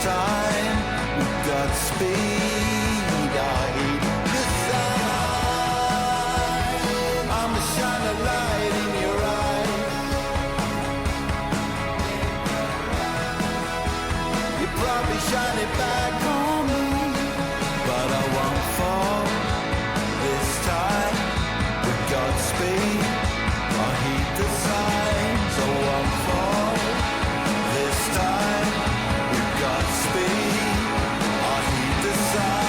time with Godspeed. I hate the sign. I'ma shine a light in your eyes. You probably shine it back on me, but I won't fall this time with Godspeed. I heed the signs, I won't fall this time with Godspeed. I heed the signs.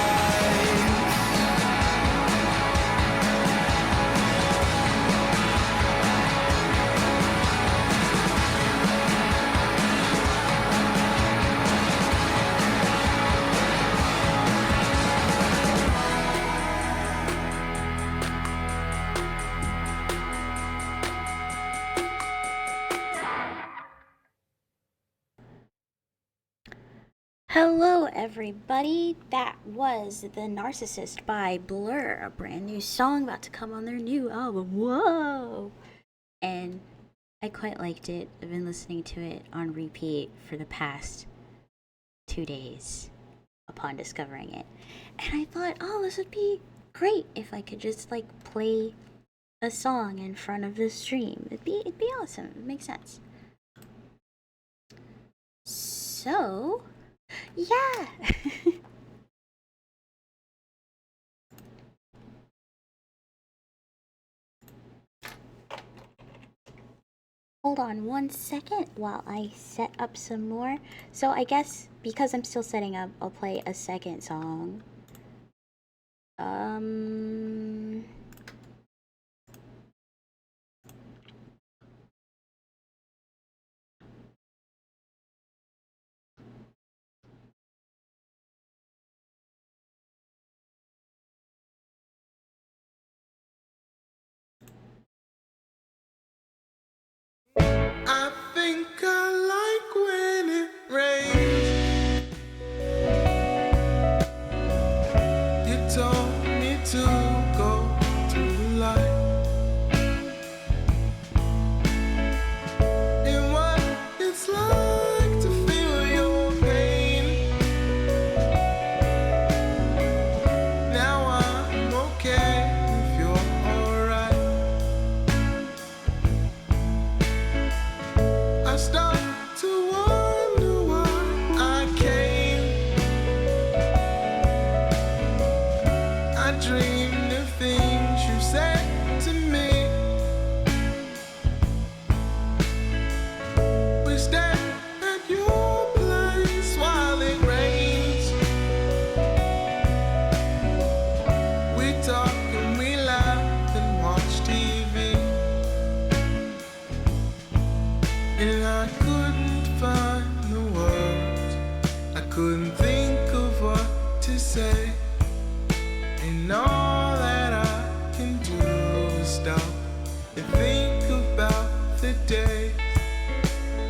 Hello everybody, that was The Narcissist by Blur, a brand new song about to come on their new album. Whoa! And I quite liked it. I've been listening to it on repeat for the past 2 days upon discovering it. And I thought, oh, this would be great if I could just like play a song in front of the stream. It'd be awesome. It makes sense. So yeah. Hold on 1 second while I set up some more. So I guess because I'm still setting up, I'll play a second song. I think I like when it rains. You told me to go to the light. And what it's like to feel your pain. Now I'm okay if you're alright. I start to wonder why I came. I dreamed of things you said to me. We stand at your place while it rains. We talk and we laugh and watch TV. And I couldn't find the words. I couldn't think of what to say. And all that I can do is stop and think about the days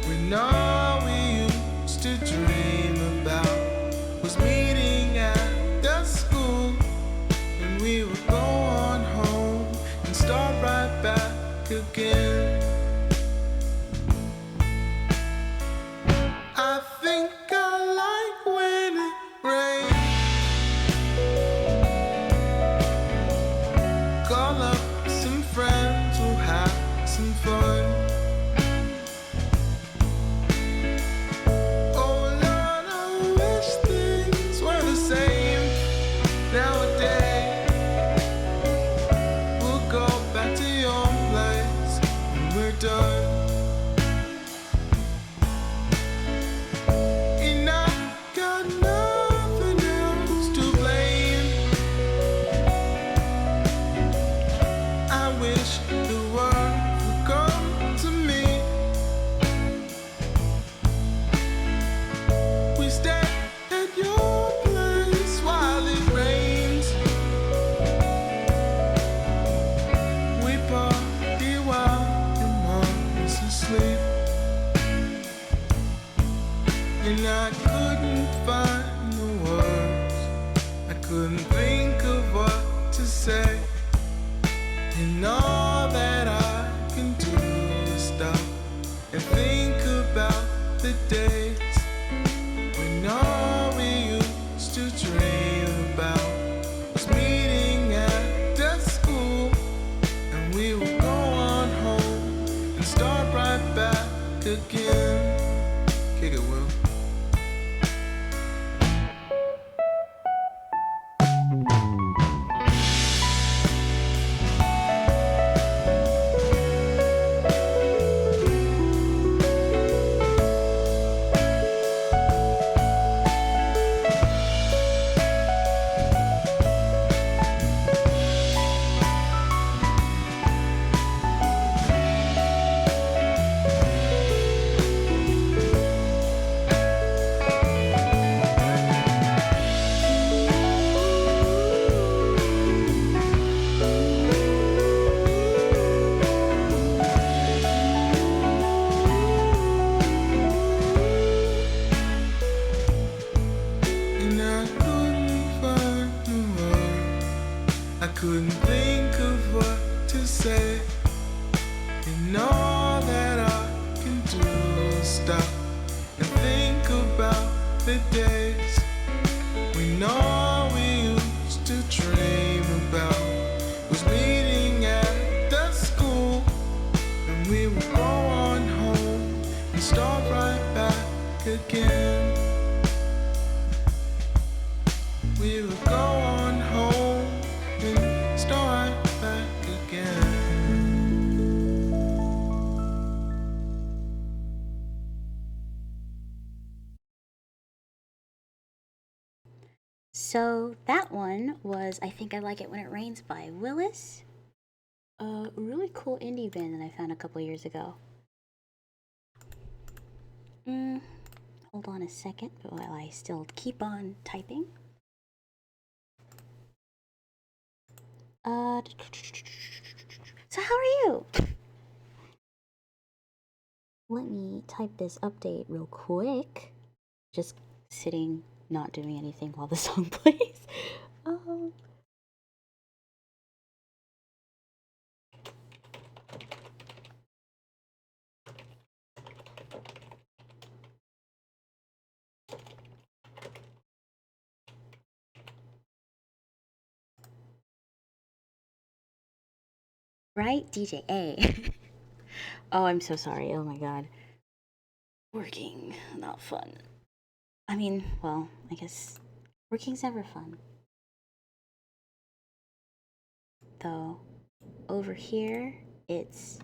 when all we used to dream about was meeting at the school. When we would go on home and start right back again. I think I like when it rains. Call up some friends, we'll have some fun. Oh Lord, I wish things were the same nowadays. We'll go back to your place when we're done. And I got nothing else to blame. I wish the world would come to me. We stand at your place while it rains. We party while your mom is asleep. And I couldn't find the words. I couldn't think of what to say. And all that I can do is stop and think about the days when all couldn't think of what to say. And all that I can do is stop and think about the days when all we used to dream about was meeting at the school. And we would go on home and start right back again. We would go on home and start right back again. So that one was I Think I Like It When It Rains by Willis. A really cool indie band that I found a couple years ago. Hold on a second while I still keep on typing. So how are you? Let me type this update real quick. Just sitting, not doing anything while the song plays. Right, DJ A. Oh, I'm so sorry. Oh my god. Working, not fun. I mean, well, I guess working's never fun. Though, over here, it's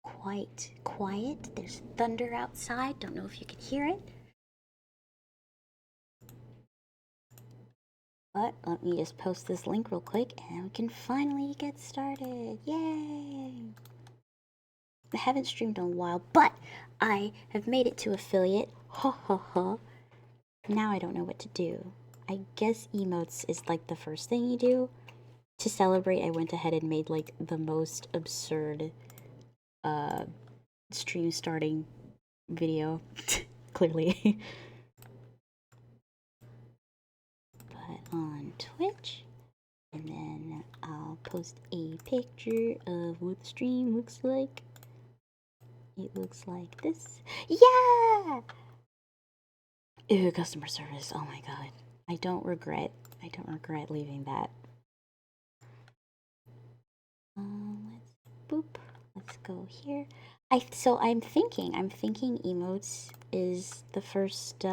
quite quiet. There's thunder outside. Don't know if you can hear it. But let me just post this link real quick and we can finally get started. Yay! I haven't streamed in a while, but I have made it to affiliate. Ha ha ha. Now I don't know what to do. I guess emotes is like the first thing you do. To celebrate, I went ahead and made like the most absurd stream starting video. Clearly. But on Twitch, and then I'll post a picture of what the stream looks like. It looks like this. Yeah! Ew, customer service. Oh my god. I don't regret leaving that. Let's go here. I'm thinking emotes is the first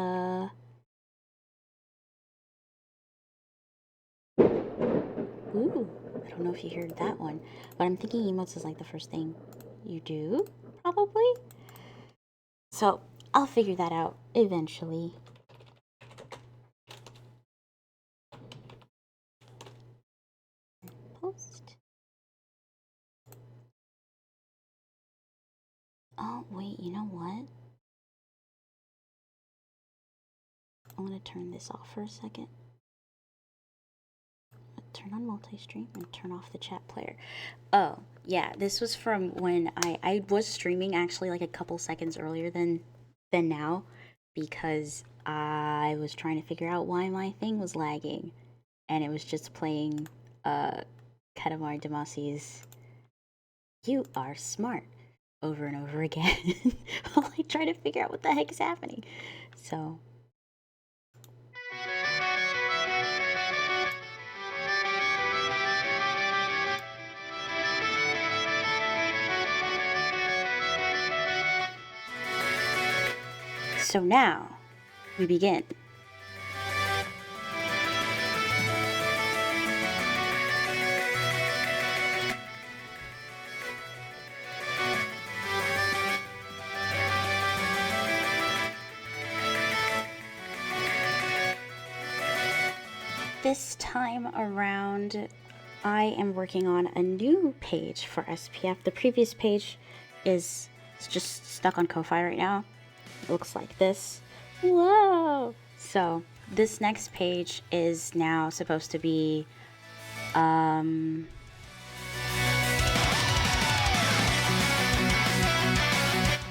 Ooh, I don't know if you heard that one, but I'm thinking emotes is like the first thing you do, probably. So I'll figure that out eventually. Post. Oh, wait, you know what? I'm gonna turn this off for a second. Turn on multi-stream and turn off the chat player. Oh, yeah, this was from when I was streaming actually like a couple seconds earlier than now, because I was trying to figure out why my thing was lagging, and it was just playing Katamari Damacy's "You Are Smart" over and over again while I try to figure out what the heck is happening. So now we begin. This time around, I am working on a new page for SPF. The previous page is just stuck on Ko-Fi right now. It looks like this. Whoa! So this next page is now supposed to be I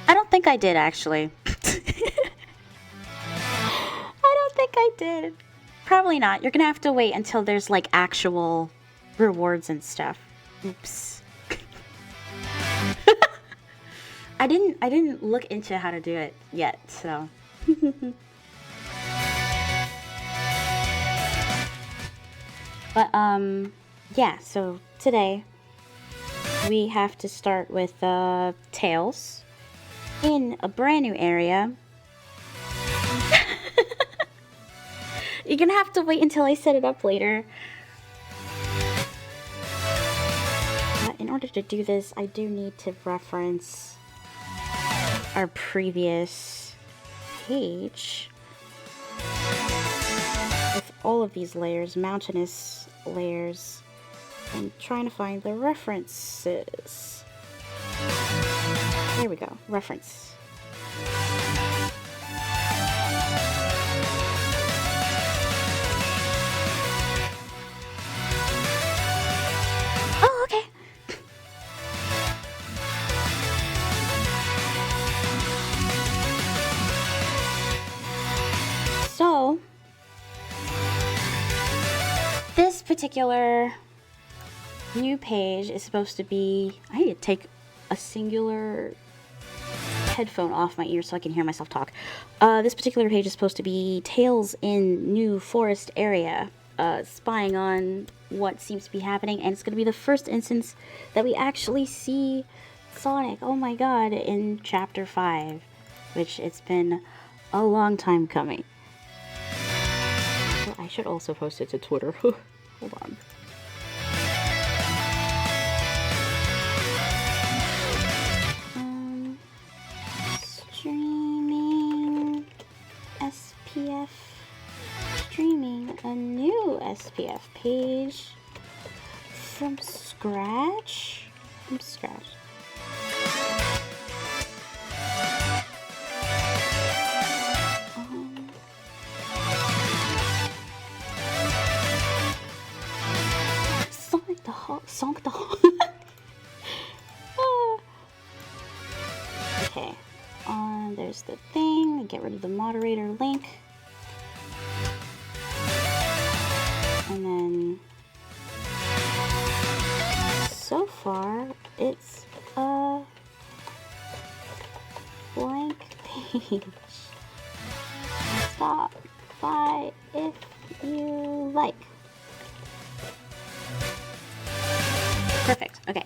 don't think I did actually. I don't think I did. Probably not. You're gonna have to wait until there's like actual rewards and stuff. Oops. I didn't look into how to do it yet, so. But yeah, so today we have to start with Tails in a brand new area. You're gonna have to wait until I set it up later. In order to do this, I do need to reference our previous page with all of these layers, mountainous layers, and trying to find the references. There we go, reference. Oh, okay. So, this particular new page is supposed to be... I need to take a singular headphone off my ear so I can hear myself talk. This particular page is supposed to be Tails in new forest area, spying on what seems to be happening, and it's going to be the first instance that we actually see Sonic, oh my god, in Chapter 5, which it's been a long time coming. I should also post it to Twitter. Hold on. Streaming SPF. Streaming a new SPF page from scratch. From scratch. Sonic the Hawk. Okay. There's the thing. Get rid of the moderator link. And then so far it's a blank page. Stop by if you like. Perfect. Okay.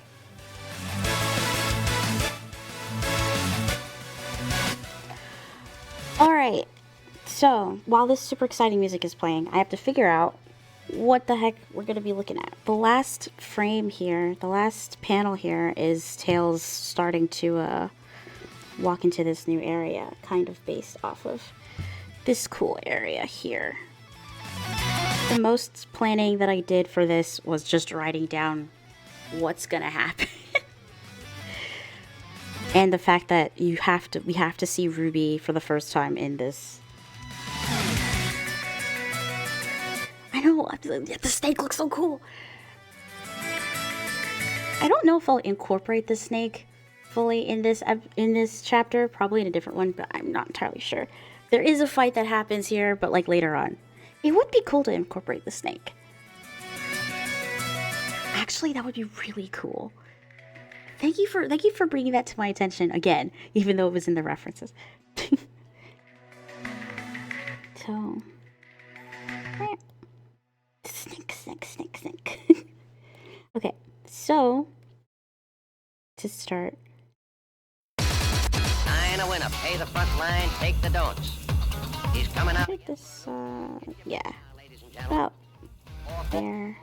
Alright. So, while this super exciting music is playing, I have to figure out what the heck we're going to be looking at. The last frame here, the last panel here is Tails starting to walk into this new area, kind of based off of this cool area here. The most planning that I did for this was just writing down what's gonna happen. And the fact that we have to see Ruby for the first time in this. I know, the snake looks so cool. I don't know if I'll incorporate the snake fully in this chapter, probably in a different one, but I'm not entirely sure. There is a fight that happens here, but like later on. It would be cool to incorporate the snake. Actually, that would be really cool. Thank you for bringing that to my attention again, even though it was in the references. So, snake. Okay, so to start. Nine a winner. Pay the front line. Take the don'ts. He's coming up. I think this, yeah, about there.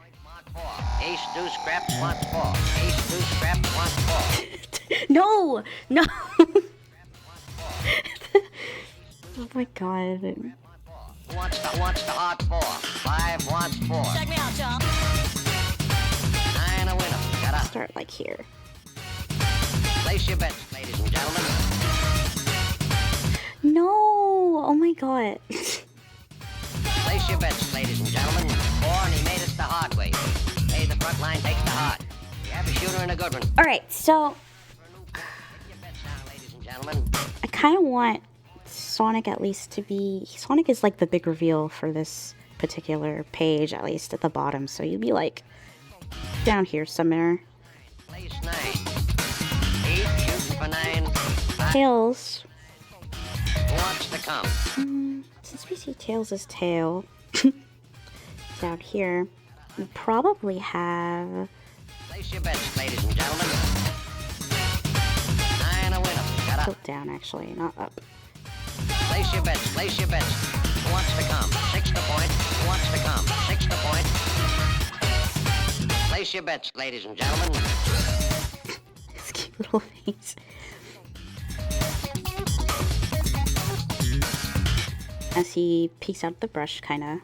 Ace deuce scrap wants four. Ace deuce scrap wants four. No! Oh my god. Wants the hard four. Five wants four. Check me out, y'all. Nine a winner. Shut up. Start like here. Place your bets, ladies and gentlemen. No! Oh my god. Place your bets, ladies and gentlemen. Four, and he made us the hard way. Hey, the front line takes the hard. You have a shooter and a good one. Alright, so Take your bets now, ladies and gentlemen. I kind of want Sonic at least to be... Sonic is like the big reveal for this particular page, at least at the bottom. So you'd be like Down here somewhere. Place 9. 8 shooting for 9. 5. Tails. Who wants to come? Since we see Tails' tail down here, we probably have... Place your bets, ladies and gentlemen. 9 a winner. Shut up. Tilt down, actually, not up. Place your bets, place your bets. Who wants to come? 6 to point. Who wants to come? 6 to point. Place your bets, ladies and gentlemen. His cute little face. As he peeks out the brush, kind of.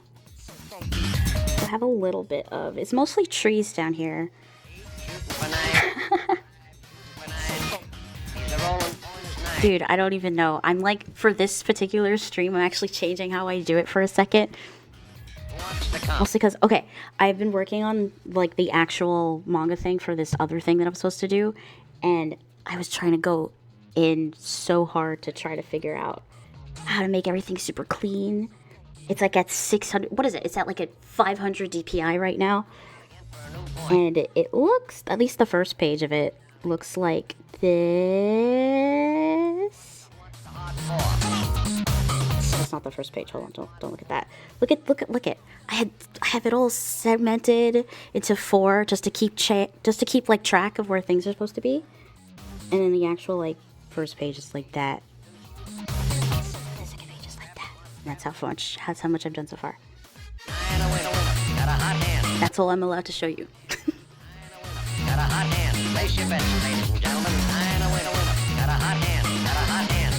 We'll have a little bit of... It's mostly trees down here. For 9. For 9. He's a rolling point 9. Dude, I don't even know. I'm like, for this particular stream, I'm actually changing how I do it for a second. Who wants to come? Mostly because, okay, I've been working on, like, the actual manga thing for this other thing that I'm supposed to do, and I was trying to go in so hard to try to figure out how to make everything super clean. It's like at 600, what is it? It's at like at 500 DPI right now. And it looks, at least the first page of it, looks like this. That's not the first page. Hold on, don't look at that. Look at. I have it all segmented into 4 just to keep like track of where things are supposed to be. And then the actual like first page is like that. The second page is like that. And that's how much I've done so far. 9 a winner. Got a hot hand. That's all I'm allowed to show you. Got a hot hand. Place your bets, ladies and gentlemen. 9 a winner. Got a hot hand. Got a hot hand.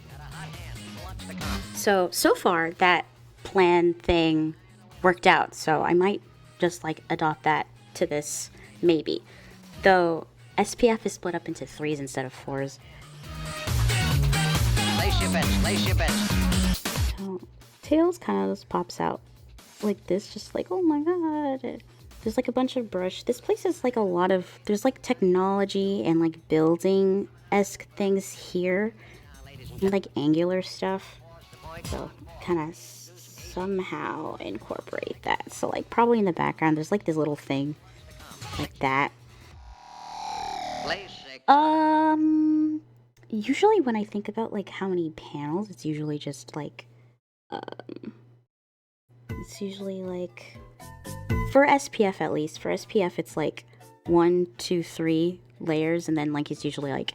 Got a hot hand. Who wants to come? So far that plan thing worked out. So I might just like adopt that to this, maybe. Though SPF is split up into 3s instead of 4s. Place your bets. Place your bets. So Tails kind of just pops out like this, just like, oh my god. There's like a bunch of brush. This place is like a lot of, there's like technology and like building-esque things here. And like angular stuff. So kind of somehow incorporate that. So like probably in the background there's like this little thing like that. Place 6. Usually when I think about like how many panels, it's usually just like it's usually like, for SPF at least, for SPF it's like 1, 2, 3 layers, and then like it's usually like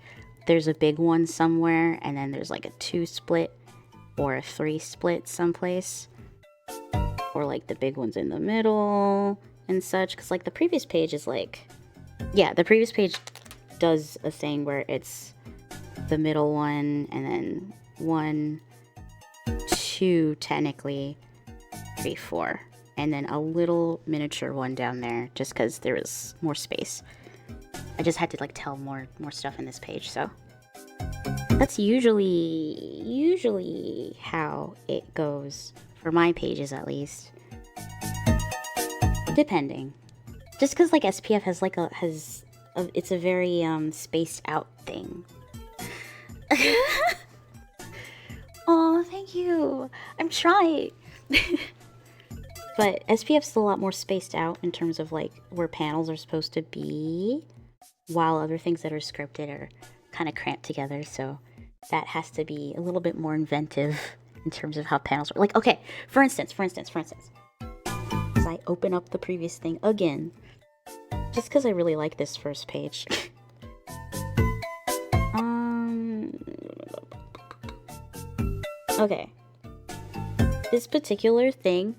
there's a big one somewhere, and then there's like a 2 split or a 3 split someplace, or like the big one's in the middle and such. Because like the previous page is like, yeah, the previous page does a thing where it's the middle one, and then 1, 2 technically, 3, 4, and then a little miniature one down there, just because there was more space. I just had to like tell more stuff in this page, so that's usually how it goes for my pages, at least. Depending, just because like SPF has like it's a very spaced out thing. Oh, thank you. I'm trying. But SPF's a lot more spaced out in terms of like where panels are supposed to be, while other things that are scripted are kind of cramped together. So that has to be a little bit more inventive in terms of how panels are. Like, okay, for instance, as I open up the previous thing again, just because I really like this first page. Okay. This particular thing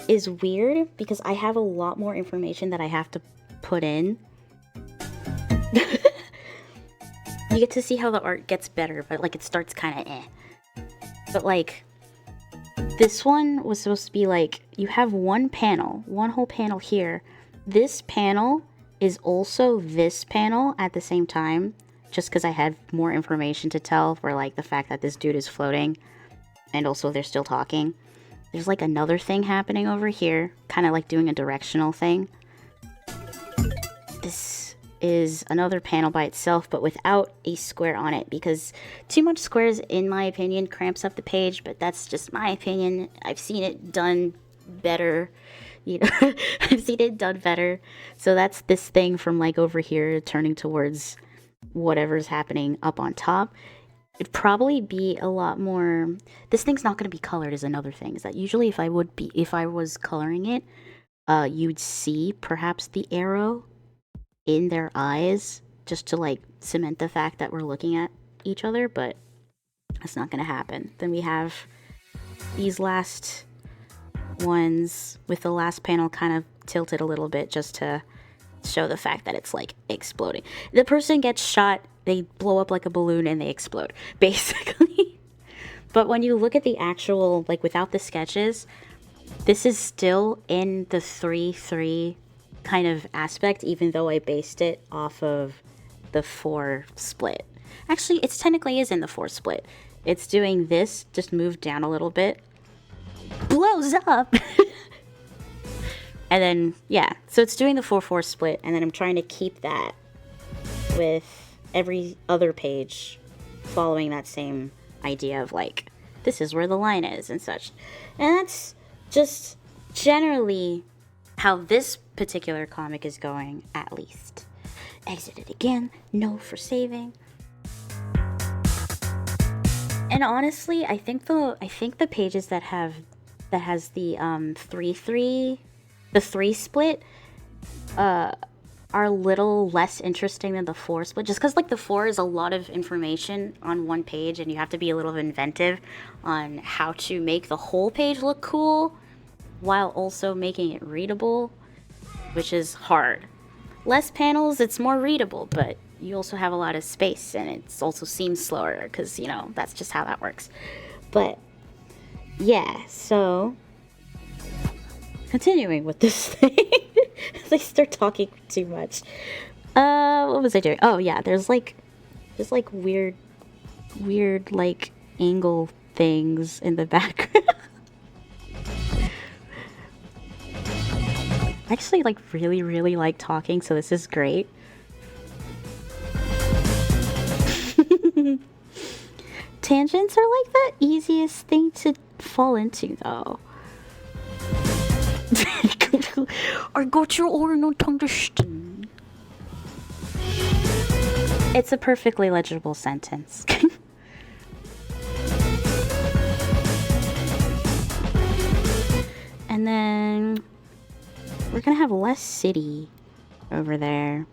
is weird because I have a lot more information that I have to put in. You get to see how the art gets better, but like it starts kind of eh. But like this one was supposed to be like, you have one whole panel here. This panel is also this panel at the same time, just because I had more information to tell for like the fact that this dude is floating and also they're still talking. There's like another thing happening over here, kind of like doing a directional thing. This is another panel by itself, but without a square on it, because too much squares, in my opinion, cramps up the page, but that's just my opinion. I've seen it done better You know, I've seen it done better. So that's this thing from like over here turning towards whatever's happening up on top. It'd probably be a lot more. This thing's not going to be colored is another thing. Is that usually if I was coloring it, you'd see perhaps the arrow in their eyes just to like cement the fact that we're looking at each other, but that's not going to happen. Then we have these last ones with the last panel kind of tilted a little bit just to show the fact that it's like exploding. The person gets shot, they blow up like a balloon and they explode, basically. But when you look at the actual, like without the sketches, this is still in the 3-3 kind of aspect, even though I based it off of the 4 split. Actually, it technically is in the 4 split. It's doing this, just moved down a little bit, blows up. And then, yeah, so it's doing the 4-4 split, and then I'm trying to keep that with every other page following that same idea of like, this is where the line is and such. And that's just generally how this particular comic is going, at least. Exit it again, no for saving. And honestly, I think the pages that has the 3-3, the 3 split, are a little less interesting than the 4 split, just because like the 4 is a lot of information on one page, and you have to be a little inventive on how to make the whole page look cool while also making it readable, which is hard. Less panels, it's more readable, but you also have a lot of space, and it also seems slower because, you know, that's just how that works. But yeah, so continuing with this thing. I start talking too much. What was I doing? Oh yeah, there's like weird like angle things in the background. I actually like really like talking, so this is great. Tangents are like the easiest thing to fall into, though. I got your or not understand. It's a perfectly legible sentence. And then we're gonna have less city over there.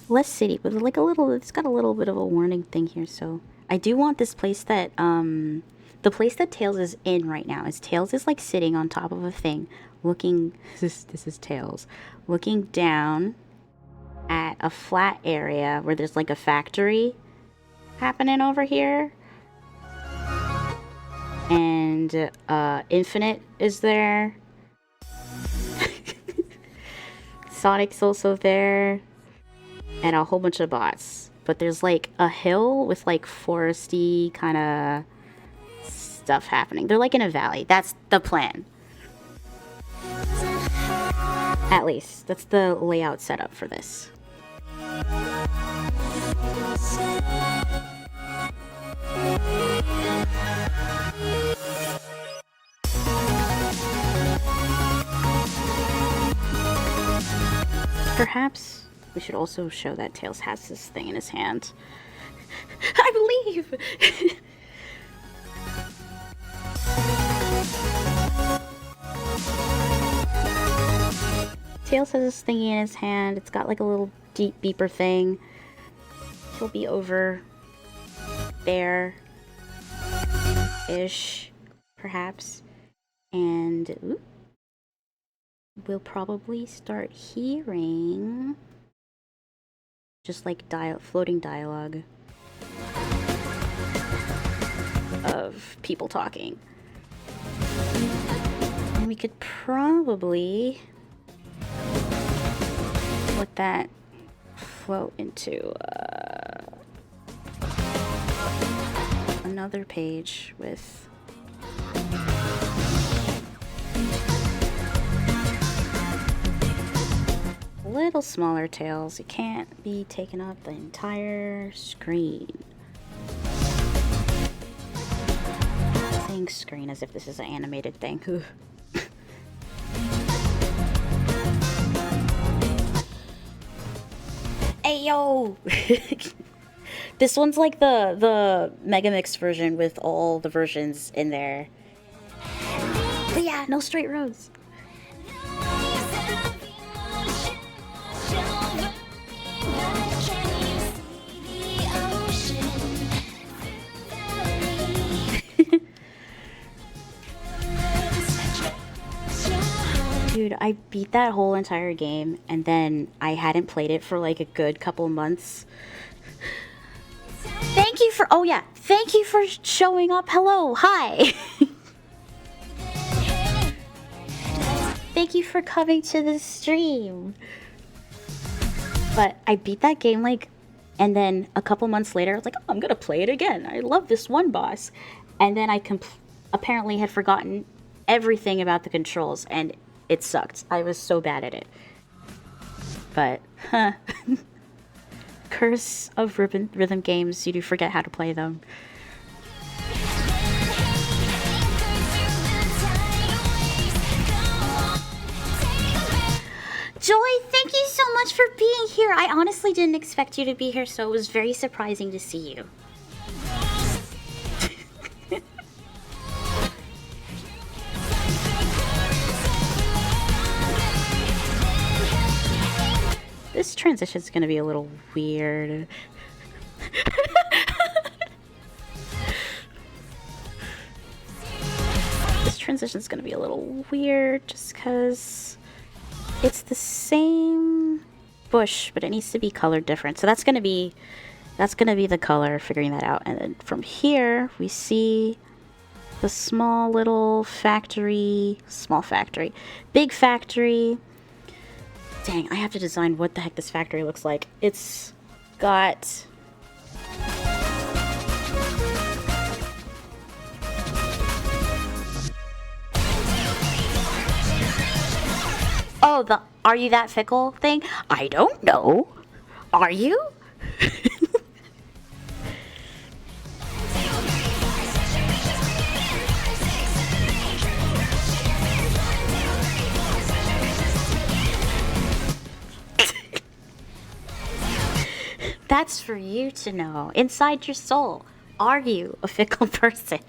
Less city, but like a little, it's got a little bit of a warning thing here, so I do want this place that, the place that Tails is in right now is Tails is like sitting on top of a thing, looking, this is Tails, looking down at a flat area where there's like a factory happening over here. And, Infinite is there. Sonic's also there. And a whole bunch of bots. But there's like a hill with like foresty kind of stuff happening. They're like in a valley. That's the plan. At least. That's the layout setup for this. Perhaps we should also show that Tails has this thing in his hand. I believe! Tails has this thingy in his hand. It's got like a little deep beeper thing. He'll be over there-ish, perhaps. And ooh, we'll probably start hearing just like floating dialogue of people talking. And we could probably let that float into another page with little smaller Tails. It can't be taking up the entire screen. playing screen as if this is an animated thing. Hey yo! This one's like the Mega Mix version with all the versions in there. But yeah, no straight roads. Dude, I beat that whole entire game and then I hadn't played it for like a good couple months. Thank you for, oh yeah, thank you for showing up. Hello, hi. Thank you for coming to the stream. But I beat that game like, and then a couple months later, I was like, oh, I'm gonna play it again. I love this one boss. And then I apparently had forgotten everything about the controls and it sucked. I was so bad at it. But, huh. Curse of rhythm games, you do forget how to play them. Joy, thank you so much for being here. I honestly didn't expect you to be here, so it was very surprising to see you. This transition's gonna be a little weird. This transition's gonna be a little weird just because it's the same bush, but it needs to be colored different. So that's gonna be the color, figuring that out. And then from here we see the small little factory, big factory. Dang, I have to design what the heck this factory looks like. It's got... Oh, the "are you that fickle" thing? I don't know. Are you? That's for you to know. Inside your soul, are you a fickle person?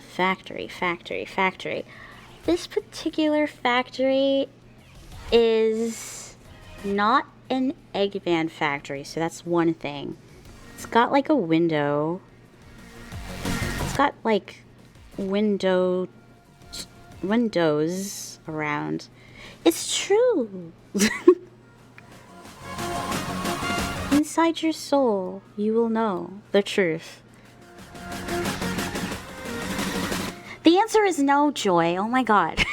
Factory. This particular factory is not an Eggman factory, so that's one thing. It's got like a window. It's got like windows around. It's true. Inside your soul, you will know the truth. The answer is no, Joy. Oh my god.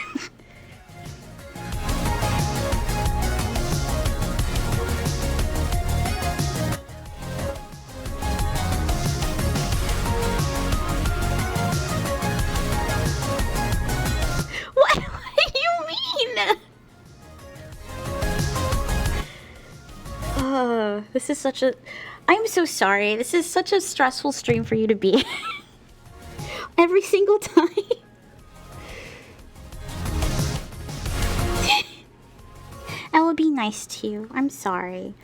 What do you mean? This is such a... I'm so sorry. This is such a stressful stream for you to be every single time. I will be nice to you. I'm sorry.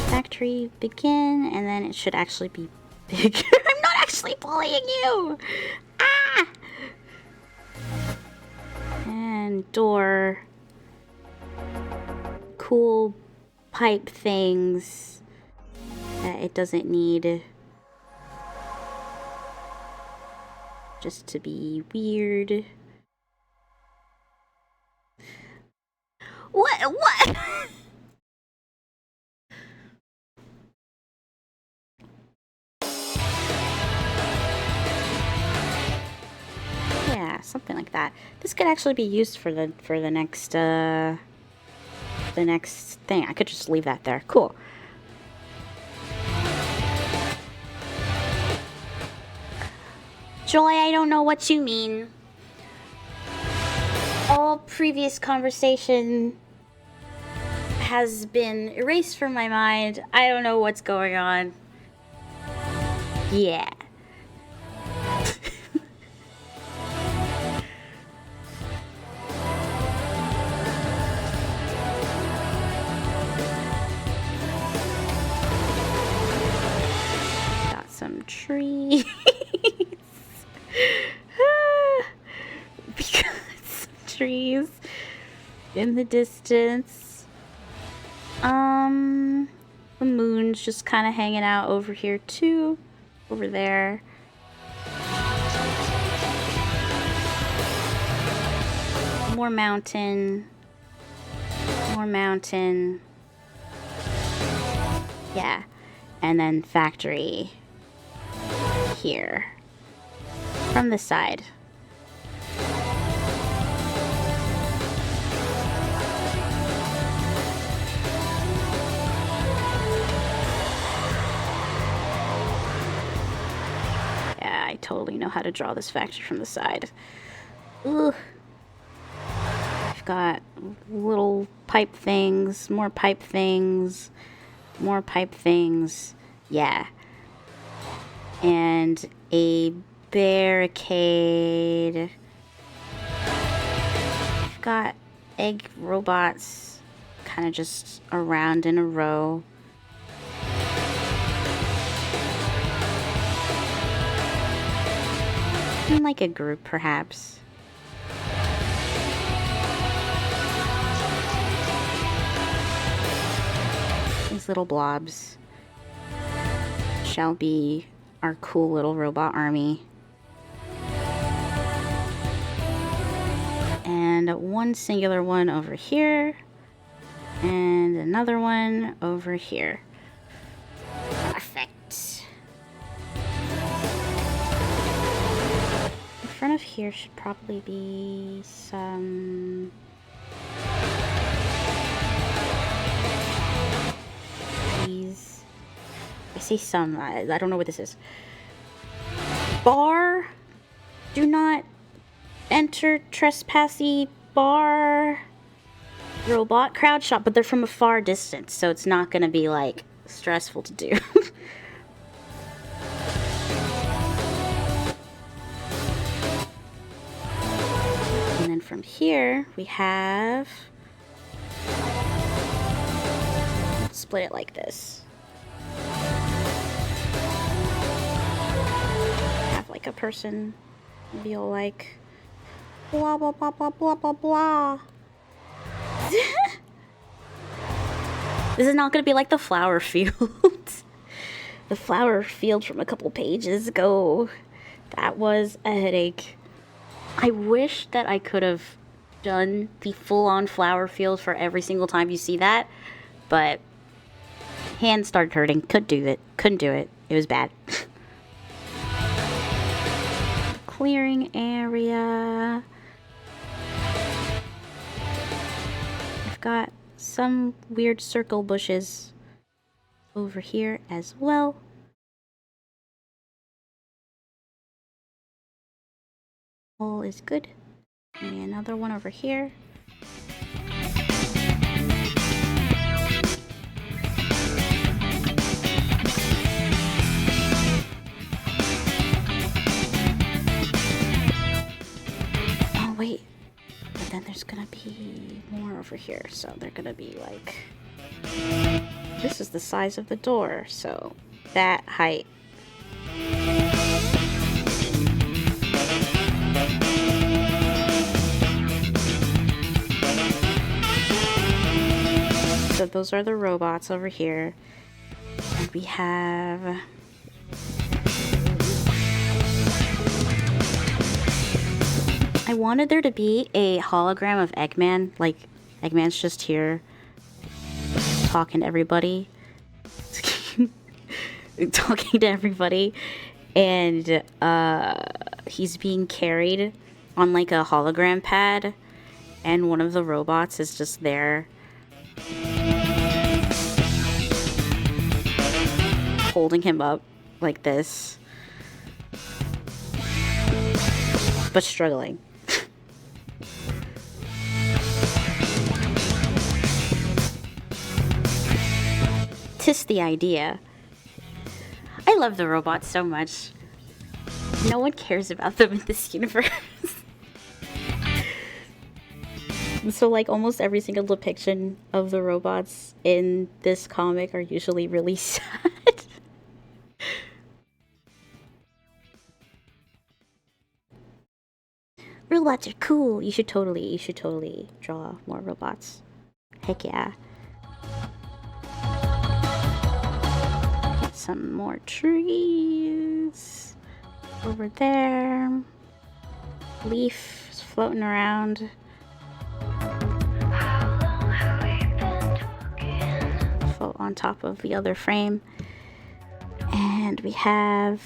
Factory begin, and then it should actually be bigger. I'm not actually bullying you. Ah! And door. Cool pipe things that it doesn't need. Just to be weird. What? Yeah, something like that. This could actually be used for the next thing. I could just leave that there. Cool. Joy, I don't know what you mean. All previous conversation has been erased from my mind. I don't know what's going on. Yeah. Got some trees. Because some trees in the distance. The moon's just kind of hanging out over here too. Over there. More mountain. More mountain. Yeah. And then factory here. From the side. I totally know how to draw this factory from the side. Ugh. I've got little pipe things, more pipe things, more pipe things. Yeah. And a barricade. I've got egg robots kind of just around in a row. In like a group, perhaps. These little blobs shall be our cool little robot army. And one singular one over here. And another one over here. Perfect. In front of here should probably be some these. I see some. I don't know what this is. Bar. Do not enter trespassy bar. Robot crowd shop, but they're from a far distance, so it's not gonna be like stressful to do. And then from here we have, split it like this. Have like a person be all like blah blah blah blah blah blah blah. This is not going to be like the flower field. The flower field from a couple pages ago. That was a headache. I wish that I could have done the full-on flower field for every single time you see that, but hands started hurting. Couldn't do it. It was bad. Clearing area. I've got some weird circle bushes over here as well. All is good. And another one over here. Oh wait, but then there's gonna be more over here, so they're gonna be like, this is the size of the door, so that height. So those are the robots over here. And we have I wanted there to be a hologram of Eggman, like Eggman's just here talking to everybody. Talking to everybody, and he's being carried on like a hologram pad, and one of the robots is just there holding him up like this, but struggling. Tis the idea. I love the robots so much. No one cares about them in this universe. So like almost every single depiction of the robots in this comic are usually really sad. Robots are cool. You should totally draw more robots. Heck yeah. Get some more trees over there. Leaf floating around. Float on top of the other frame. And we have...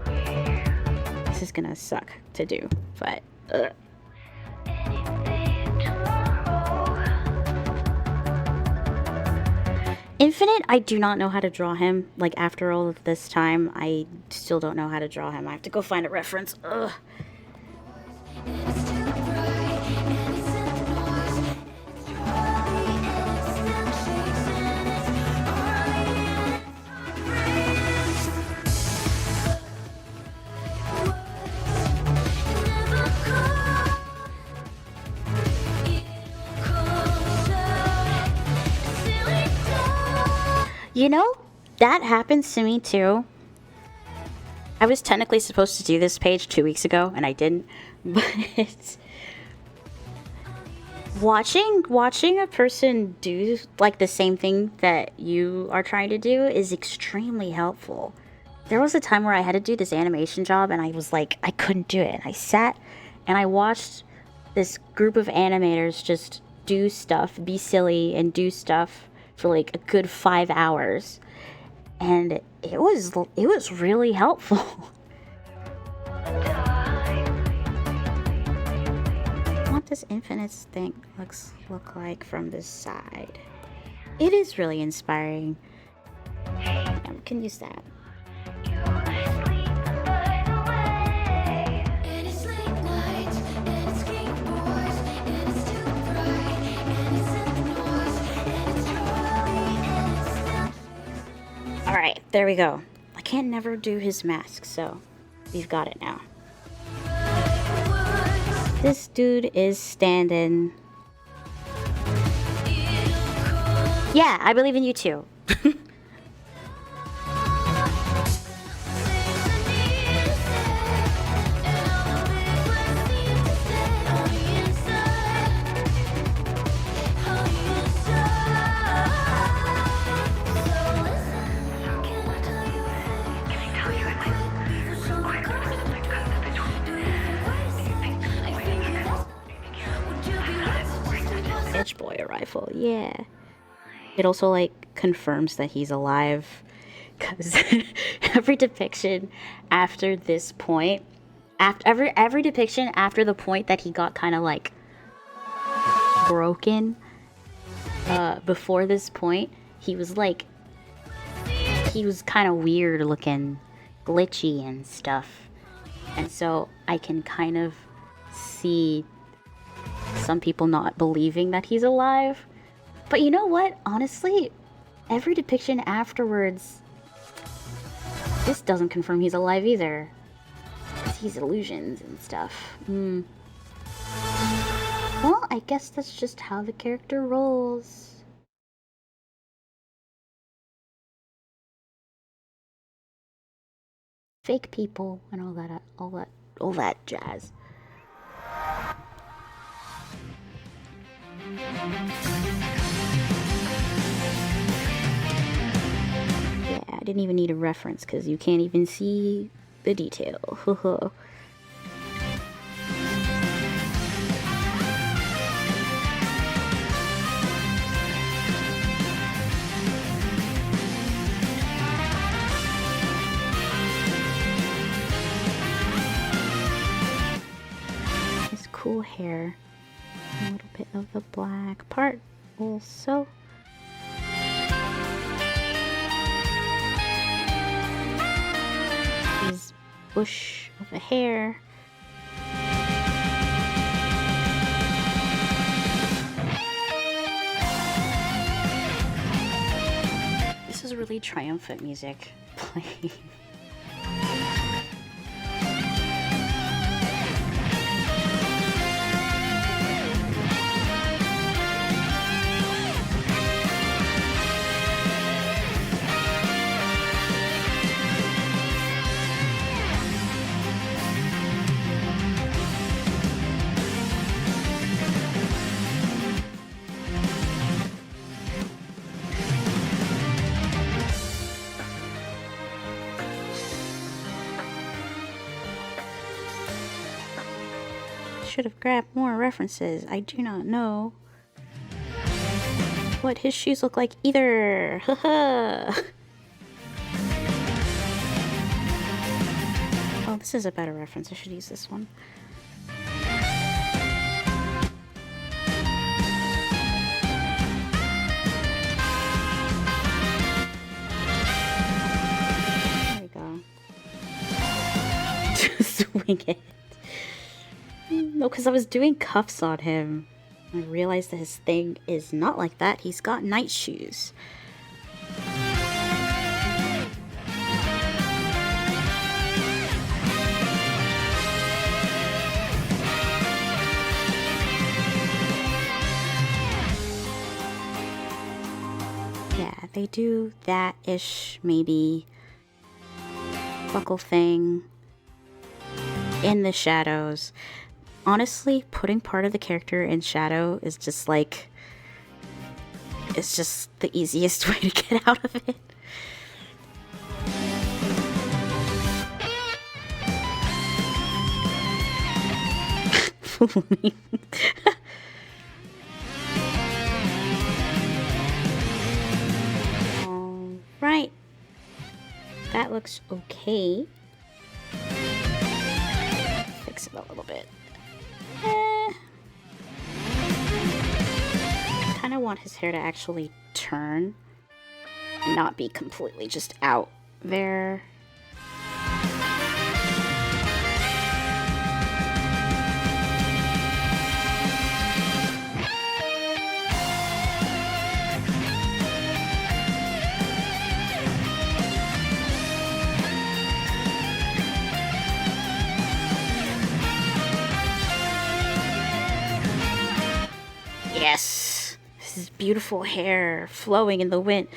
This is gonna suck to do, but... Infinite, I do not know how to draw him. Like, after all of this time, I still don't know how to draw him. I have to go find a reference. Ugh. You know, that happens to me too. I was technically supposed to do this page 2 weeks ago, and I didn't. But watching a person do like the same thing that you are trying to do is extremely helpful. There was a time where I had to do this animation job, and I was like, I couldn't do it. And I sat and I watched this group of animators just do stuff, be silly, and do stuff for like a good 5 hours, and it was really helpful. What does Infinite's thing look like from this side? It is really inspiring. Yeah, we can use that. Alright, there we go. I can't never do his mask, so we've got it now. This dude is standing. Yeah, I believe in you too. Boy a rifle, yeah. It also like confirms that he's alive, because every depiction after this point, after every depiction after the point that he got kind of like broken, before this point, he was kind of weird looking, glitchy and stuff, and so I can kind of see some people not believing that he's alive. But you know what? Honestly, every depiction afterwards, this doesn't confirm he's alive either. He's illusions and stuff. Well, I guess that's just how the character rolls. Fake people and all that jazz. Yeah, I didn't even need a reference because you can't even see the detail. His cool hair. A little bit of the black part also. His bush of a hair. This is really triumphant music. play. Should have grabbed more references. I do not know what his shoes look like either. Haha. Oh, this is a better reference. I should use this one. There we go. Swing it. No, because I was doing cuffs on him. I realized that his thing is not like that. He's got night shoes. Yeah, they do that-ish, maybe, buckle thing in the shadows. Honestly, putting part of the character in shadow is just like, it's just the easiest way to get out of it. Alright. That looks okay. Fix it a little bit. I kind of want his hair to actually turn and not be completely just out there. Yes, this is beautiful hair flowing in the wind.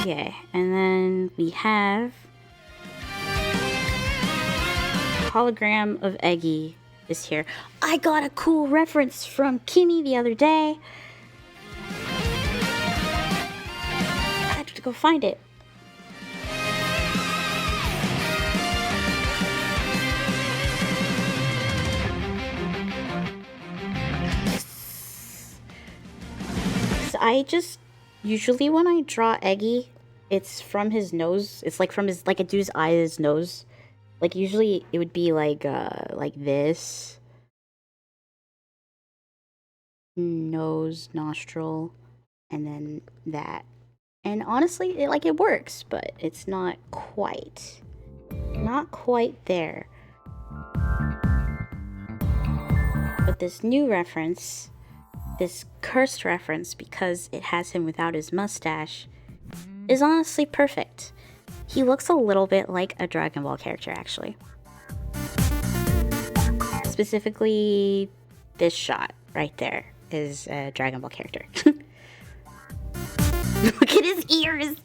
Okay, and then we have hologram of Eggy is here. I got a cool reference from Kimmy the other day. I have to go find it. I just, usually when I draw Eggy, it's from his nose. It's like from his, like a dude's eye, his nose. Like usually it would be like this. Nose, nostril, and then that. And honestly, it works, but it's not quite there. But this new reference, this cursed reference, because it has him without his mustache, is honestly perfect. He looks a little bit like a Dragon Ball character, actually. Specifically, this shot right there is a Dragon Ball character. Look at his ears!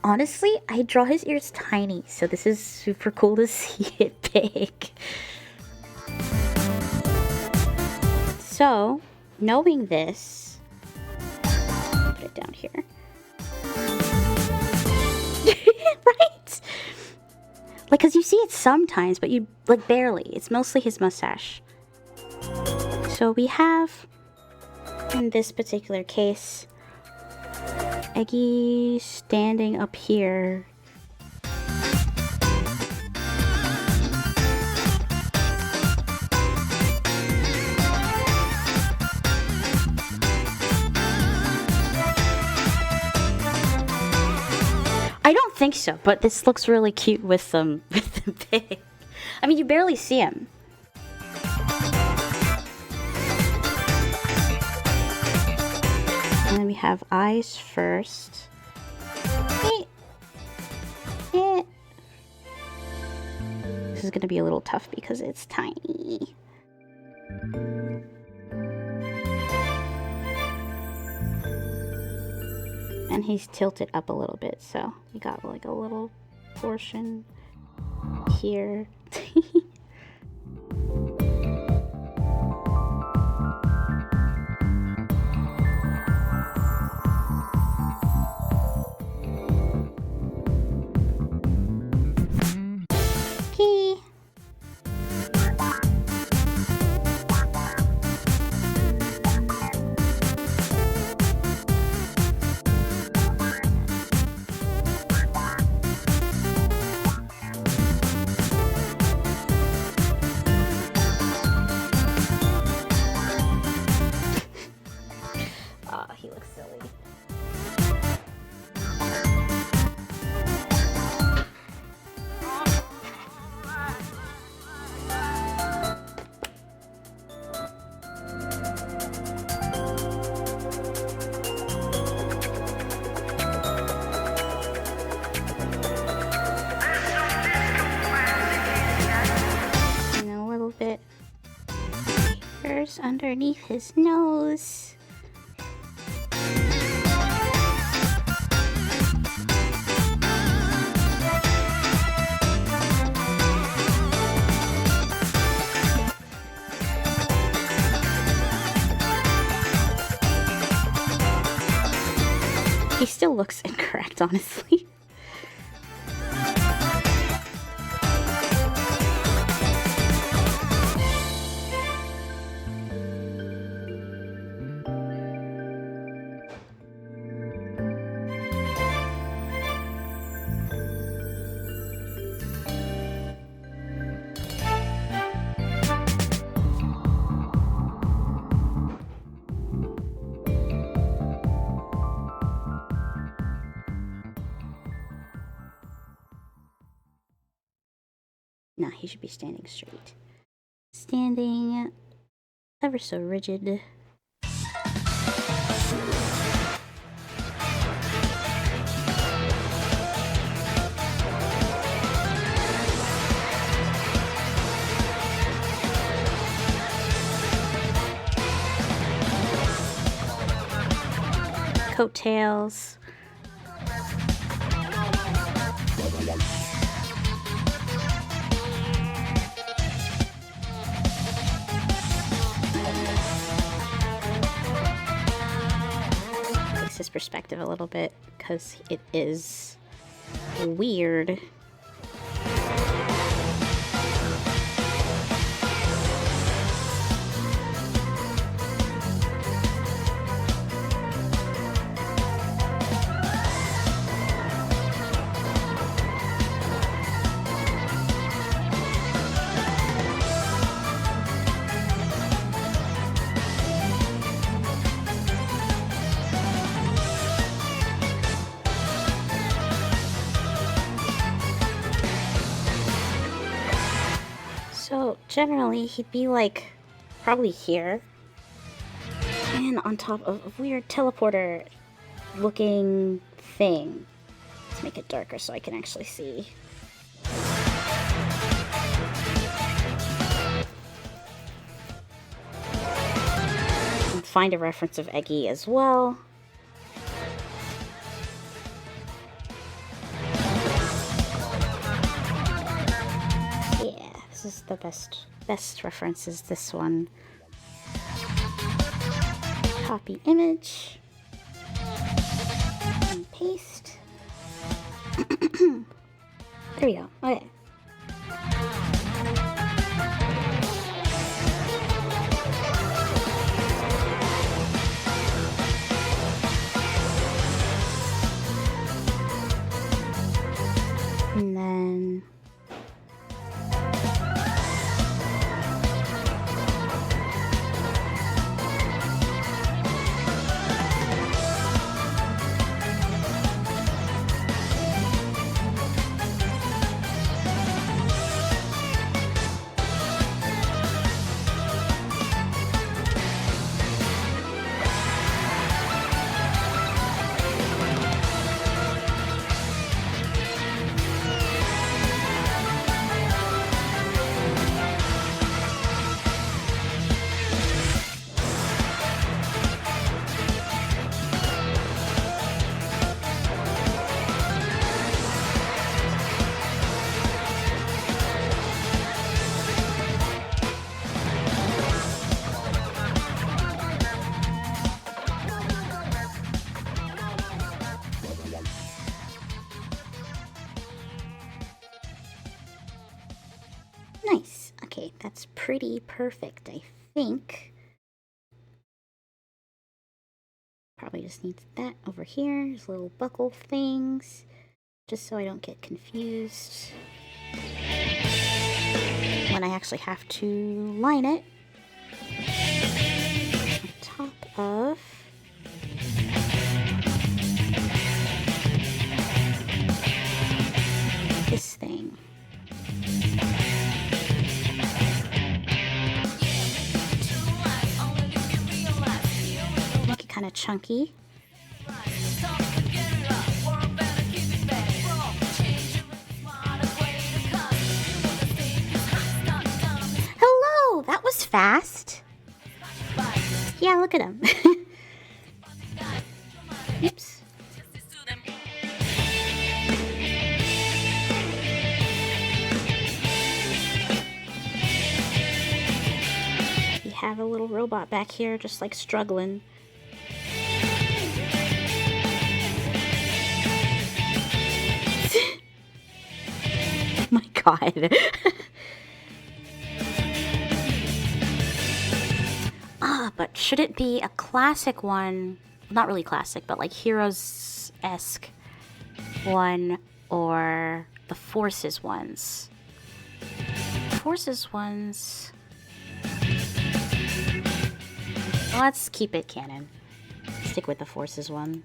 Honestly, I draw his ears tiny, so this is super cool to see it big. So, knowing this, put it down here. Right? Like, because you see it sometimes, but you, like, barely. It's mostly his mustache. So we have, in this particular case, Eggy standing up here. I don't think so, but this looks really cute with the pig. I mean, you barely see him. And then we have eyes first. This is gonna be a little tough because it's tiny. And he's tilted up a little bit, so you got like a little portion here. He looks silly. And a little bit hairs underneath his nose. He still looks incorrect, honestly. No, he should be standing straight. Standing ever so rigid. Coattails. His perspective a little bit because it is weird. So generally he'd be like probably here and on top of a weird teleporter looking thing. Let's make it darker so I can actually see. And find a reference of Eggy as well. This is the best reference is this one. Copy image and paste. There we go. Okay. And then pretty perfect, I think. Probably just needs that over here. There's little buckle things, just so I don't get confused when I actually have to line it on top of this thing. Make it kind of chunky. Hello, that was fast. Yeah, look at him. Oops. We have a little robot back here just like struggling. Oh my god. But should it be a classic one? Not really classic, but like Heroes-esque one or the Forces ones? Forces ones. Let's keep it canon. Stick with the Forces one.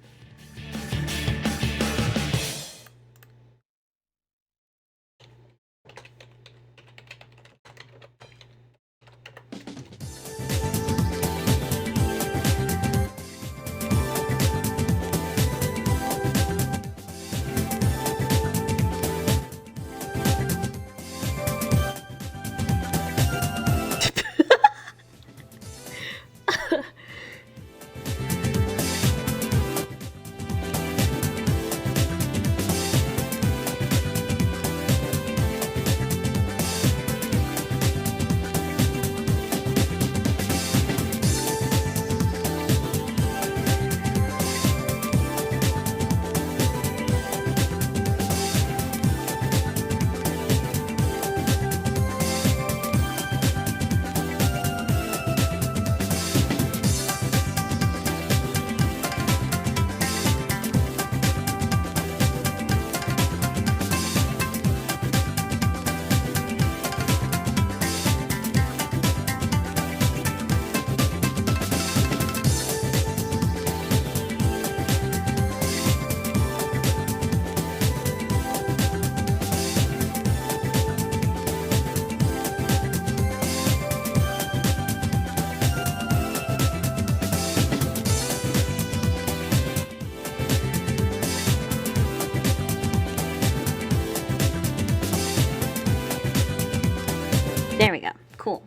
There we go. Cool.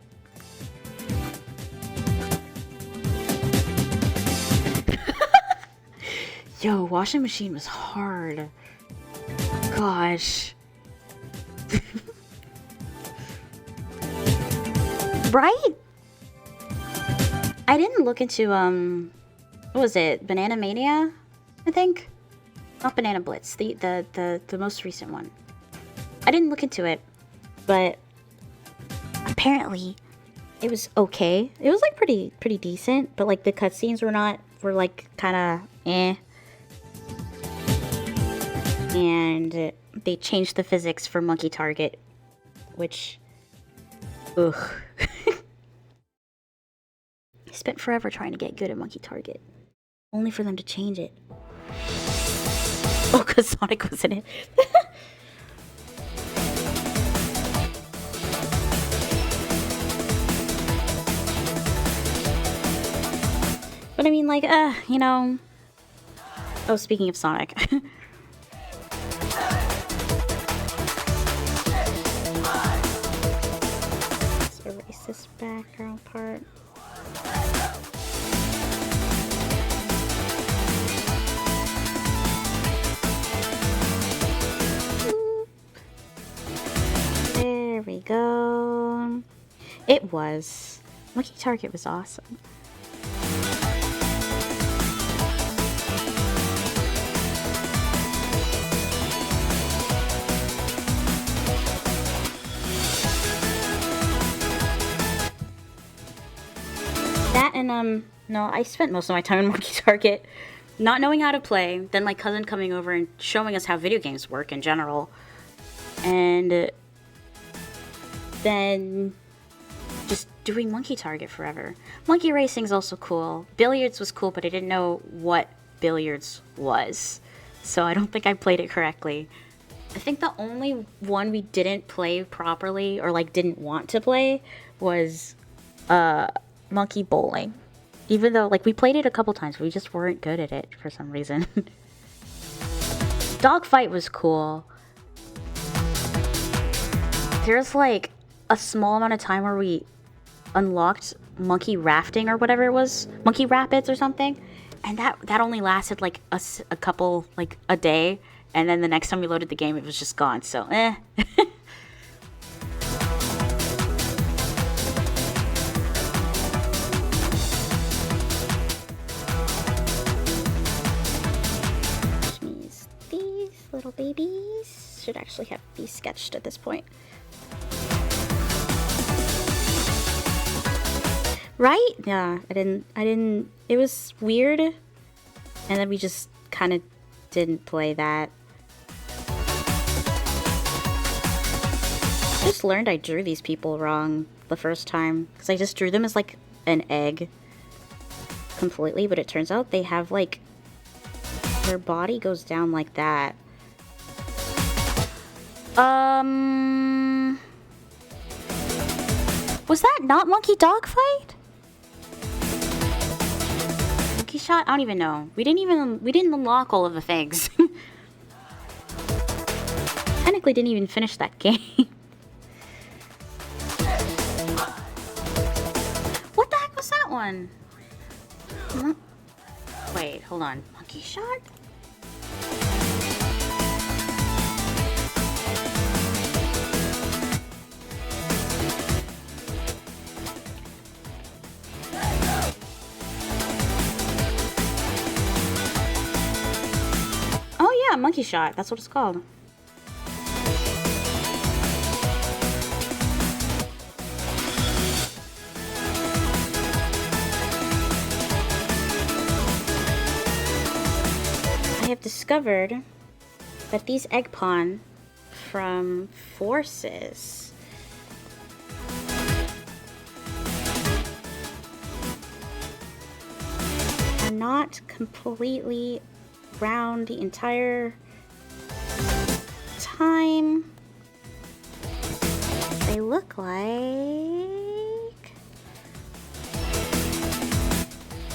Yo, washing machine was hard. Gosh. Right? I didn't look into, what was it? Banana Mania? I think? Not Banana Blitz. The most recent one. I didn't look into it, but apparently it was okay. It was like pretty decent, but like the cutscenes were like kind of eh. And they changed the physics for Monkey Target, which, ugh. I spent forever trying to get good at Monkey Target, only for them to change it. Oh, because Sonic was in it. But I mean, like, you know. Oh, speaking of Sonic. Let's erase this background part. There we go. It was. Monkey Target was awesome. That and no, I spent most of my time in Monkey Target, not knowing how to play. Then my cousin coming over and showing us how video games work in general, and then just doing Monkey Target forever. Monkey Racing's also cool. Billiards was cool, but I didn't know what billiards was, so I don't think I played it correctly. I think the only one we didn't play properly, or like didn't want to play, was Monkey Bowling. Even though like we played it a couple times, we just weren't good at it for some reason. Dogfight was cool. There's like a small amount of time where we unlocked monkey rafting or whatever it was, monkey rapids or something, and that only lasted like a couple, like a day, and then the next time we loaded the game it was just gone, so These little babies should actually be sketched at this point. Right? Yeah, I didn't, it was weird, and then we just kind of didn't play that. I just learned I drew these people wrong the first time, because I just drew them as like an egg completely, but it turns out they have like, their body goes down like that. Was that not Monkey Dogfight? Monkey Shot? I don't even know. We didn't unlock all of the things. Technically didn't even finish that game. What the heck was that one? Wait, hold on. Monkey Shot? Oh yeah, Monkey Shot. That's what it's called. I have discovered that these egg pawn from Forces are not completely round the entire time. They look like...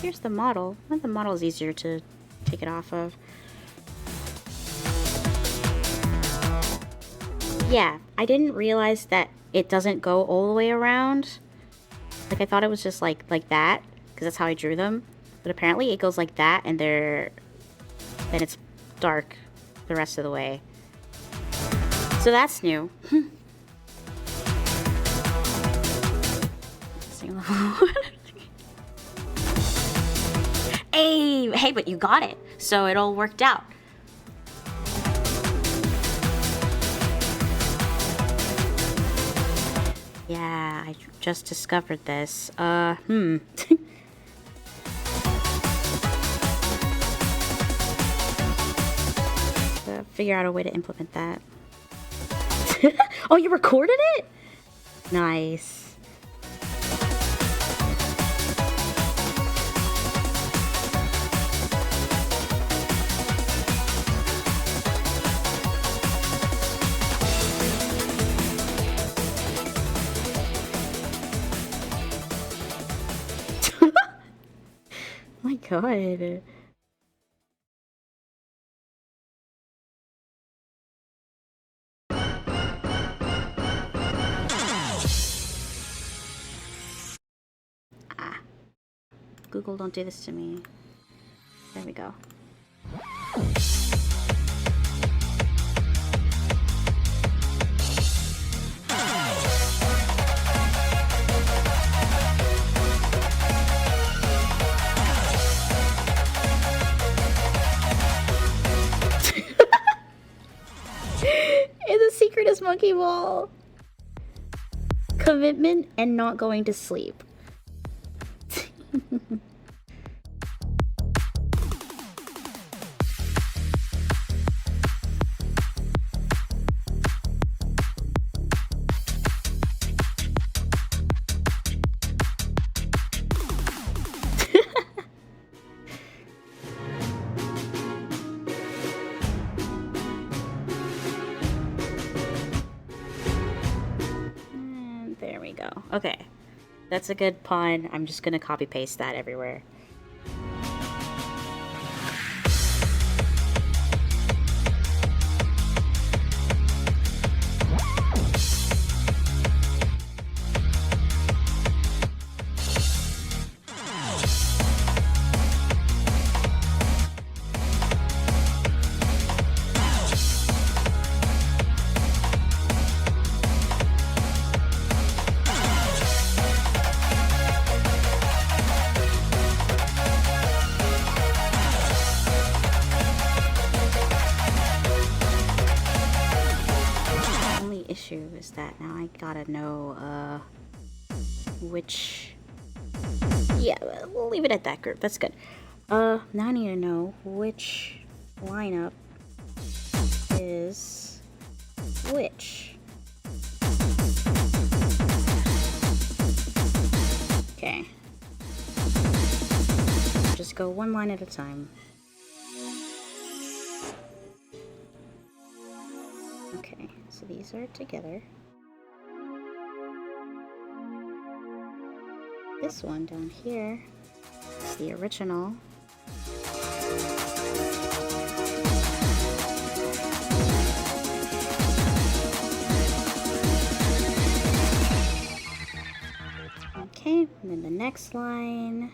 Here's the model. I think the model is easier to take it off of. Yeah, I didn't realize that it doesn't go all the way around. Like, I thought it was just like that, because that's how I drew them. But apparently it goes like that, and then it's dark the rest of the way. So that's new. Hey, but you got it. So it all worked out. Yeah, I just discovered this. Figure out a way to implement that. Oh, you recorded it? Nice. My God. Google, don't do this to me. There we go. And the secret is Monkey Ball. Commitment and not going to sleep. And there we go. Okay. That's a good pun. I'm just gonna copy paste that everywhere. Issue is that now I gotta know which, yeah, we'll leave it at that group. That's good. Now I need to know which lineup is which. Okay, just go one line at a time. Okay, so these are together. This one down here is the original. Okay, and then the next line.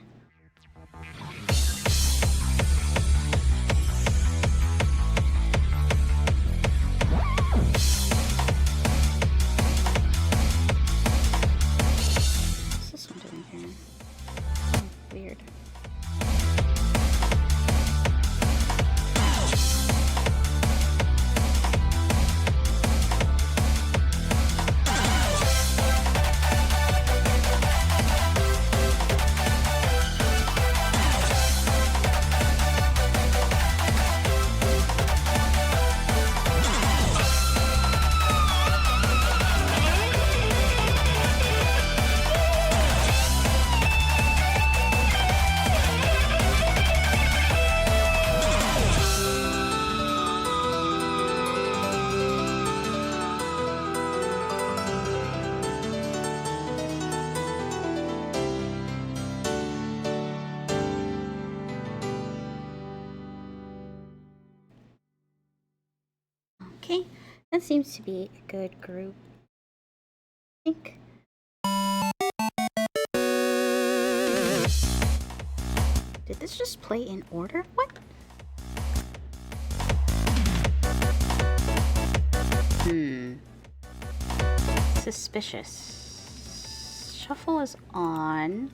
Weird. Okay, that seems to be a good group. I think. Did this just play in order? What? Suspicious. Shuffle is on.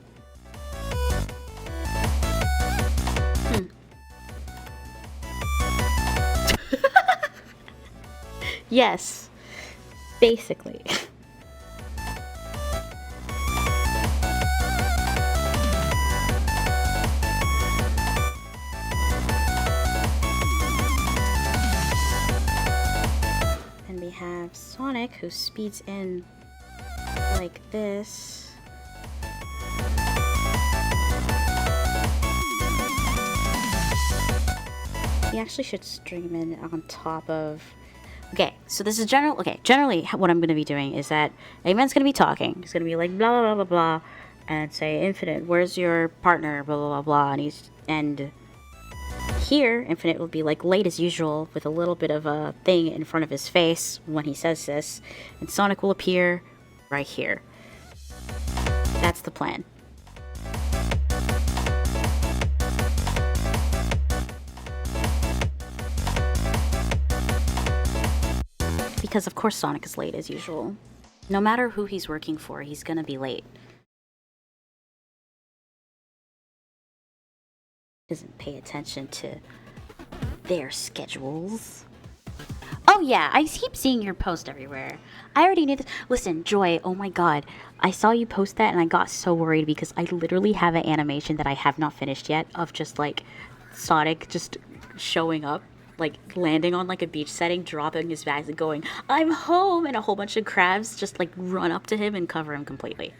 Yes, basically. And we have Sonic, who speeds in like this. He actually should stream in on top of... Okay, so this is generally what I'm going to be doing is that Eggman's going to be talking. He's going to be like, blah, blah, blah, blah, blah, and say, Infinite, where's your partner, blah, blah, blah, blah, and here, Infinite will be like late as usual with a little bit of a thing in front of his face when he says this, and Sonic will appear right here. That's the plan. Because of course Sonic is late as usual. No matter who he's working for, he's gonna be late. Doesn't pay attention to their schedules. Oh Oh yeah, I keep seeing your post everywhere. I already knew this. Listen, Joy, oh my god. I saw you post that and I got so worried because I literally have an animation that I have not finished yet of just like Sonic just showing up, like landing on like a beach setting, dropping his bags and going, "I'm home," and a whole bunch of crabs just like run up to him and cover him completely.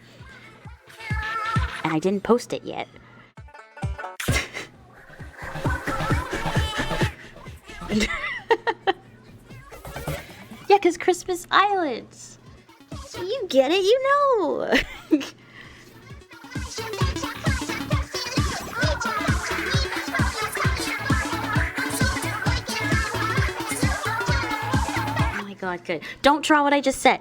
And I didn't post it yet. Yeah, because Christmas Islands. You get it, you know. Oh my god, good. Don't draw what I just said.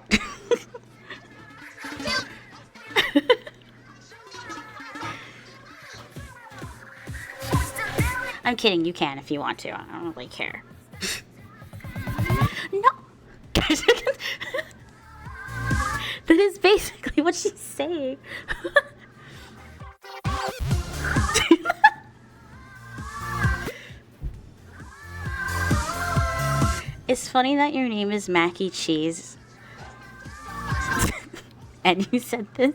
I'm kidding, you can if you want to. I don't really care. No. That is basically what she's saying. It's funny that your name is Mackie Cheese. And you said this.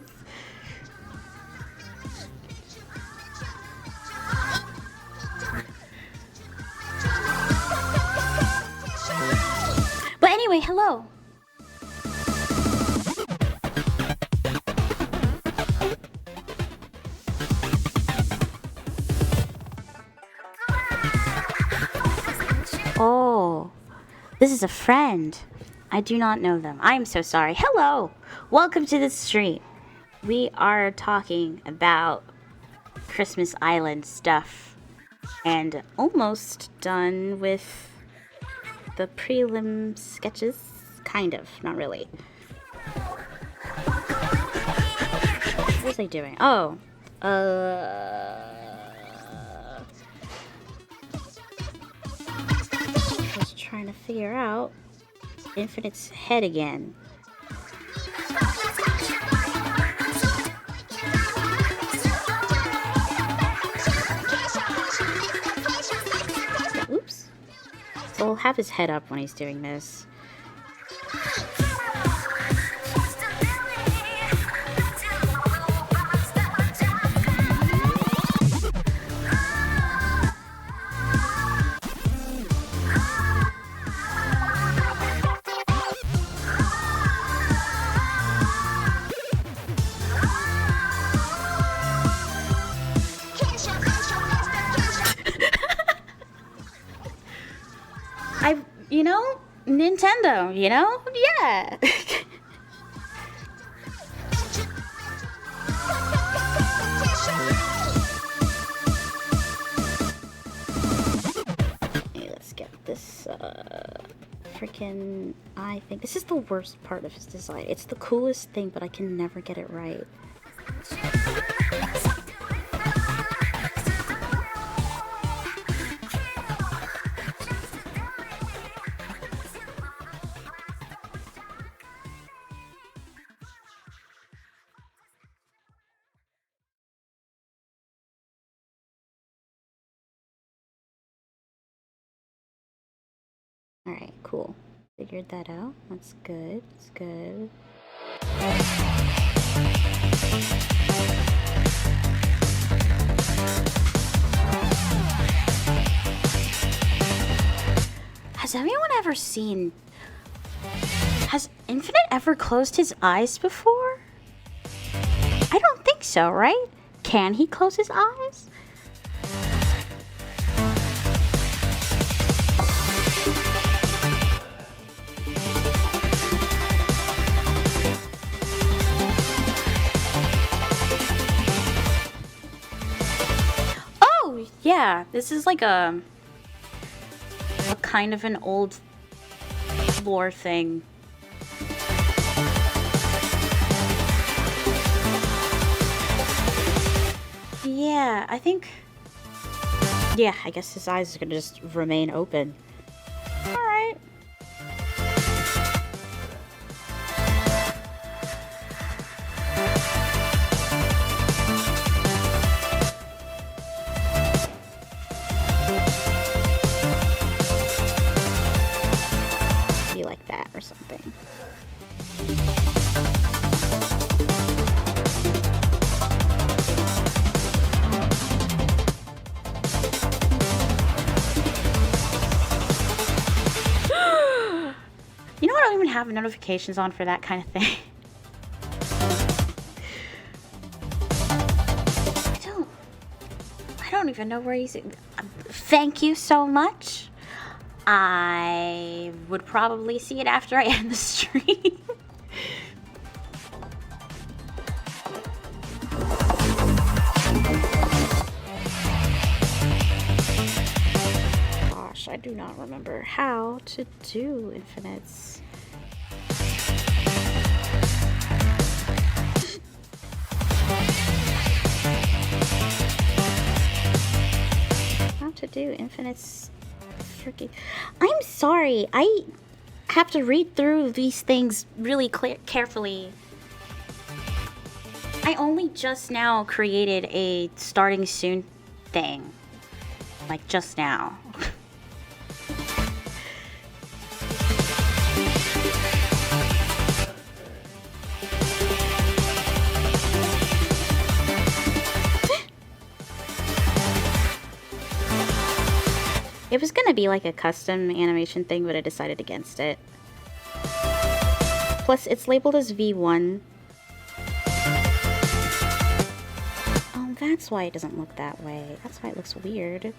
But anyway, hello. Oh, this is a friend. I do not know them. I am so sorry. Hello. Welcome to the stream. We are talking about Christmas Island stuff and almost done with the prelim sketches. Kind of. Not really. What was I doing? Oh. I was trying to figure out Infinite's head again. Oops. So we'll have his head up when he's doing this. You know, Nintendo, you know? Yeah. Okay, let's get this, freaking eye thing. This is the worst part of his design. It's the coolest thing, but I can never get it right. Alright, cool. Figured that out. That's good. That's good. Has anyone ever seen... Has Infinite ever closed his eyes before? I don't think so, right? Can he close his eyes? Yeah, this is like a kind of an old lore thing. Yeah, I think... Yeah, I guess his eyes are gonna just remain open. Alright. have notifications on for that kind of thing. I don't even know where he's... Thank you so much. I would probably see it after I end the stream. Gosh, I do not remember how to do infinites. How to do infinites. Freaking... I'm sorry. I have to read through these things really carefully. I only just now created a starting soon thing. Like, just now. It was gonna be like a custom animation thing, but I decided against it. Plus, it's labeled as V1. Oh, that's why it doesn't look that way. That's why it looks weird.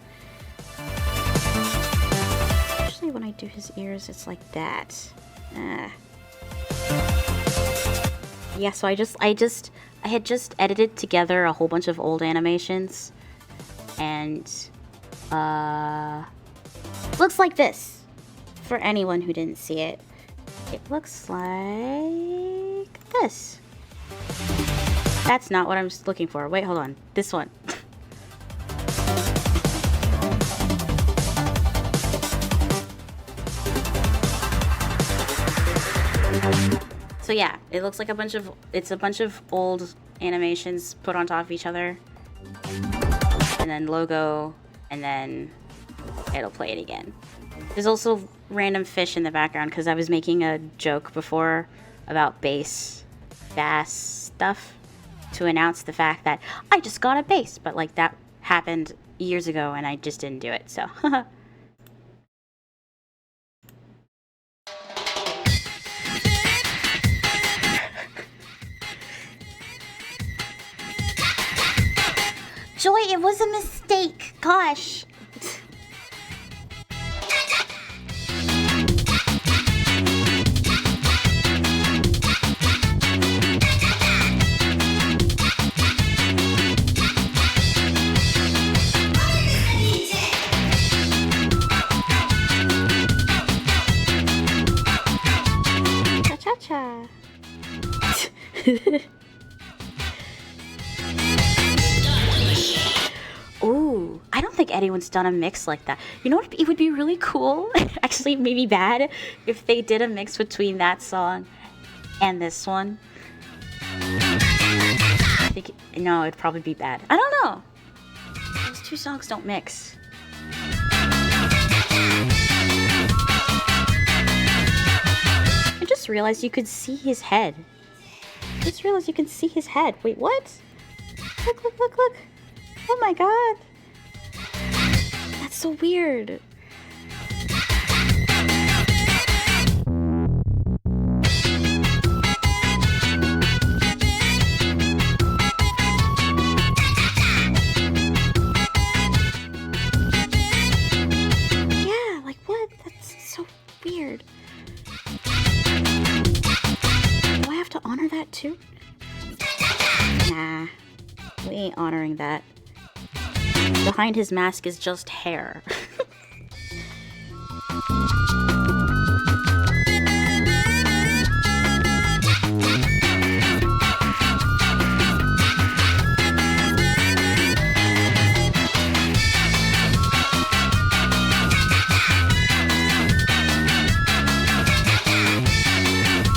Usually when I do his ears, it's like that. Yeah, so I had just edited together a whole bunch of old animations. And, looks like this. For anyone who didn't see it. It looks like this. That's not what I'm looking for. Wait, hold on. This one. So yeah, it looks like it's a bunch of old animations put on top of each other. And then logo, and then it'll play it again. There's also random fish in the background because I was making a joke before about bass stuff to announce the fact that I just got a bass, but like that happened years ago and I just didn't do it, so. Joy, it was a mistake. Gosh. Cha-cha-cha. Ooh, I don't think anyone's done a mix like that. You know what? It would be really cool, actually maybe bad, if they did a mix between that song and this one. I think, no, it'd probably be bad. I don't know. Those two songs don't mix. I just realized you could see his head. I just realized you can see his head. Wait, what? Look, look, look, look. Oh my god. That's so weird. Yeah, like what? That's so weird. Do I have to honor that too? Nah, we ain't honoring that. Behind his mask is just hair.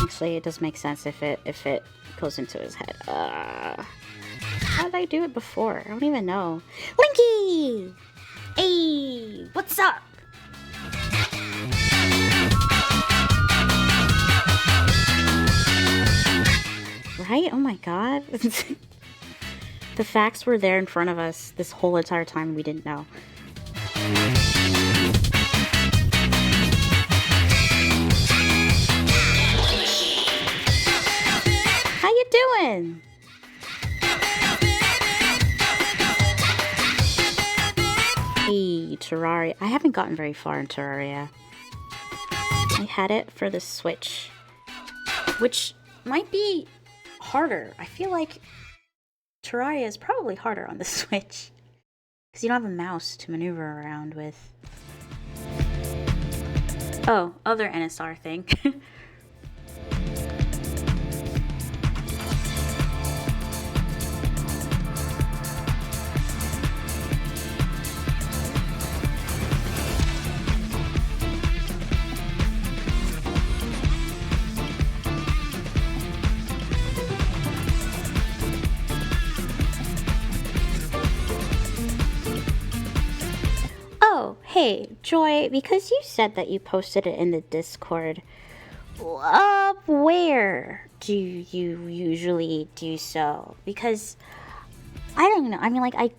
Actually, it does make sense if it goes into his head. How did I do it before? I don't even know. Linky! Hey, what's up? Right? Oh my god. The facts were there in front of us this whole entire time. We didn't know. again! Hey, Terraria. I haven't gotten very far in Terraria. I had it for the Switch, which might be harder. I feel like Terraria is probably harder on the Switch, because you don't have a mouse to maneuver around with. Oh, other NSR thing. Oh, hey, Joy, because you said that you posted it in the Discord, where do you usually do so? Because, I don't know, I mean, like, I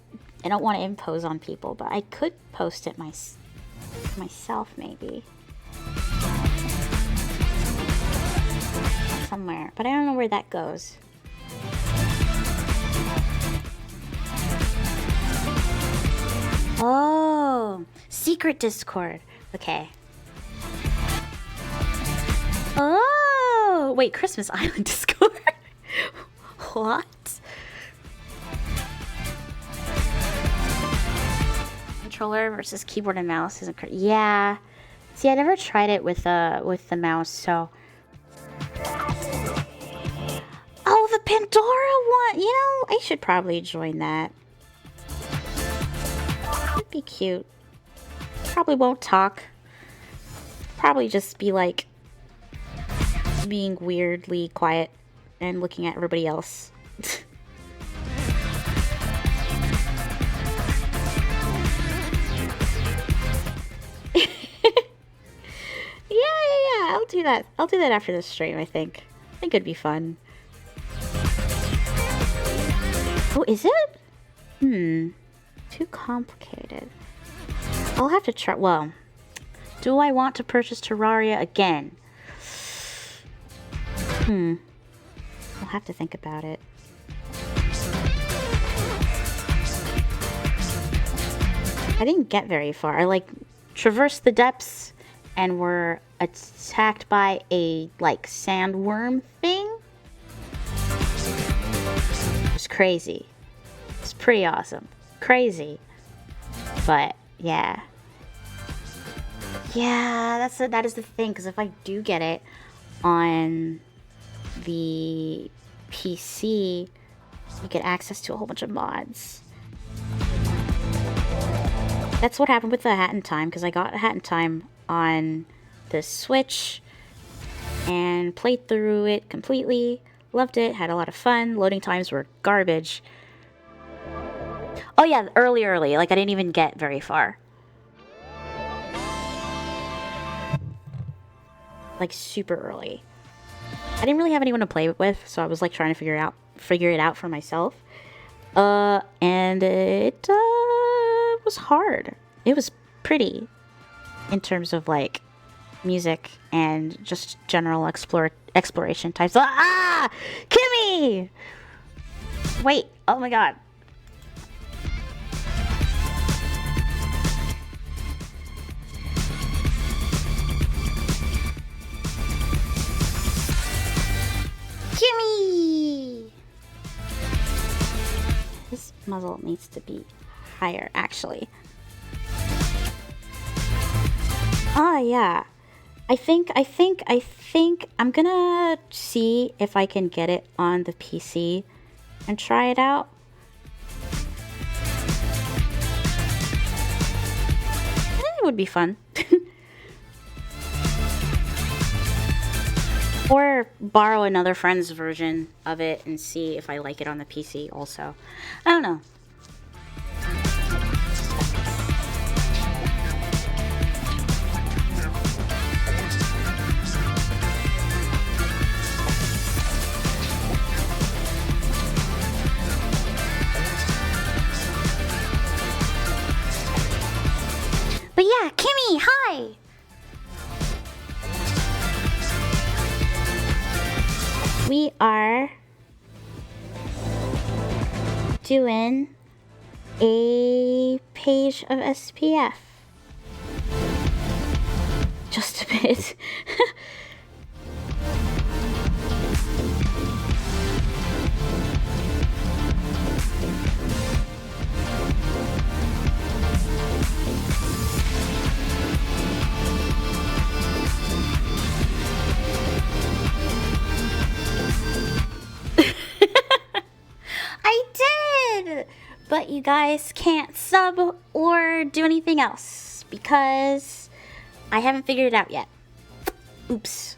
don't want to impose on people, but I could post it myself, maybe. Somewhere, but I don't know where that goes. Oh, secret Discord. Okay. Oh, wait, Christmas Island Discord. What? Controller versus keyboard and mouse isn't correct. Yeah. See, I never tried it with the mouse, so. Oh, the Pandora one. You know, I should probably join that. Be cute. Probably won't talk. Probably just be like being weirdly quiet and looking at everybody else. Yeah. I'll do that. I'll do that after this stream, I think. I think it'd be fun. Oh, is it? Too complicated. I'll have to try. Well, do I want to purchase Terraria again? I'll have to think about it. I didn't get very far. I like traversed the depths and were attacked by a like sandworm thing. It was crazy. It's pretty awesome. Crazy, but yeah, that is the thing, because if I do get it on the PC, you get access to a whole bunch of mods. That's what happened with the Hat in Time, because I got a Hat in Time on the Switch and played through it completely, loved it, had a lot of fun. Loading times were garbage. Oh yeah, early, like I didn't even get very far. Like super early. I didn't really have anyone to play it with, so I was like trying to figure it out for myself. And it was hard. It was pretty in terms of like music and just general exploration types. Ah! Kimmy! Wait, oh my god. Kimmy! This muzzle needs to be higher, actually. Ah, yeah. I think I'm gonna see if I can get it on the PC and try it out. It would be fun. Or borrow another friend's version of it and see if I like it on the PC also. I don't know. But yeah, Kimmy, hi! We are doing a page of SPF. Just a bit. I did! But you guys can't sub or do anything else because I haven't figured it out yet. Oops.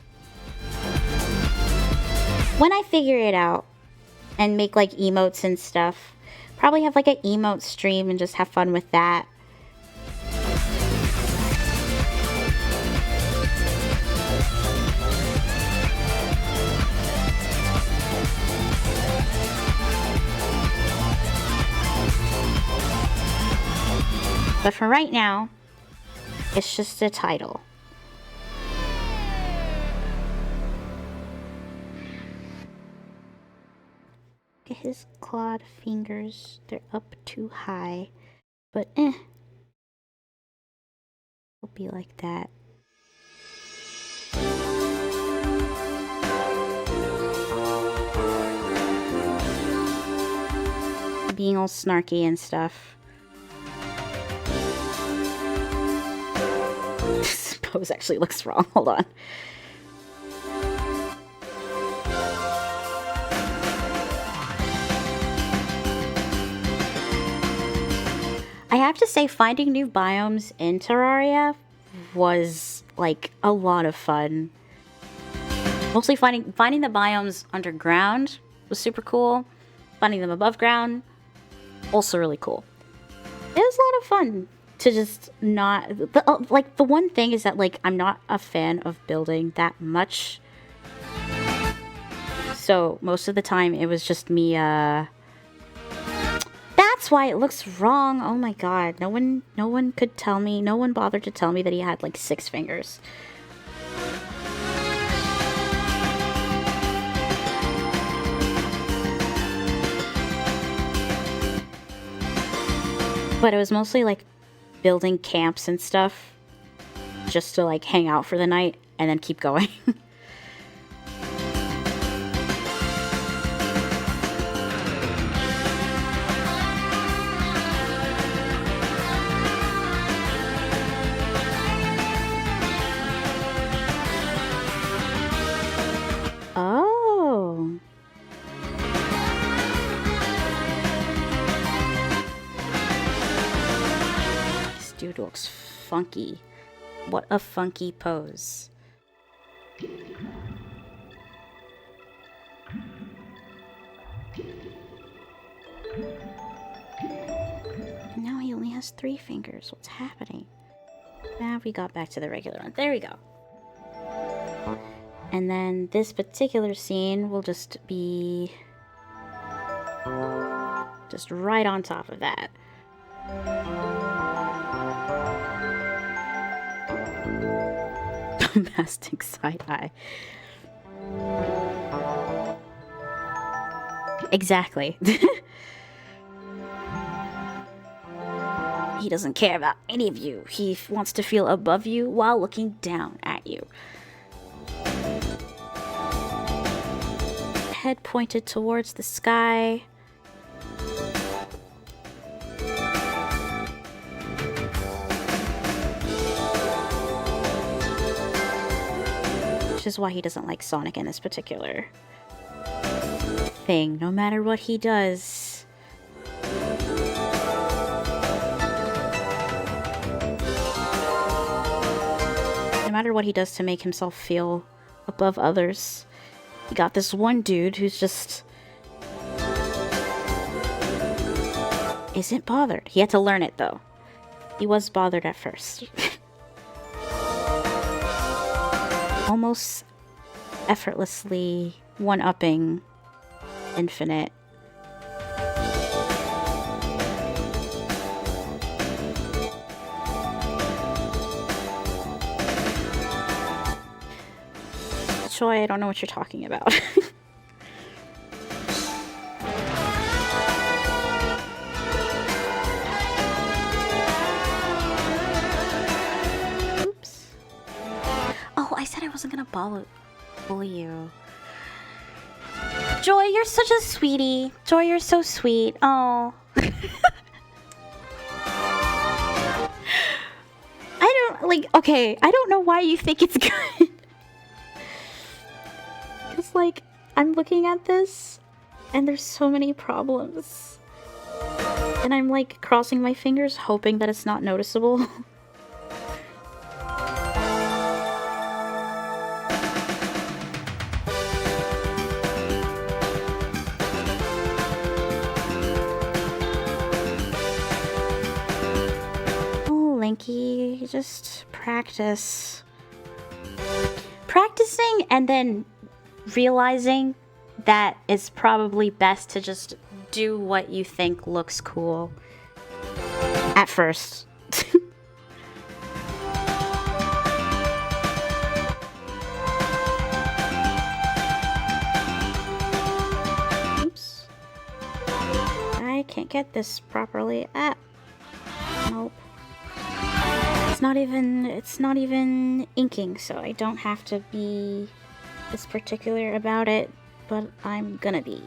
When I figure it out and make like emotes and stuff, probably have like an emote stream and just have fun with that. But for right now, it's just a title. Look at his clawed fingers. They're up too high. But it'll be like that. Being all snarky and stuff. This pose actually looks wrong. Hold on. I have to say, finding new biomes in Terraria was like a lot of fun. Mostly finding the biomes underground was super cool. Finding them above ground, also really cool. It was a lot of fun to just not... like, the one thing is that, like, I'm not a fan of building that much. So, most of the time, it was just me, That's why it looks wrong. Oh my god. No one could tell me. No one bothered to tell me that he had, like, 6 fingers. But it was mostly, like, building camps and stuff just to like hang out for the night and then keep going. Oh. Dude looks funky. What a funky pose. Now he only has 3 fingers. What's happening? Now we got back to the regular one. There we go. And then this particular scene will just be just right on top of that. Mastic side eye. Exactly. He doesn't care about any of you. He wants to feel above you while looking down at you. Head pointed towards the sky. Which is why he doesn't like Sonic in this particular thing, no matter what he does. No matter what he does to make himself feel above others. You got this one dude who's just isn't bothered. He had to learn it though. He was bothered at first. Almost effortlessly one-upping Infinite. Choi, I don't know what you're talking about. wasn't gonna bully you. Joy, you're such a sweetie. Joy, you're so sweet. Oh. I don't, like, okay, I don't know why you think it's good. Because, like, I'm looking at this, and there's so many problems. And I'm, like, crossing my fingers, hoping that it's not noticeable. Linky, just practice. Practicing and then realizing that it's probably best to just do what you think looks cool at first. Oops. I can't get this properly. Ah. Nope. It's not even inking, so I don't have to be this particular about it, but I'm gonna be.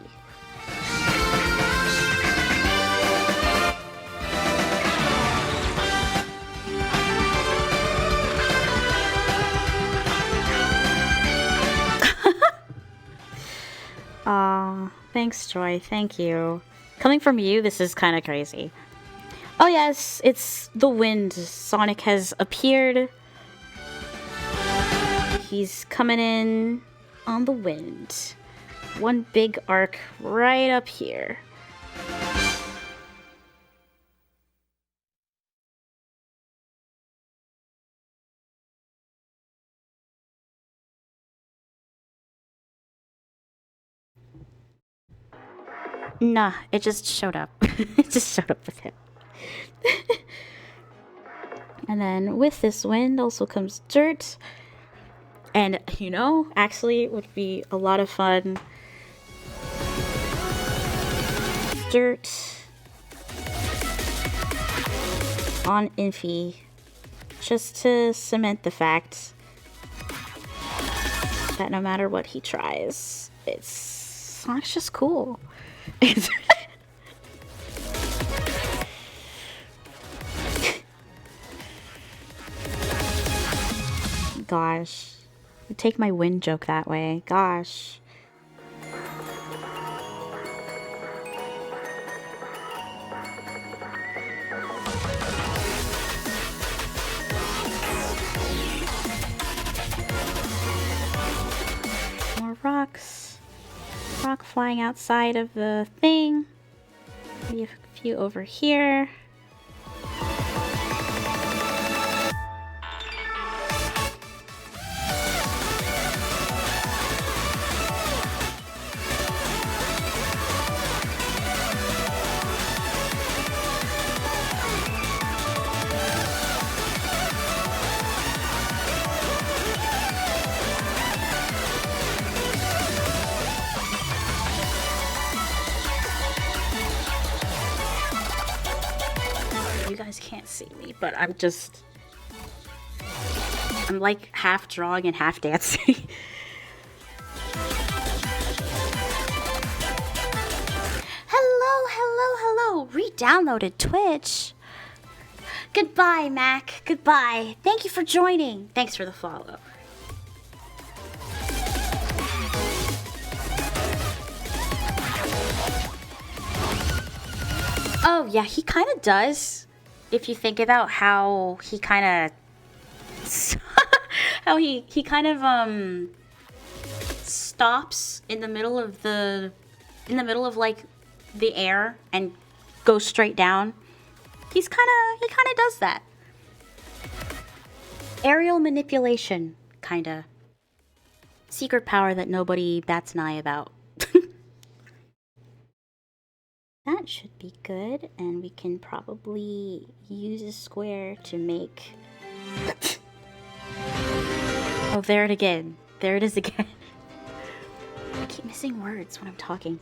Aw, thanks, Joy, thank you. Coming from you, this is kind of crazy. Oh yes, it's the wind. Sonic has appeared. He's coming in on the wind. One big arc right up here. Nah, it just showed up. It just showed up with him. And then with this wind also comes dirt. And, you know, actually it would be a lot of fun. Dirt on Infi. Just to cement the fact that no matter what he tries, Sonic's just cool. Gosh. I take my wind joke that way. Gosh. More rocks. Rock flying outside of the thing. Maybe a few over here. Can't see me, but I'm like half drawing and half dancing. Hello, re-downloaded Twitch. Goodbye, Mac, goodbye. Thank you for joining. Thanks for the follow. Oh yeah, he kind of does. If you think about how he kind of how he kind of stops in the middle of like the air and goes straight down. He kind of does that. Aerial manipulation, kind of. Secret power that nobody bats an eye about. That should be good, and we can probably use a square to make... Oh, there it again. There it is again. I keep missing words when I'm talking.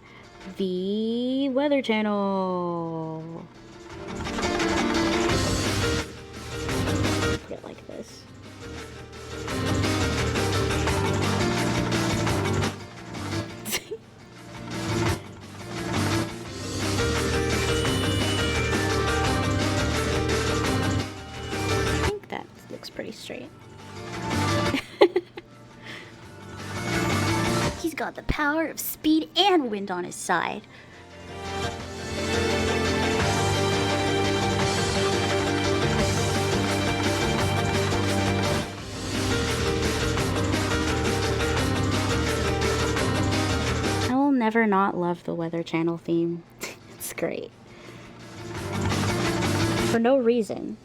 The Weather Channel. Put it like this. looks pretty straight. He's got the power of speed and wind on his side. I will never not love the Weather Channel theme. It's great. For no reason.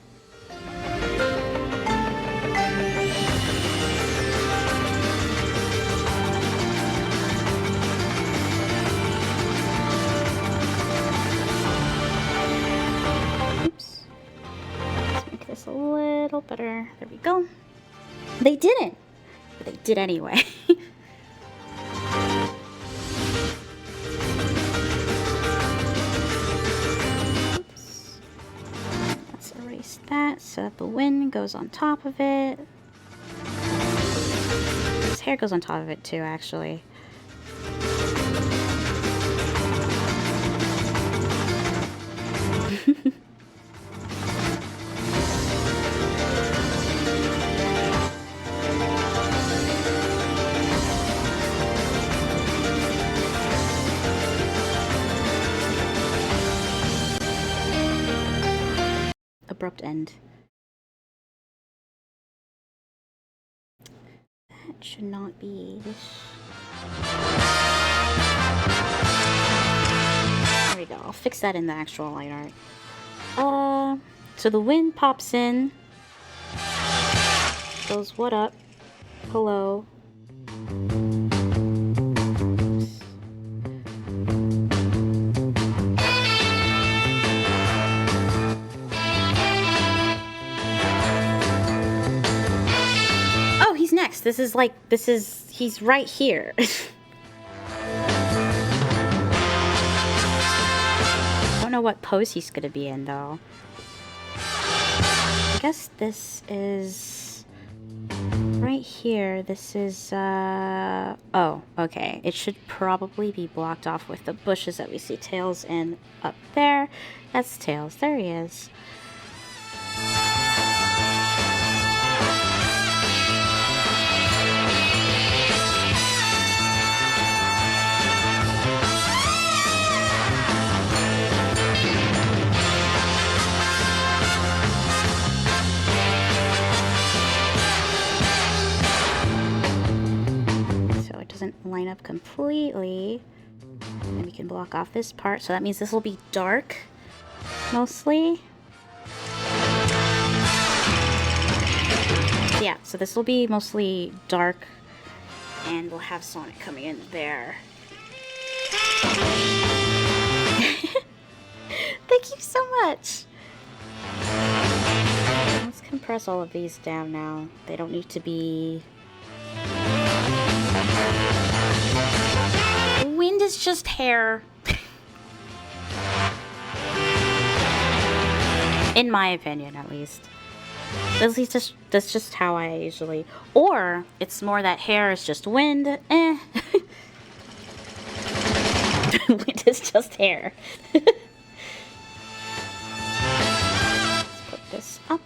Oops. Let's make this a little better. There we go. They didn't, but they did anyway. That so that the wind goes on top of it. His hair goes on top of it too, actually. Abrupt end. That should not be this. There we go. I'll fix that in the actual light art. So the wind pops in. Goes, what up? Hello. Next. He's right here. Don't know what pose he's gonna be in though. I guess this is right here. This is oh, okay. It should probably be blocked off with the bushes that we see Tails in up there. That's Tails. There he is. Line up completely, and we can block off this part, so that means this will be dark mostly. Yeah, so this will be mostly dark, and we'll have Sonic coming in there. Thank you so much. Let's compress all of these down now. They don't need to be. Wind is just hair. In my opinion, at least. That's just how I usually. Or it's more that hair is just wind. Wind is just hair. Let's put this up.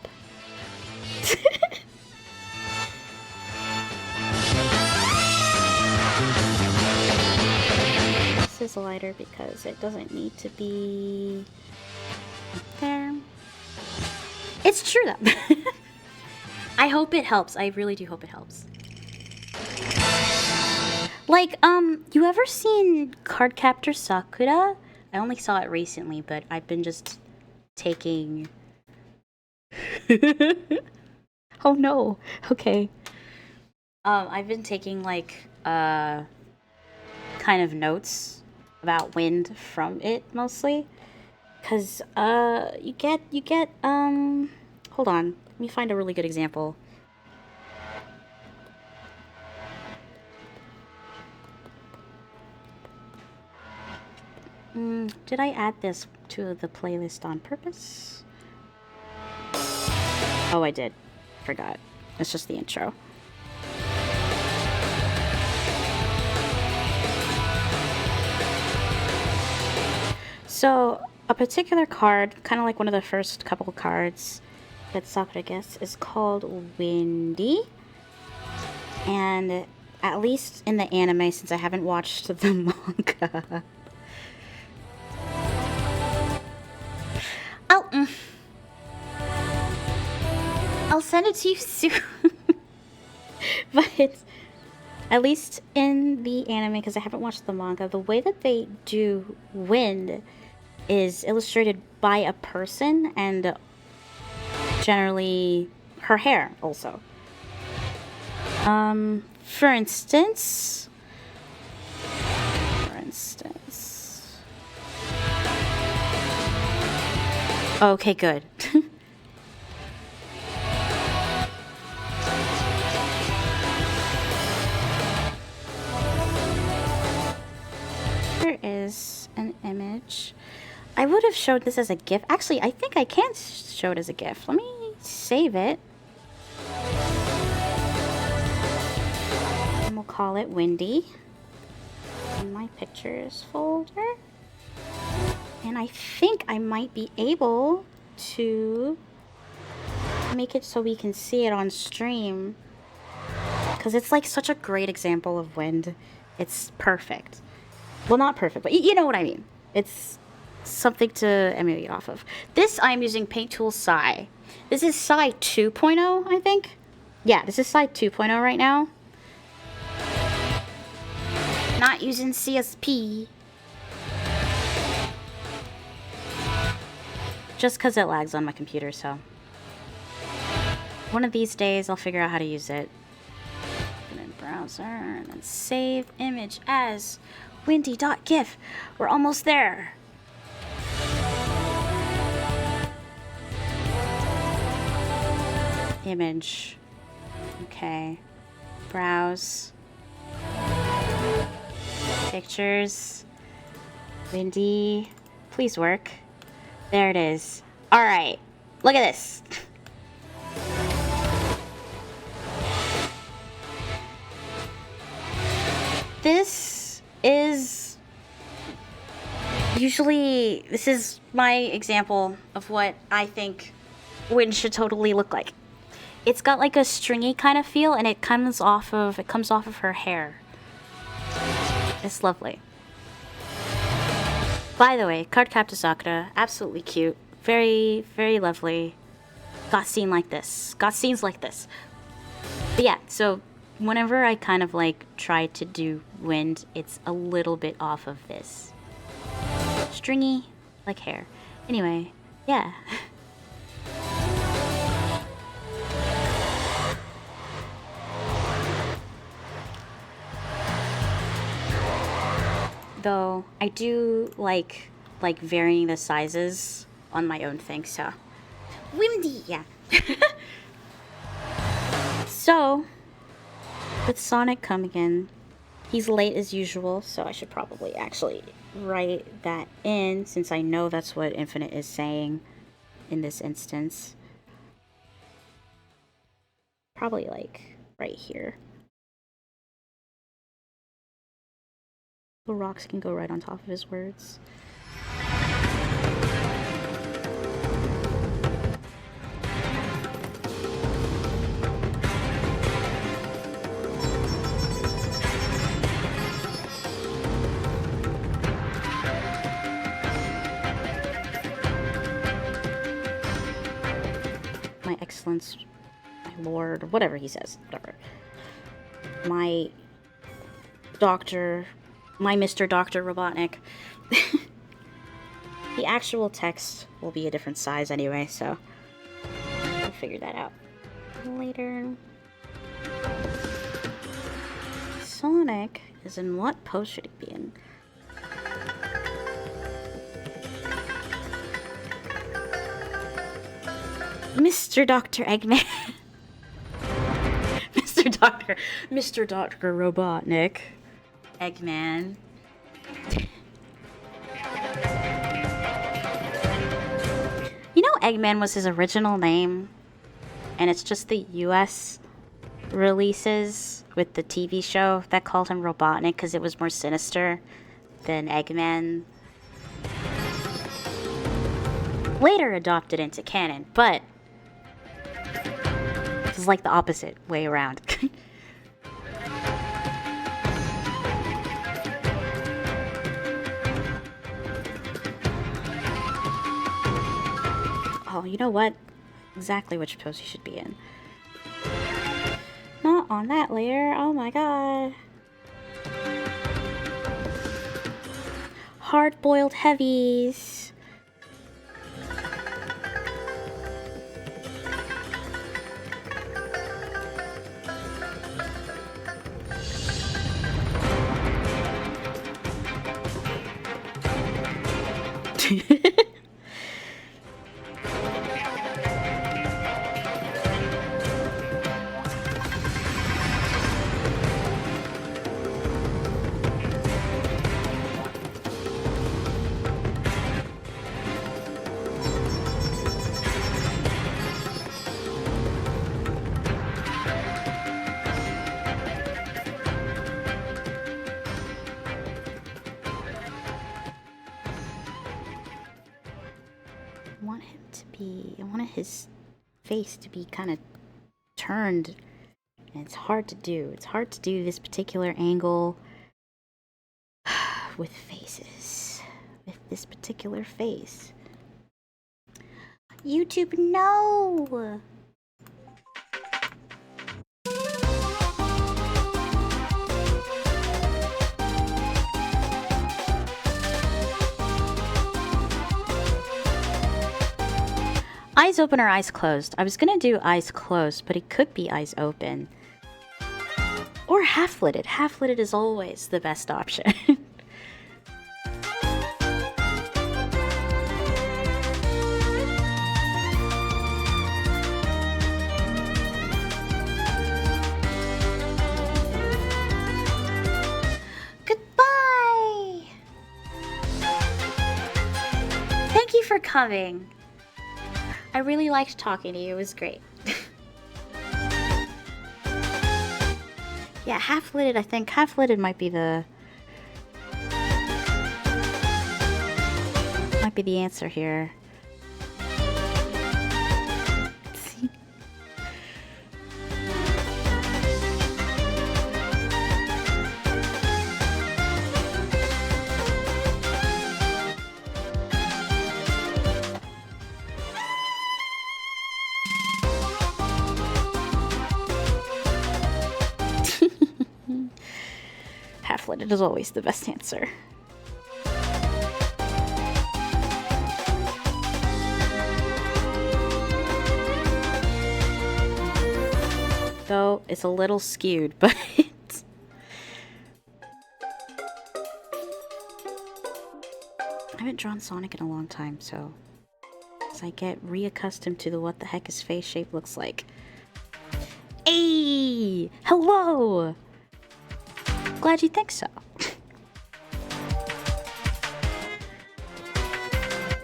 This is lighter because it doesn't need to be there. It's true though. I hope it helps. I really do hope it helps. Like, you ever seen Cardcaptor Sakura? I only saw it recently, but I've been just taking... Oh no. Okay. I've been taking, like, kind of notes about wind from it, mostly. Because, you get, hold on. Let me find a really good example. Did I add this to the playlist on purpose? Oh, I did. Forgot. It's just the intro. So, a particular card, kind of like one of the first couple cards, that Sakura gets is called Windy. And at least in the anime, since I haven't watched the manga. I'll send it to you soon. But at least in the anime, because I haven't watched the manga, the way that they do wind is illustrated by a person and generally her hair also. For instance, okay, good. There is an image. I would have showed this as a GIF. Actually, I think I can show it as a GIF. Let me save it. And we'll call it Windy. In my pictures folder. And I think I might be able to make it so we can see it on stream. Because it's like such a great example of wind. It's perfect. Well, not perfect, but you know what I mean. It's something to emulate off of. This I'm using Paint Tool Psy. This is Psy 2.0, I think. Yeah, this is Psy 2.0 right now. Not using CSP. Just because it lags on my computer, so. One of these days, I'll figure out how to use it. Open in browser, and then save image as windy.gif. We're almost there. Image. Okay. Browse. Pictures. Windy. Please work. There it is. Alright. Look at this. This is usually, this is my example of what I think wind should totally look like. It's got like a stringy kind of feel, and it comes off of her hair. It's lovely. By the way, Cardcaptor Sakura, absolutely cute, very, very lovely. Got scenes like this. But yeah, so whenever I kind of like try to do wind, it's a little bit off of this. Stringy, like hair. Anyway, yeah. Though I do like varying the sizes on my own thing, so windy, yeah. So with Sonic coming in, he's late as usual, so I should probably actually write that in, since I know that's what Infinite is saying in this instance. Probably like right here. The rocks can go right on top of his words. My excellence, my lord, or whatever he says, whatever. My doctor, my Mr. Dr. Robotnik. The actual text will be a different size anyway, so we'll figure that out later. Sonic is in what pose should he be in? Mr. Dr. Eggman. Mr. Dr. Robotnik. Eggman. You know, Eggman was his original name, and it's just the US releases with the TV show that called him Robotnik because it was more sinister than Eggman. Later adopted into canon, but is like the opposite way around. Oh, you know what? Exactly which pose you should be in. Not on that layer. Oh my god. Hard-boiled heavies. I wanted his face to be kind of turned, and it's hard to do. It's hard to do this particular angle with faces, with this particular face. YouTube, no! Eyes open or eyes closed? I was gonna do eyes closed, but it could be eyes open. Or half-lidded. Half-lidded is always the best option. Goodbye! Thank you for coming. I really liked talking to you. It was great. Yeah, half-lidded, I think. Half-lidded might be the answer here. Half-lidded is always the best answer. Though it's a little skewed, but I haven't drawn Sonic in a long time, so as I get reaccustomed to the what the heck his face shape looks like. Hey! Hello! Glad you think so.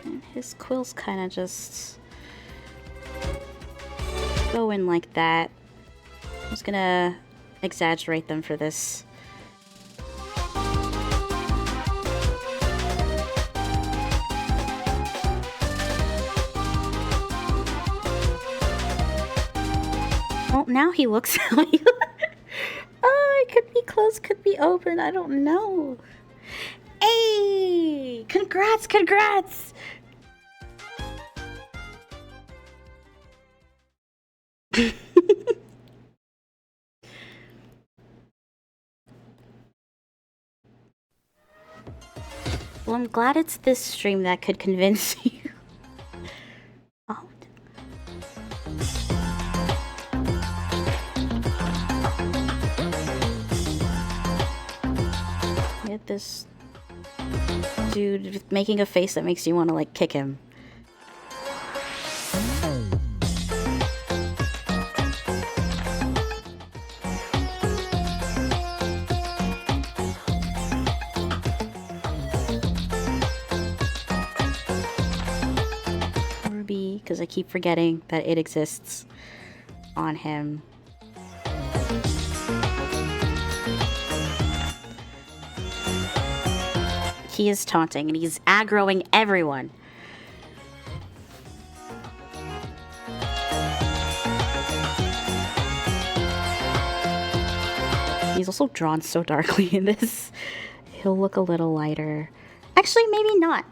And his quills kind of just go in like that. I'm just gonna exaggerate them for this. Well, now he looks like... Oh, it could be closed, could be open, I don't know. Hey! Congrats, congrats! Well, I'm glad it's this stream that could convince you. Oh. Get this dude making a face that makes you want to, like, kick him. Because I keep forgetting that it exists on him. He is taunting and he's aggroing everyone. also drawn so darkly in this. He'll look a little lighter. Actually, maybe not.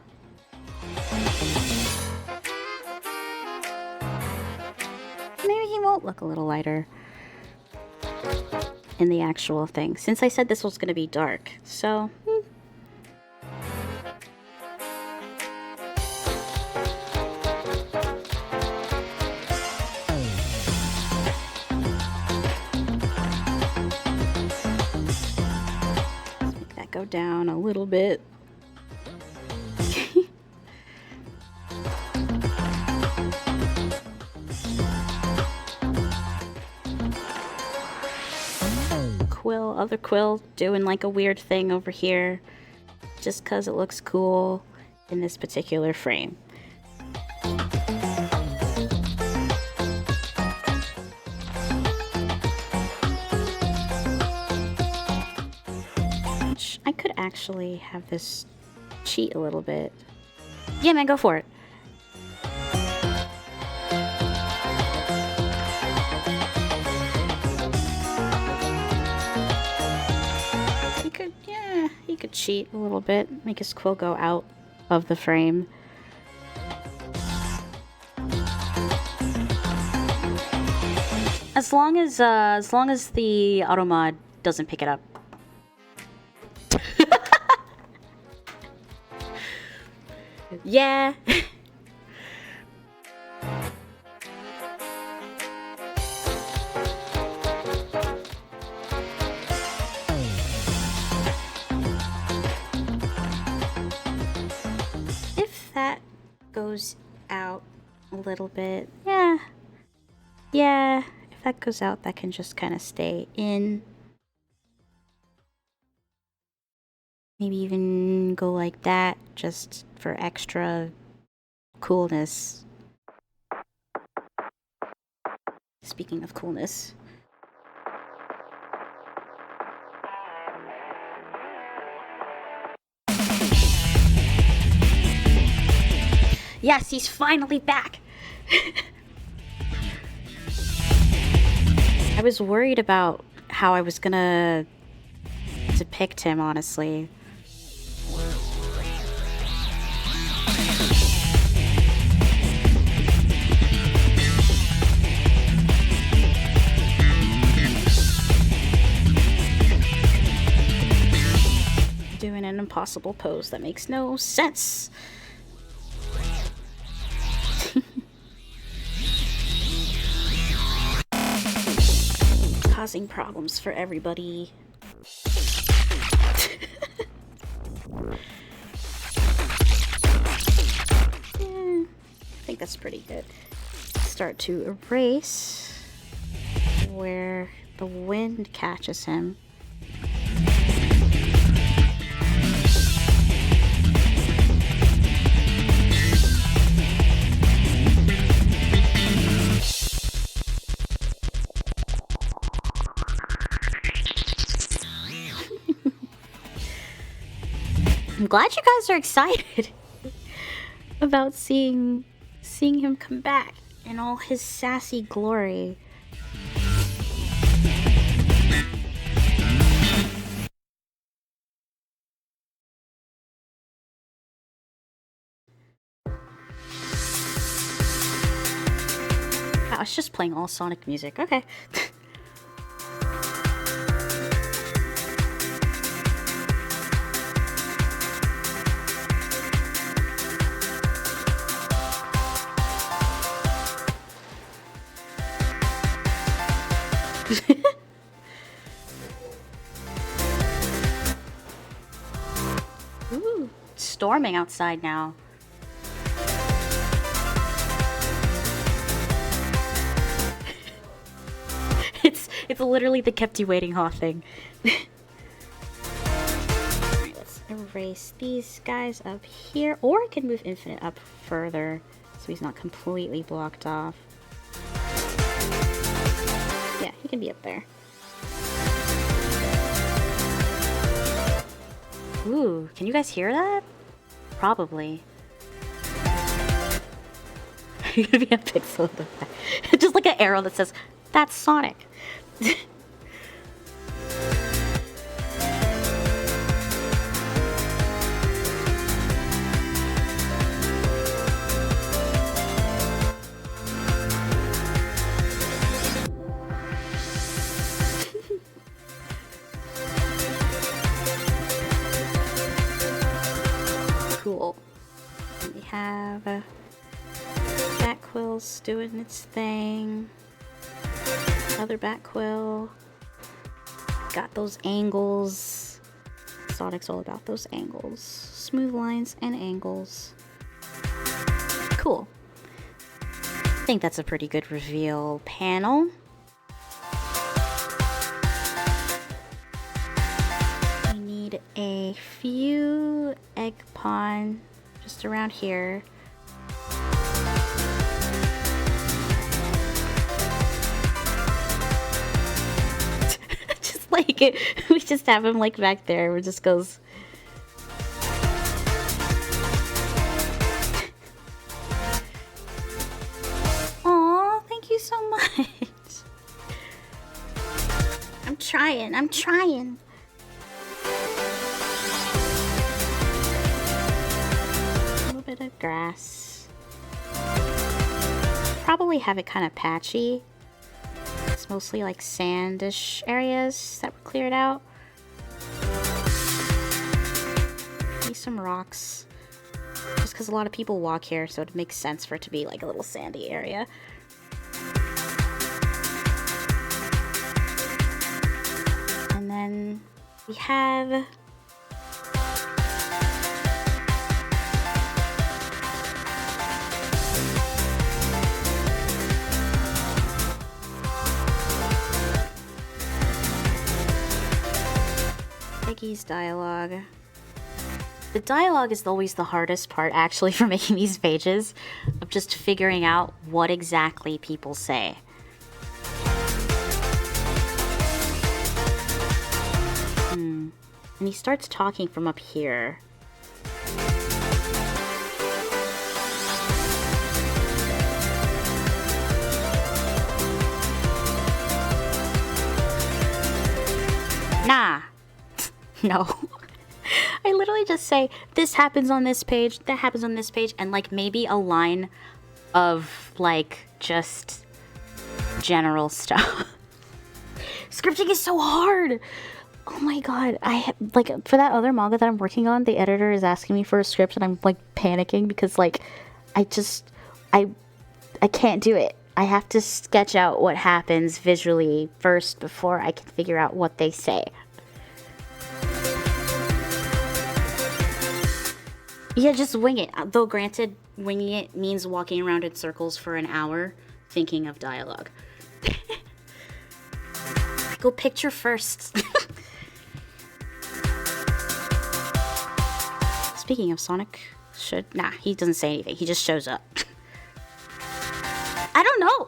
Maybe he won't look a little lighter in the actual thing, since I said this was going to be dark. So, let's make that go down a little bit. Other quill doing like a weird thing over here just because it looks cool in this particular frame. Which I could actually have this cheat a little bit. Yeah, man, go for it. He could cheat a little bit, make his quill go out of the frame. As long as the auto mod doesn't pick it up. Yeah. Goes out a little bit. Yeah, if that goes out, that can just kind of stay in. Maybe even go like that, just for extra coolness. Speaking of coolness. Yes, he's finally back! I was worried about how I was gonna depict him, honestly. Doing an impossible pose that makes no sense. Causing problems for everybody. I think that's pretty good. Start to erase where the wind catches him. I'm glad you guys are excited about seeing him come back in all his sassy glory. I was just playing all Sonic music. Okay. Ooh, it's storming outside now. It's literally the kept you waiting Haw thing. Alright, let's erase these guys up here. Or I can move Infinite up further so he's not completely blocked off. Yeah, he can be up there. Ooh, can you guys hear that? Probably. You're gonna be a pixel of the back. Just like an arrow that says, "That's Sonic." quill's doing its thing. Other bat quill. Got those angles. Sonic's all about those angles. Smooth lines and angles. Cool. I think that's a pretty good reveal panel. We need a few egg pawn just around here. Just like, we just have him like back there where it just goes. Aw, thank you so much. I'm trying. A little bit of grass. Probably have it kind of patchy. It's mostly like sandish areas that were cleared out. Maybe some rocks. Just because a lot of people walk here, so it makes sense for it to be like a little sandy area. And then we have Peggy's dialogue. The dialogue is always the hardest part, actually, for making these pages, of just figuring out what exactly people say. And he starts talking from up here. Nah. No. I literally just say, this happens on this page, that happens on this page, and like maybe a line of like just general stuff. Scripting is so hard. Oh my god. Like for that other manga that I'm working on, the editor is asking me for a script and I'm like panicking because like I can't do it. I have to sketch out what happens visually first before I can figure out what they say. Yeah, just wing it. Though granted, winging it means walking around in circles for an hour thinking of dialogue. Go picture first. Speaking of Sonic, nah, he doesn't say anything. He just shows up. I don't know.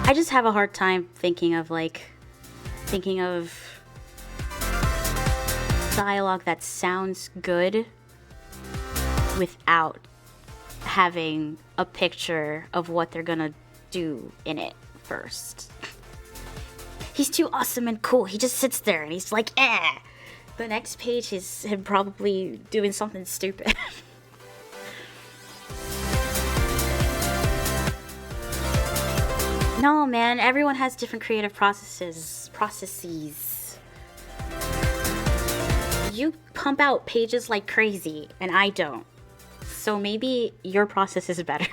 I just have a hard time thinking of dialogue that sounds good without having a picture of what they're gonna do in it first. He's too awesome and cool. He just sits there and he's like, eh. The next page is him probably doing something stupid. No, man, everyone has different creative processes. You pump out pages like crazy, and I don't. So maybe your process is better.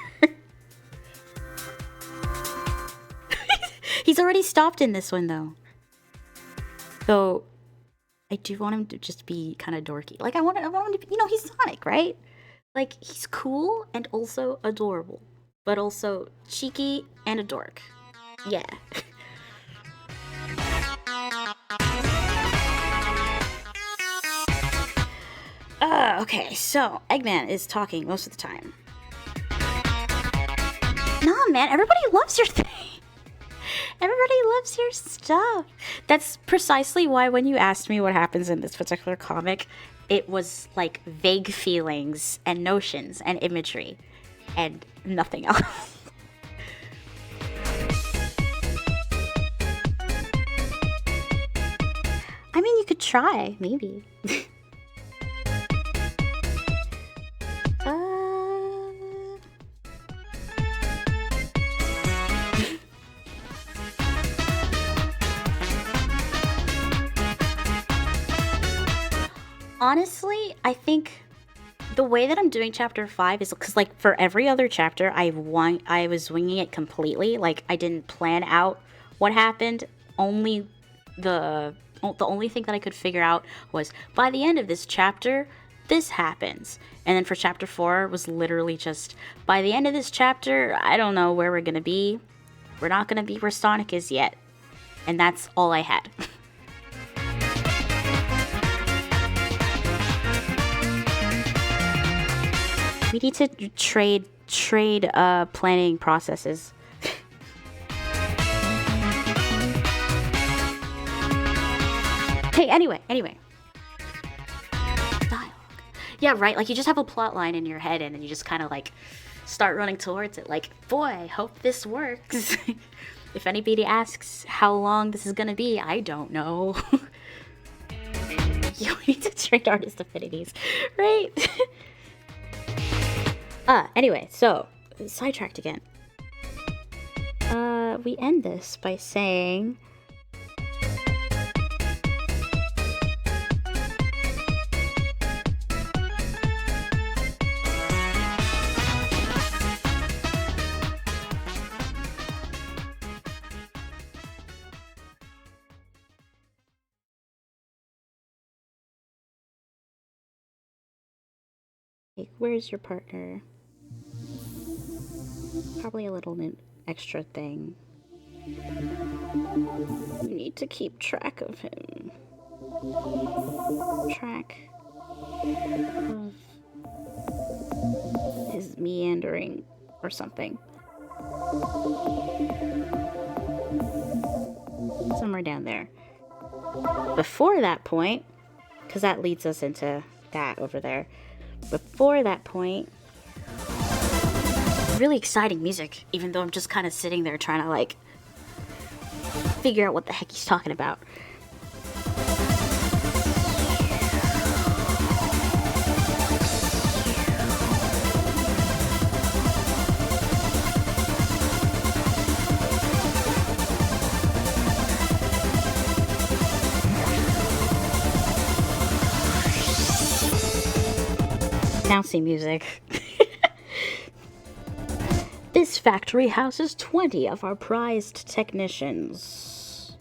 He's already stopped in this one, though. So, I do want him to just be kind of dorky. Like, I want him to be, he's Sonic, right? Like, he's cool and also adorable. But also cheeky and a dork. Yeah. Okay, so Eggman is talking most of the time. Nah, man, everybody loves your thing. Everybody loves your stuff. That's precisely why when you asked me what happens in this particular comic, it was like vague feelings and notions and imagery and nothing else. I mean, you could try, maybe. Honestly, I think the way that I'm doing chapter 5 is because, like, for every other chapter, I was winging it completely. Like, I didn't plan out what happened. Only the only thing that I could figure out was, by the end of this chapter, this happens. And then for chapter 4 was literally just, by the end of this chapter, I don't know where we're gonna be. We're not gonna be where Sonic is yet. And that's all I had. We need to trade planning processes. Hey, anyway. Dialogue. Yeah, right, like you just have a plot line in your head and then you just kind of like start running towards it. Like, boy, I hope this works. If anybody asks how long this is gonna be, I don't know. You need to trade artist affinities, right? Anyway, so, sidetracked again. We end this by saying... Like, where's your partner? Probably a little extra thing. You need to keep track of him. Track of his meandering or something. Somewhere down there. Before that point, because that leads us into that over there. Before that point, really exciting music, even though I'm just kind of sitting there trying to, like, figure out what the heck he's talking about. Bouncy music. This factory houses 20 of our prized technicians.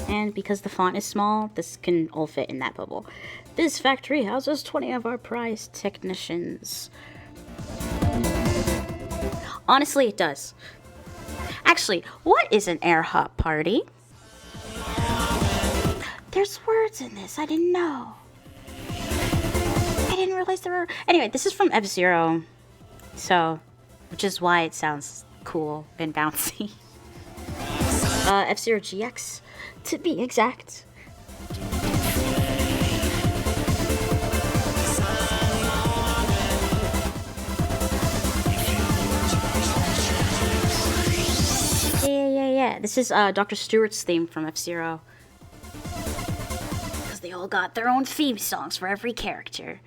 And because the font is small, this can all fit in that bubble. This factory houses 20 of our prized technicians. Honestly, it does. Actually, what is an air hop party? There's words in this. I didn't know. I didn't realize there were... Anyway, this is from F-Zero. So, which is why it sounds cool and bouncy. F-Zero GX, to be exact. Yeah. This is Dr. Stewart's theme from F-Zero. They all got their own theme songs for every character.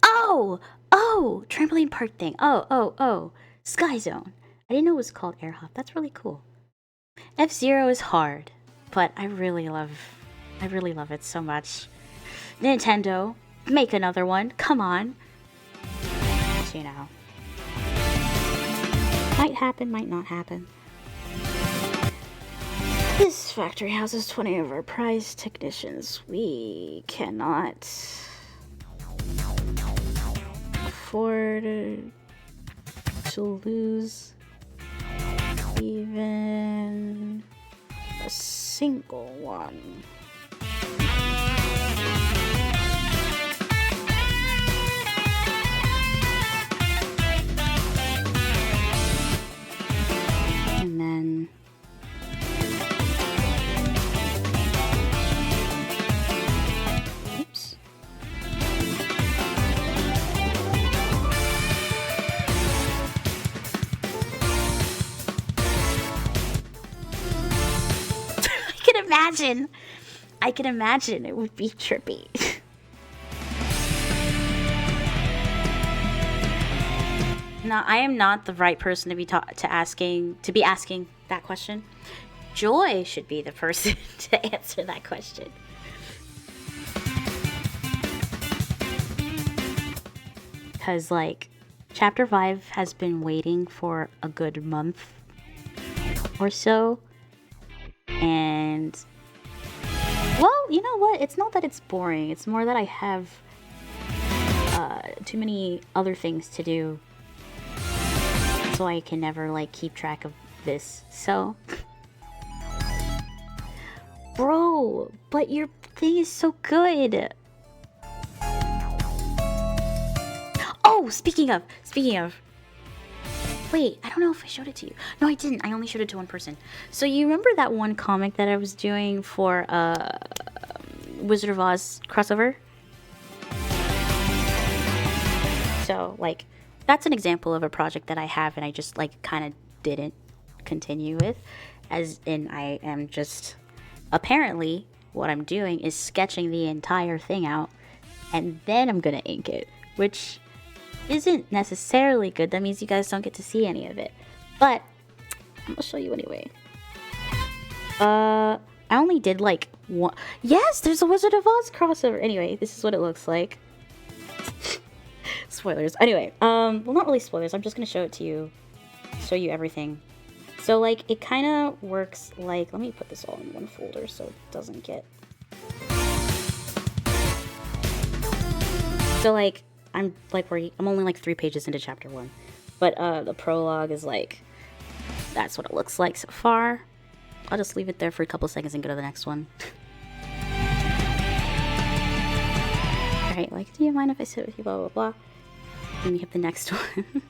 Oh! Trampoline park thing. Oh. Sky Zone. I didn't know it was called Air Hop. That's really cool. F-Zero is hard, but I really love it so much. Nintendo, make another one. Come on. You know. Might happen, might not happen. This factory houses 20 of our prized technicians. We cannot afford to lose even a single one. And then I can imagine it would be trippy. No, I am not the right person to be asking that question. Joy should be the person to answer that question. Because, like, Chapter 5 has been waiting for a good month or so. And, well, you know what? It's not that it's boring. It's more that I have too many other things to do. So I can never, like, keep track of this. So... Bro, but your thing is so good. Oh, speaking of. Wait, I don't know if I showed it to you. No, I didn't. I only showed it to one person. So you remember that one comic that I was doing for Wizard of Oz crossover? So, like, that's an example of a project that I have and I just, like, kind of didn't continue with. As in, I am just... Apparently, what I'm doing is sketching the entire thing out, and then I'm gonna ink it, which isn't necessarily good. That means you guys don't get to see any of it. But, I'm gonna show you anyway. I only did, like, one... Yes, there's a Wizard of Oz crossover! Anyway, this is what it looks like. Spoilers. Anyway, well, not really spoilers. I'm just gonna show it to you. Show you everything. So, like, it kind of works like... Let me put this all in one folder so it doesn't get... So, like, I'm only, like, 3 pages into chapter 1. But, the prologue is, like... That's what it looks like so far. I'll just leave it there for a couple seconds and go to the next one. Alright, like, do you mind if I sit with you, blah, blah, blah. Then we have the next one.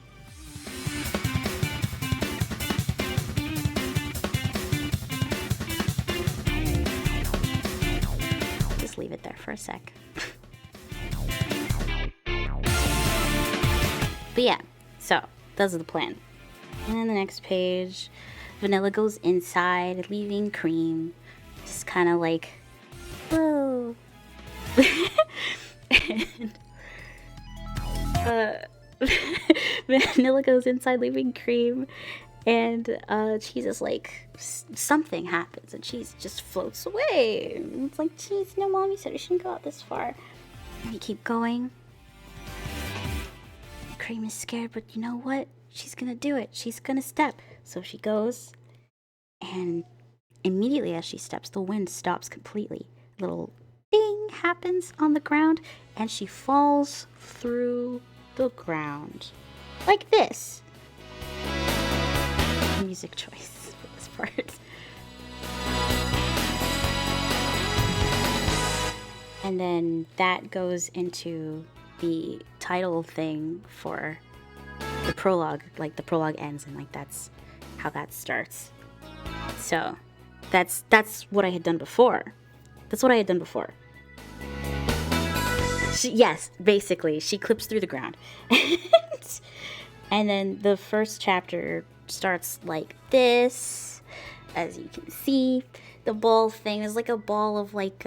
Leave it there for a sec. But yeah, so those are the plan. And then the next page, Vanilla goes inside, leaving Cream. Just kind of like, whoa. And, Vanilla goes inside, leaving Cream. And she's just like, something happens, and she just floats away. And it's like, geez, no, Mom, you said we shouldn't go out this far. And we keep going. Cream is scared, but you know what? She's gonna do it. She's gonna step. So she goes, and immediately as she steps, the wind stops completely. A little ding happens on the ground, and she falls through the ground. Like this. Music choice for this part. And then that goes into the title thing for the prologue. Like, the prologue ends, and, like, that's how that starts. So that's what I had done before. Yes, basically, she clips through the ground. And then the first chapter starts like this. As you can see, the ball thing is like a ball of, like,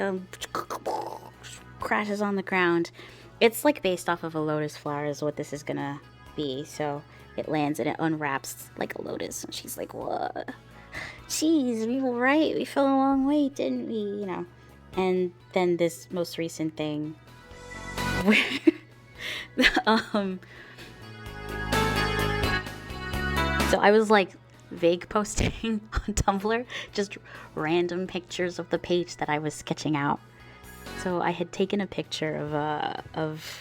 crashes on the ground. It's, like, based off of a lotus flower is what this is gonna be. So it lands and it unwraps like a lotus, and she's like, what? Jeez, we were right. We fell a long way, didn't we? You know. And then this most recent thing where so I was, like, vague posting on Tumblr just random pictures of the page that I was sketching out. So I had taken a picture of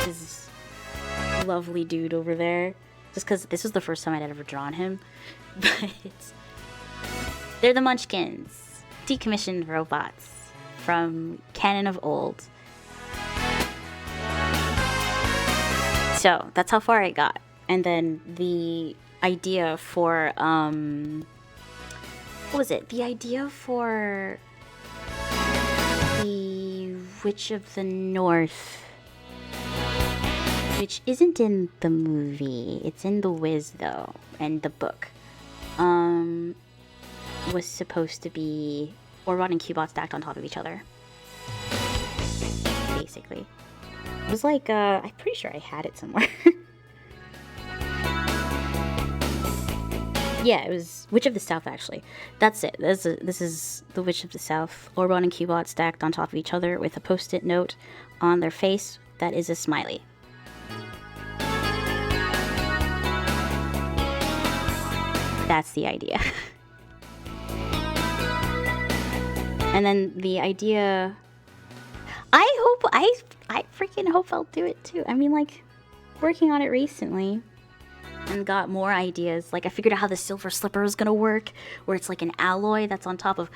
this lovely dude over there, just because this was the first time I'd ever drawn him. But they're the Munchkins, decommissioned robots from canon of old. So that's how far I got. And then the idea for, what was it? The idea for the Witch of the North, which isn't in the movie. It's in the Wiz, though, and the book, was supposed to be Orbot and Cubot stacked on top of each other. Basically. It was like, I'm pretty sure I had it somewhere. Yeah, it was Witch of the South, actually. That's it. This is the Witch of the South. Orbon and Cubot stacked on top of each other with a post-it note on their face that is a smiley. That's the idea. And then the idea... I freaking hope I'll do it too. I mean, like, working on it recently and got more ideas. Like, I figured out how the silver slipper is gonna work, where it's like an alloy that's on top of...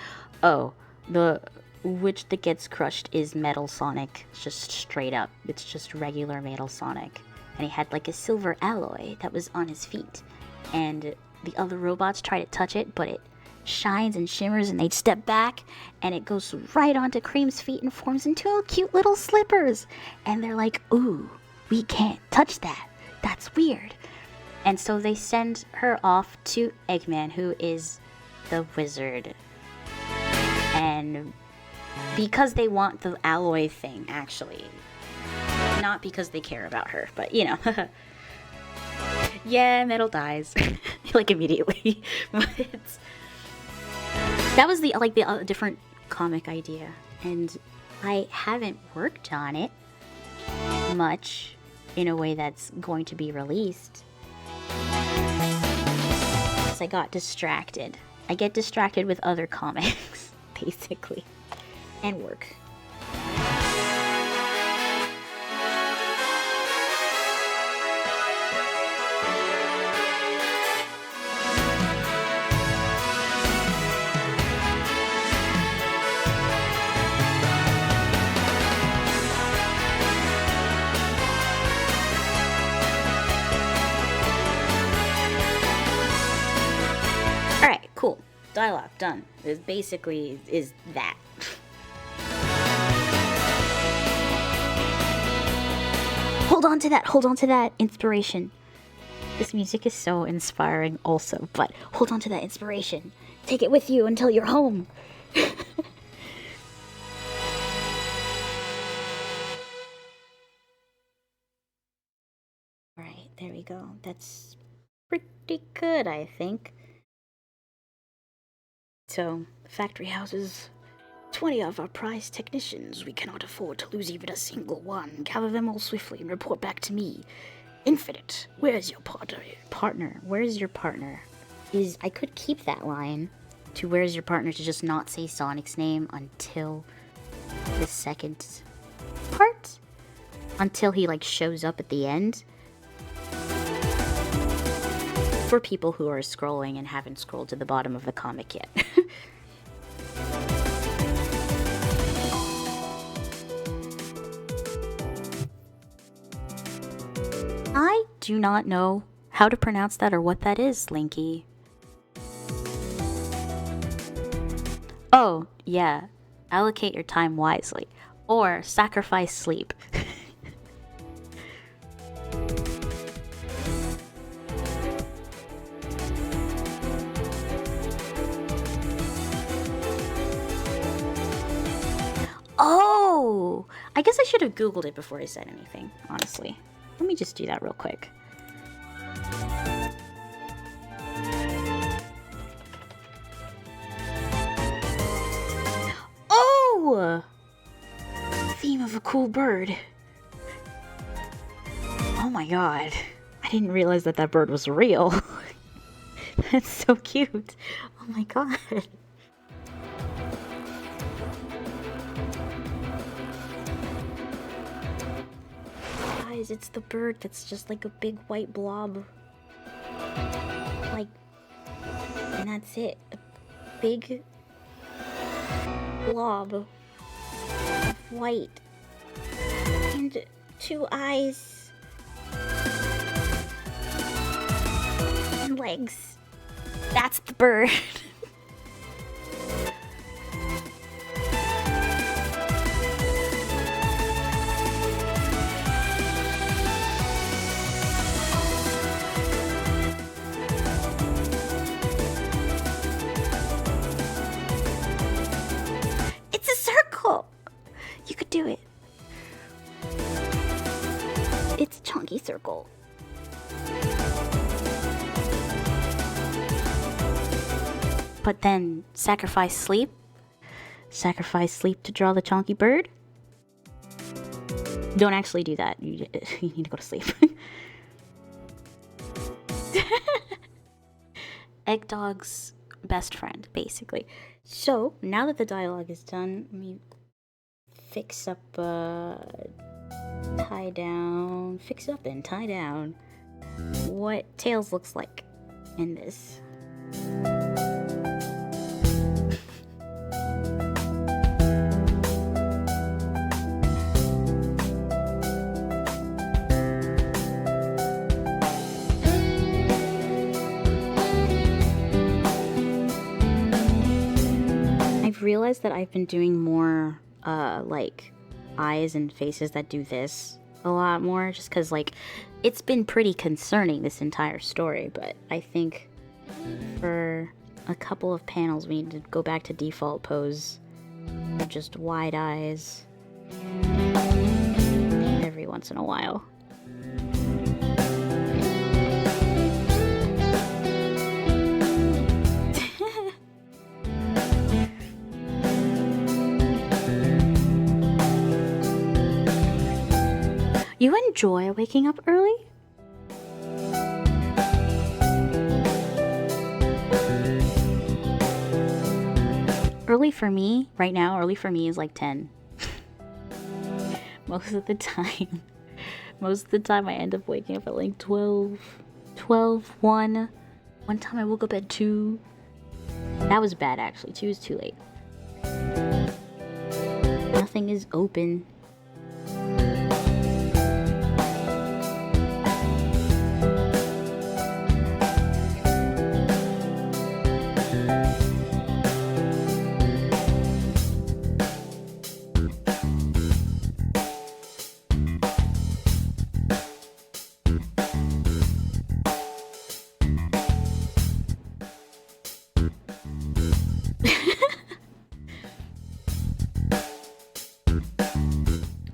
Oh, the witch that gets crushed is Metal Sonic. It's just straight up. It's just regular Metal Sonic. And he had like a silver alloy that was on his feet. And the other robots try to touch it, but it shines and shimmers, and they'd step back, and it goes right onto Cream's feet and forms into cute little slippers. And they're like, ooh, we can't touch that. That's weird. And so they send her off to Eggman, who is the wizard. And because they want the alloy thing, actually. Not because they care about her, but you know. Yeah, Metal dies. Like, immediately. But that was the different comic idea. And I haven't worked on it much in a way that's going to be released. Because I got distracted. I get distracted with other comics, basically. And work. Alright, cool. Dialogue, done. This basically is that. Hold on to that inspiration. This music is so inspiring also, but hold on to that inspiration. Take it with you until you're home. Alright, there we go. That's pretty good, I think. So, the factory houses 20 of our prized technicians. We cannot afford to lose even a single one. Gather them all swiftly and report back to me. Infinite, where's your partner? Where's your partner? I could keep that line to where's your partner to just not say Sonic's name until the second part. Until he, like, shows up at the end. For people who are scrolling and haven't scrolled to the bottom of the comic yet. I do not know how to pronounce that or what that is, Linky. Oh, yeah. Allocate your time wisely. Or sacrifice sleep. Oh! I guess I should have Googled it before I said anything, honestly. Let me just do that real quick. Oh! Theme of a cool bird. Oh my god. I didn't realize that bird was real. That's so cute. Oh my god. It's the bird that's just like a big white blob. Like, and that's it. A big blob of white. And 2 eyes. And legs. That's the bird. You could do it. It's a chunky circle. but then sacrifice sleep. Sacrifice sleep to draw the chonky bird. Don't actually do that. You need to go to sleep. Egg Dog's best friend, basically. So, now that the dialogue is done, let me fix up, tie down. Fix up and tie down what Tails looks like in this. I've realized that I've been doing more, like, eyes and faces that do this a lot more, just because, like, it's been pretty concerning, this entire story, but I think for a couple of panels we need to go back to default pose of just wide eyes every once in a while. You enjoy waking up early? Early for me, right now, early for me is like 10. Most of the time. Most of the time I end up waking up at like 12, 1. One time I woke up at 2. That was bad actually, 2 is too late. Nothing is open.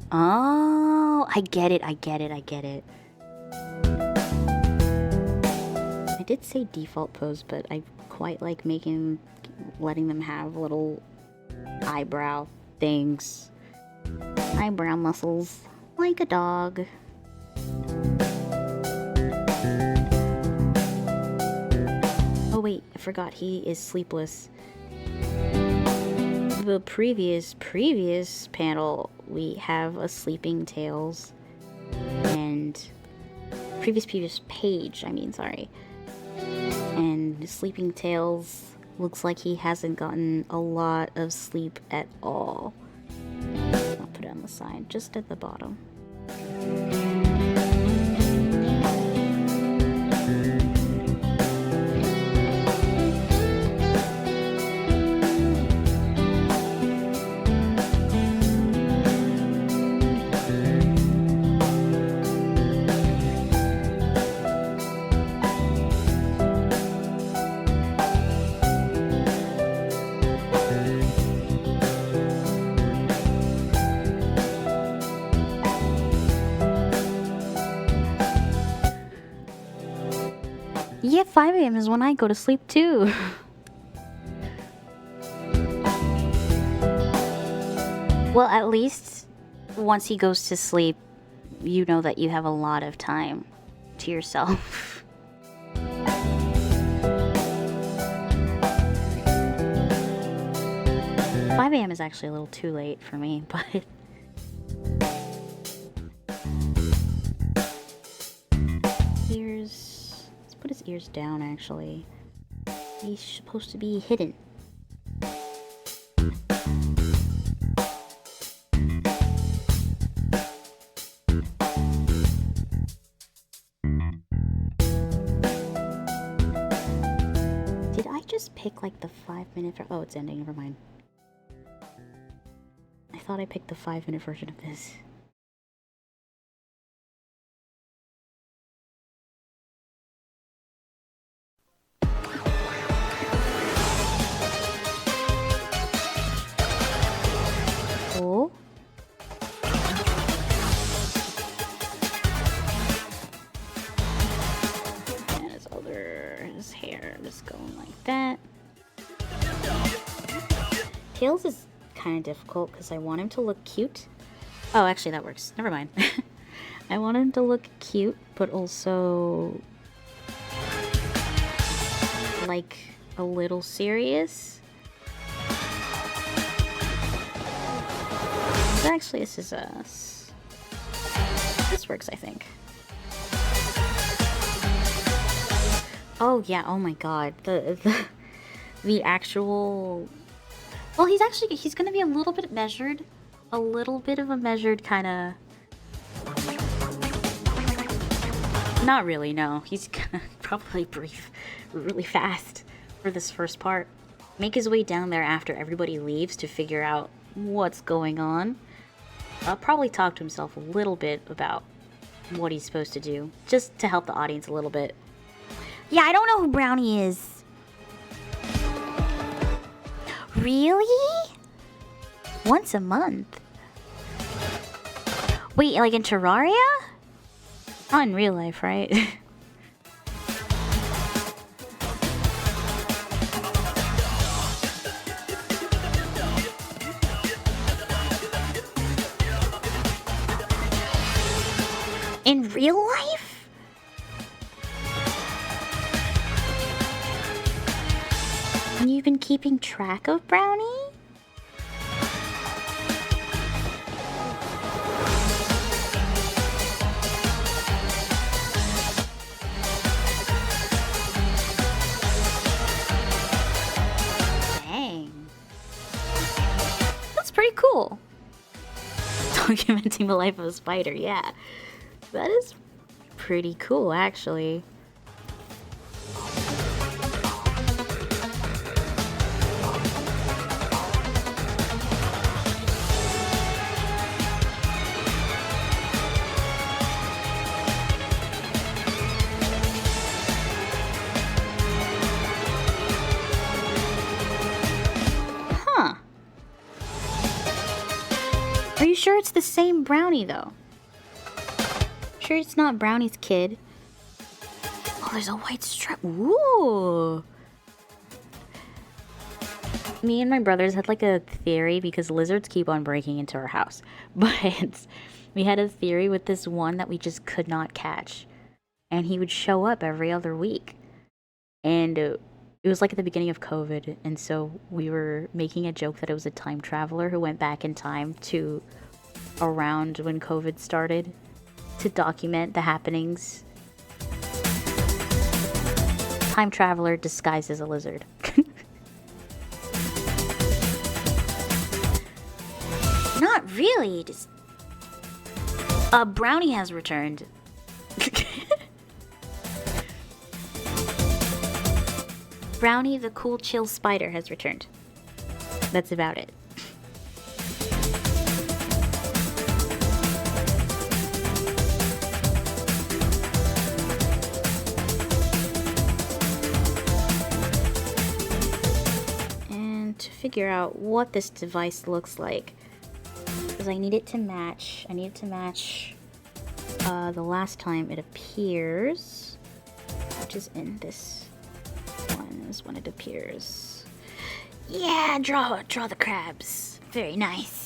Oh, I get it. I did say default pose, but I quite like letting them have little eyebrow things. Eyebrow muscles, like a dog. Oh wait, I forgot he is sleepless. The previous panel, we have a sleeping Tails, and previous page, sorry. And sleeping Tails looks like he hasn't gotten a lot of sleep at all. I'll put it on the side, just at the bottom. Yeah, 5 a.m. is when I go to sleep too. Well, at least once he goes to sleep, you know that you have a lot of time to yourself. 5 a.m. is actually a little too late for me, but... Let's put his ears down, actually. He's supposed to be hidden. Did I just pick, like, the 5-minute... Oh, it's ending, never mind. I thought I picked the 5-minute version of this. Cool. And his hair just going like that. Tails is kind of difficult because I want him to look cute. Oh, actually that works. Never mind. I want him to look cute, but also like a little serious. Actually, this is us. This works, I think. Oh yeah, oh my god. The actual... Well, he's gonna be a little bit measured. A little bit of a measured kind of... Not really, no. He's gonna probably breathe really fast for this first part. Make his way down there after everybody leaves to figure out what's going on. I'll probably talk to himself a little bit about what he's supposed to do, just to help the audience a little bit. Yeah, I don't know who Brownie is. Really? Once a month? Wait, like in Terraria? Not in real life, right? In real life? And you've been keeping track of Brownie? Dang. That's pretty cool. Documenting the life of a spider, yeah. That is pretty cool, actually. Huh. Are you sure it's the same Brownie, though? Sure it's not Brownie's kid. Oh, there's a white stripe. Ooh. Me and my brothers had like a theory because lizards keep on breaking into our house. But we had a theory with this one that we just could not catch. And he would show up every other week. And it was like at the beginning of COVID. And so we were making a joke that it was a time traveler who went back in time to around when COVID started, to document the happenings. Time traveler disguised as a lizard. Not really. Just... Brownie has returned. Brownie the cool chill spider has returned. That's about it. To figure out what this device looks like, because I need it to match. I need it to match the last time it appears, which is in this one. Is when it appears. Yeah, draw the crabs. Very nice.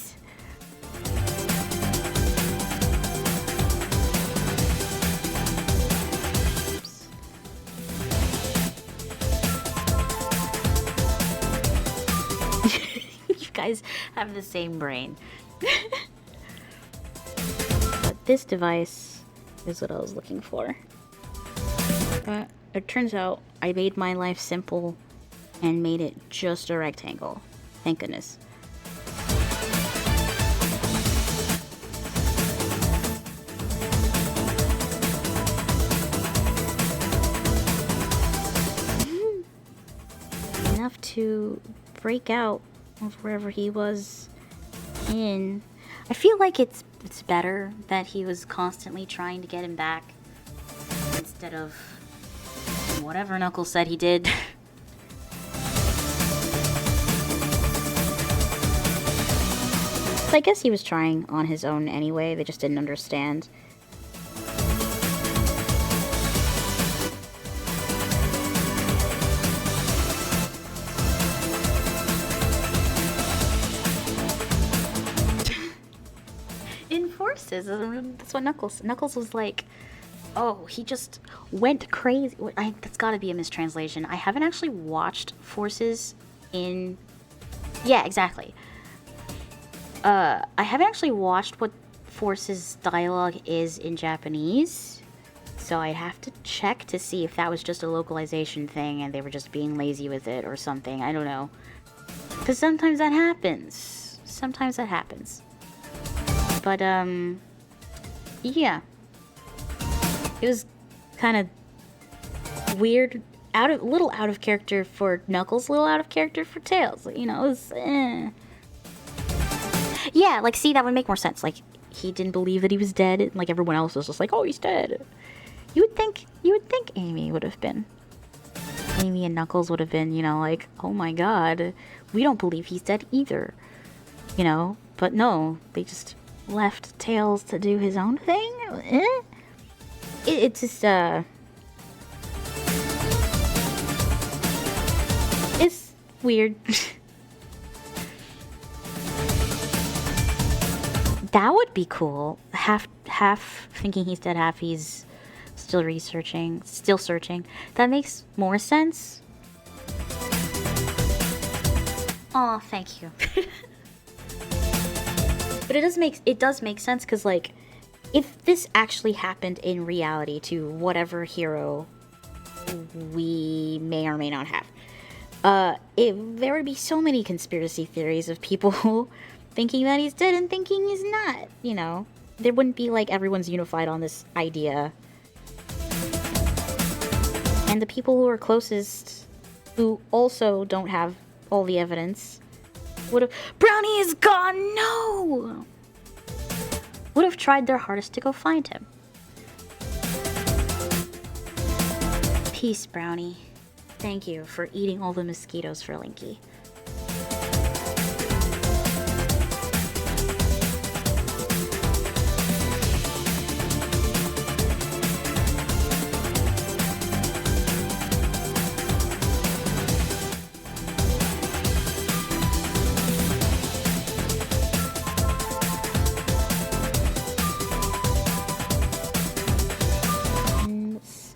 Guys have the same brain. But this device is what I was looking for. But it turns out I made my life simple and made it just a rectangle. Thank goodness. Enough to break out of wherever he was in. I feel like it's better that he was constantly trying to get him back instead of whatever Knuckles said he did. I guess he was trying on his own anyway, they just didn't understand. forces. That's what Knuckles was like. Oh, he just went crazy. That's got to be a mistranslation. I haven't actually watched Forces in... Yeah, exactly. I haven't actually watched what Forces dialogue is in Japanese, so I'd have to check to see if that was just a localization thing and they were just being lazy with it or something. I don't know. Because sometimes that happens. But, yeah. It was kind of weird, little out of character for Knuckles, little out of character for Tails. You know, it was, Yeah, like, see, that would make more sense. Like, he didn't believe that he was dead, and, like, everyone else was just like, oh, he's dead. You would think Amy and Knuckles would have been, you know, like, oh my god, we don't believe he's dead either. You know? But no, they just left Tails to do his own thing? It's just, it's weird. That would be cool. Half thinking he's dead, half he's still searching. That makes more sense. Aw, thank you. But it does make sense, because, like, if this actually happened in reality to whatever hero we may or may not have, there would be so many conspiracy theories of people thinking that he's dead and thinking he's not, you know. There wouldn't be, like, everyone's unified on this idea. And the people who are closest, who also don't have all the evidence, would have... Brownie is gone! No! Would have tried their hardest to go find him. Peace, Brownie. Thank you for eating all the mosquitoes for Linky.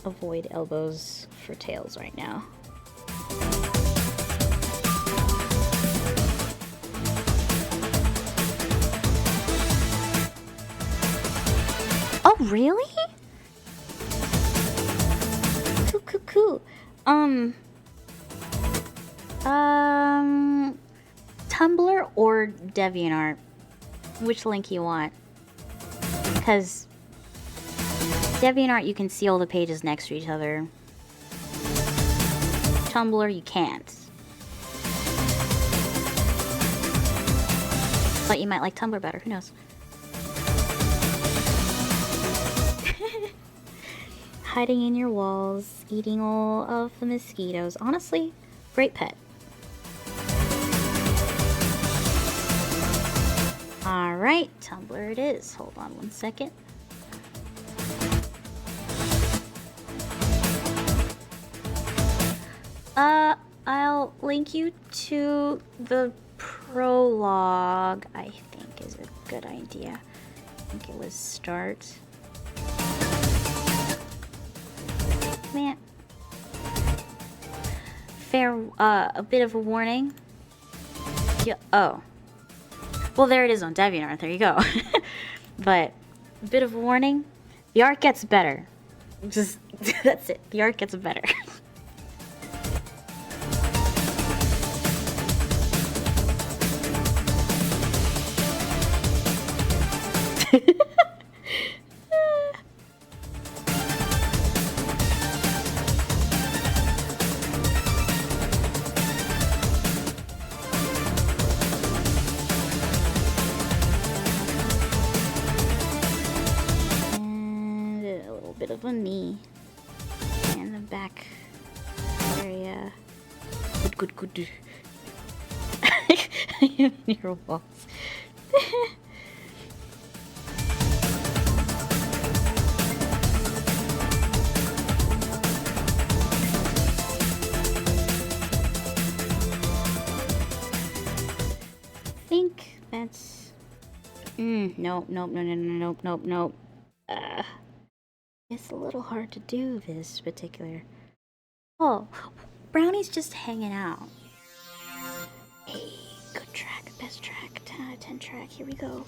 Avoid elbows for Tails right now. Oh, really? Cool. Tumblr or DeviantArt? Which link you want? Because DeviantArt, you can see all the pages next to each other. Tumblr, you can't. But you might like Tumblr better, who knows? Hiding in your walls, eating all of the mosquitoes. Honestly, great pet. Alright, Tumblr it is. Hold on one second. I'll link you to the prologue, I think is a good idea. I think it was start. Man. A bit of a warning. Yeah, oh. Well, there it is on DeviantArt, there you go. But, a bit of a warning. The art gets better. Just, that's it. The art gets better. Of a knee and the back area. Good. Your walls. I think that's Nope, nope, no, no, no, nope, nope, nope. It's a little hard to do this particular. Oh, Brownie's just hanging out. Hey, good track, best track, 10 out of 10 track. Here we go.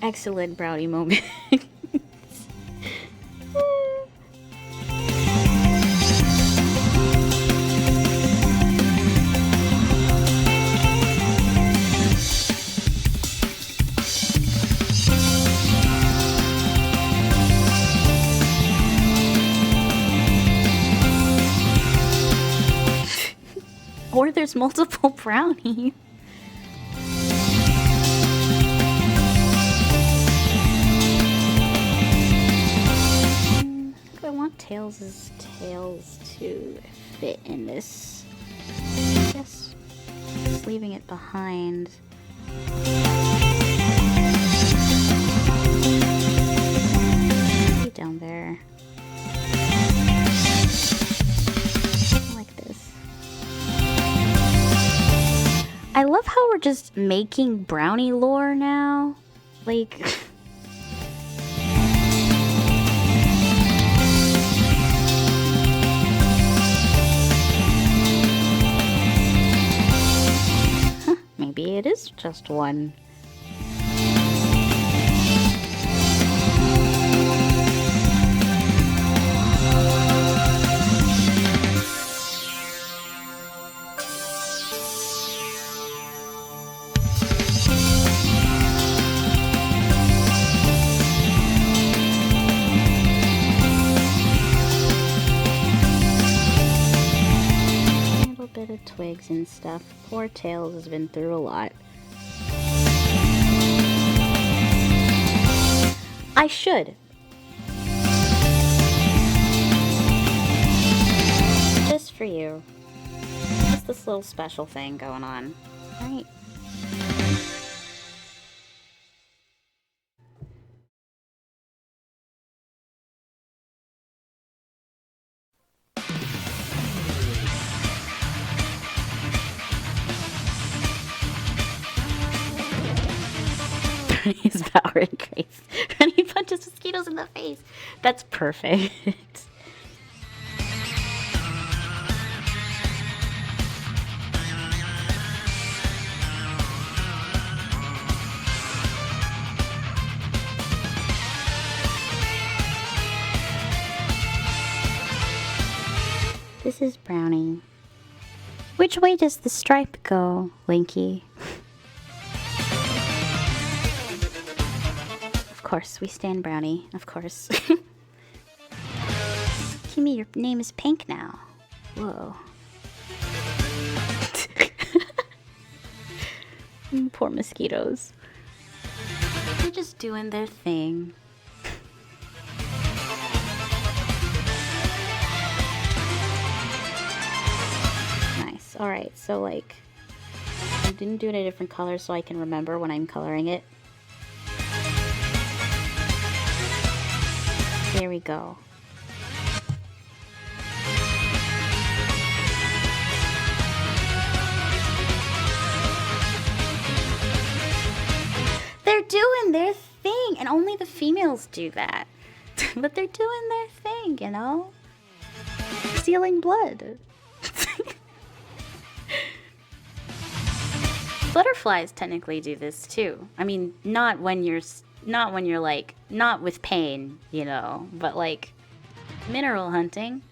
Excellent Brownie moment. Or there's multiple brownies. I want Tails' tails to fit in this. I guess just leaving it behind. Maybe down there. Like this. I love how we're just making brownie lore now. Like. Maybe it is just one. Bit of twigs and stuff. Poor Tails has been through a lot. I should. Just for you. Just this little special thing going on. Right. His power and grace. And he punches mosquitoes in the face. That's perfect. This is Brownie. Which way does the stripe go, Linky? Of course, we stand Brownie. Of course. Kimmy, your name is Pink now. Whoa. Poor mosquitoes. They're just doing their thing. Nice. Alright, so like, I didn't do it a different color so I can remember when I'm coloring it. There we go. They're doing their thing, and only the females do that. But they're doing their thing, you know? Stealing blood. Butterflies technically do this too. I mean, not when you're like, not with pain, you know, but like mineral hunting.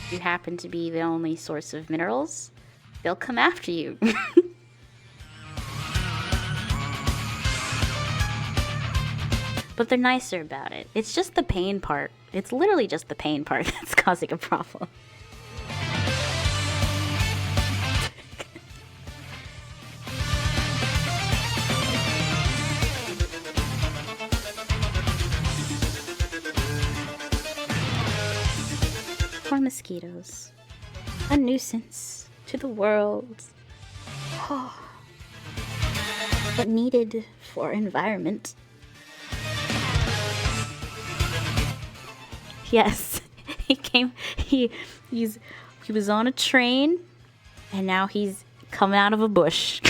If you happen to be the only source of minerals, they'll come after you. But they're nicer about it. It's just the pain part. It's literally just the pain part that's causing a problem. Poor mosquitoes. A nuisance to the world. But needed for environment. Yes, he was on a train, and now he's coming out of a bush,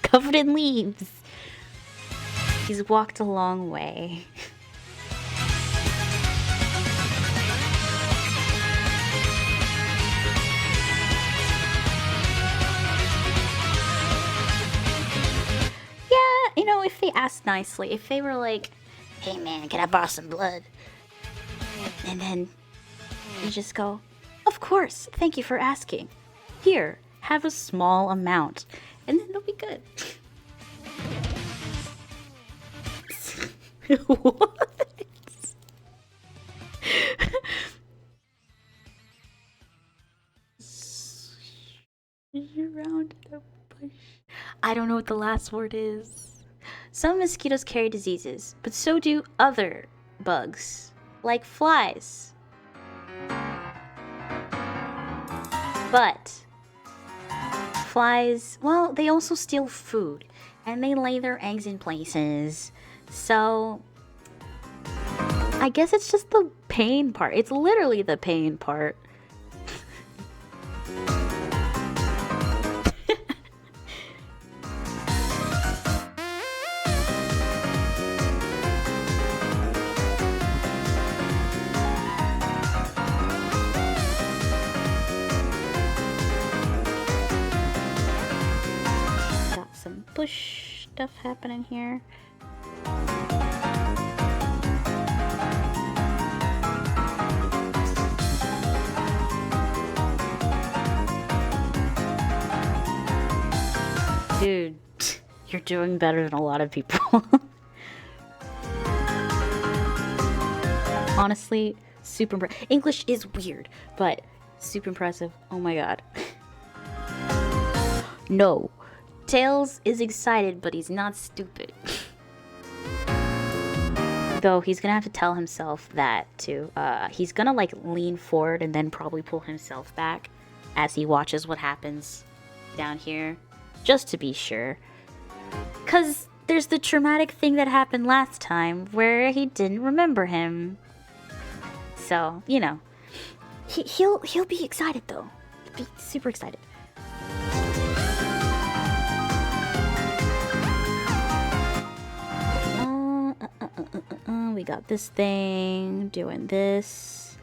covered in leaves. He's walked a long way. Yeah, you know, if they asked nicely, if they were like, "Hey man, can I borrow some blood?" And then you just go, "Of course, thank you for asking. Here, have a small amount." And then it'll be good. What? Around the bush. I don't know what the last word is. Some mosquitoes carry diseases, but so do other bugs, like flies. But flies, well, they also steal food, and they lay their eggs in places. So I guess it's just the pain part. It's literally the pain part. Got some bush stuff happening here. Dude, you're doing better than a lot of people. Honestly, super impressive. English is weird, but super impressive. Oh my god. No. Tails is excited, but he's not stupid. Though he's gonna have to tell himself that too. He's gonna like lean forward and then probably pull himself back as he watches what happens down here. Just to be sure. 'Cause there's the traumatic thing that happened last time where he didn't remember him. So, you know. He'll be excited though. He'll be super excited. We got this thing doing this.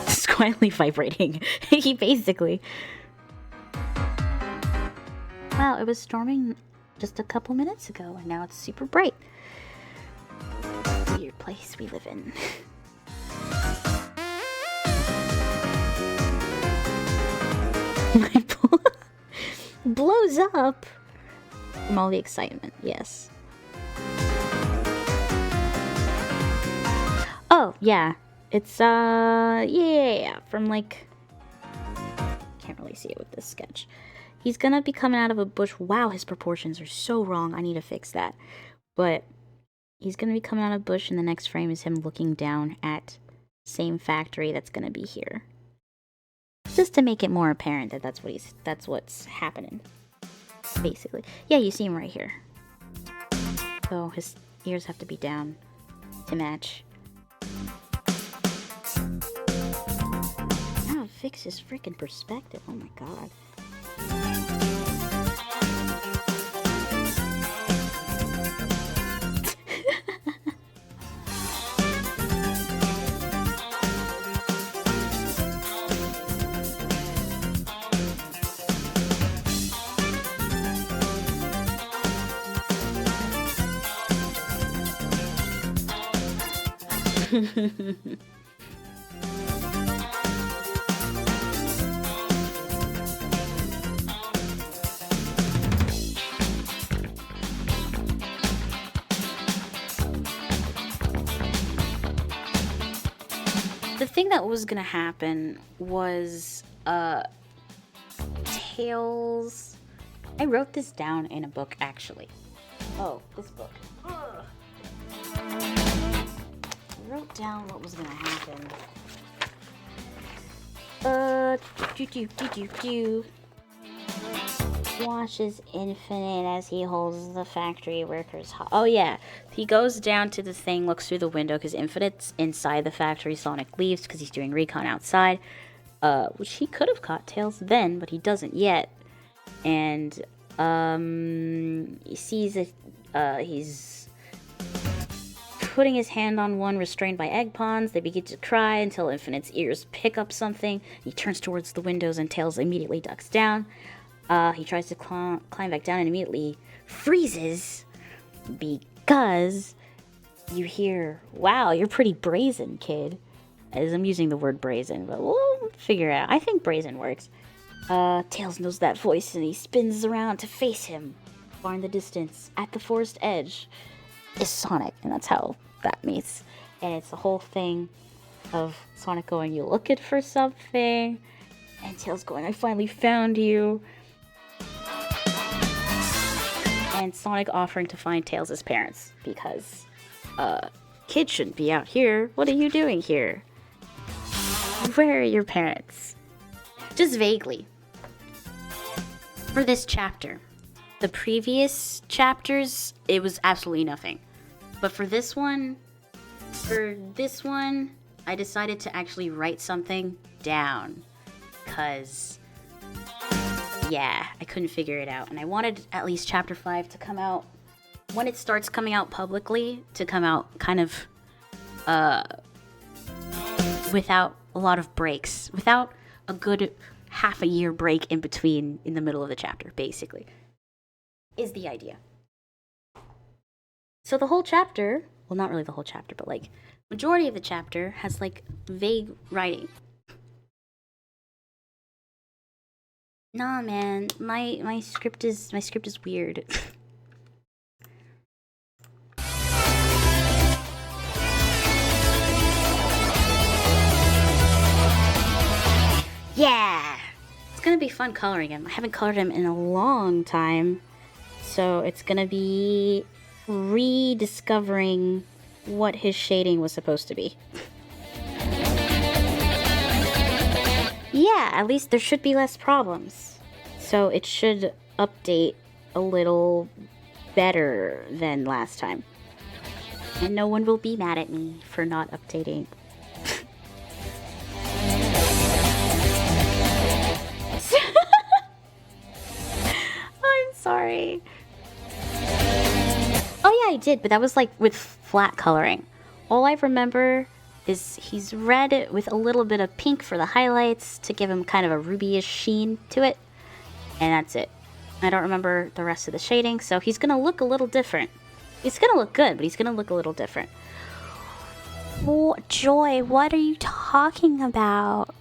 It's quietly vibrating. He basically. Wow, it was storming just a couple minutes ago, and now it's super bright. Weird place we live in. My pool blows up from all the excitement, yes. Oh, yeah. It's, yeah, from like... Can't really see it with this sketch. He's gonna be coming out of a bush. Wow, his proportions are so wrong. I need to fix that. But he's gonna be coming out of a bush, and the next frame is him looking down at same factory that's gonna be here. Just to make it more apparent that that's what's happening. Basically. Yeah, you see him right here. So his ears have to be down to match. Now fix his freaking perspective. Oh my god. The thing that was gonna happen was Tails. I wrote this down in a book actually. Oh, this book. Ugh. wrote down what was gonna happen. Watches Infinite as he holds the factory workers. Oh yeah, he goes down to the thing, looks through the window because Infinite's inside the factory. Sonic leaves because he's doing recon outside, which he could have caught Tails then, but he doesn't yet. And he sees that he's putting his hand on one restrained by egg pawns. They begin to cry until Infinite's ears pick up something. He turns towards the windows and Tails immediately ducks down. He tries to climb back down and immediately freezes because you hear, "Wow, you're pretty brazen, kid." As I'm using the word brazen, but we'll figure it out. I think brazen works. Tails knows that voice and he spins around to face him. Far in the distance, at the forest edge, is Sonic, and that's how that meets. And it's the whole thing of Sonic going, "You looking for something?" And Tails going, "I finally found you." And Sonic offering to find Tails' parents because, kid shouldn't be out here. What are you doing here? Where are your parents? Just vaguely. For this chapter. The previous chapters, it was absolutely nothing. But for this one, I decided to actually write something down. Because, yeah, I couldn't figure it out. And I wanted at least chapter 5 to come out, when it starts coming out publicly, to come out kind of, without a lot of breaks. Without a good half a year break in between, in the middle of the chapter, basically. Is the idea. So the whole chapter, well, not really the whole chapter, but like majority of the chapter has like vague writing. Nah, man, my script is weird. Yeah, it's gonna be fun coloring him. I haven't colored him in a long time. So it's gonna be rediscovering what his shading was supposed to be. Yeah, at least there should be less problems. So it should update a little better than last time. And no one will be mad at me for not updating. I'm sorry. Oh yeah, I did, but that was like with flat coloring. All I remember is he's red with a little bit of pink for the highlights to give him kind of a rubyish sheen to it. And that's it. I don't remember the rest of the shading, so he's gonna look a little different. He's gonna look good, but he's gonna look a little different. Oh, Joy, what are you talking about?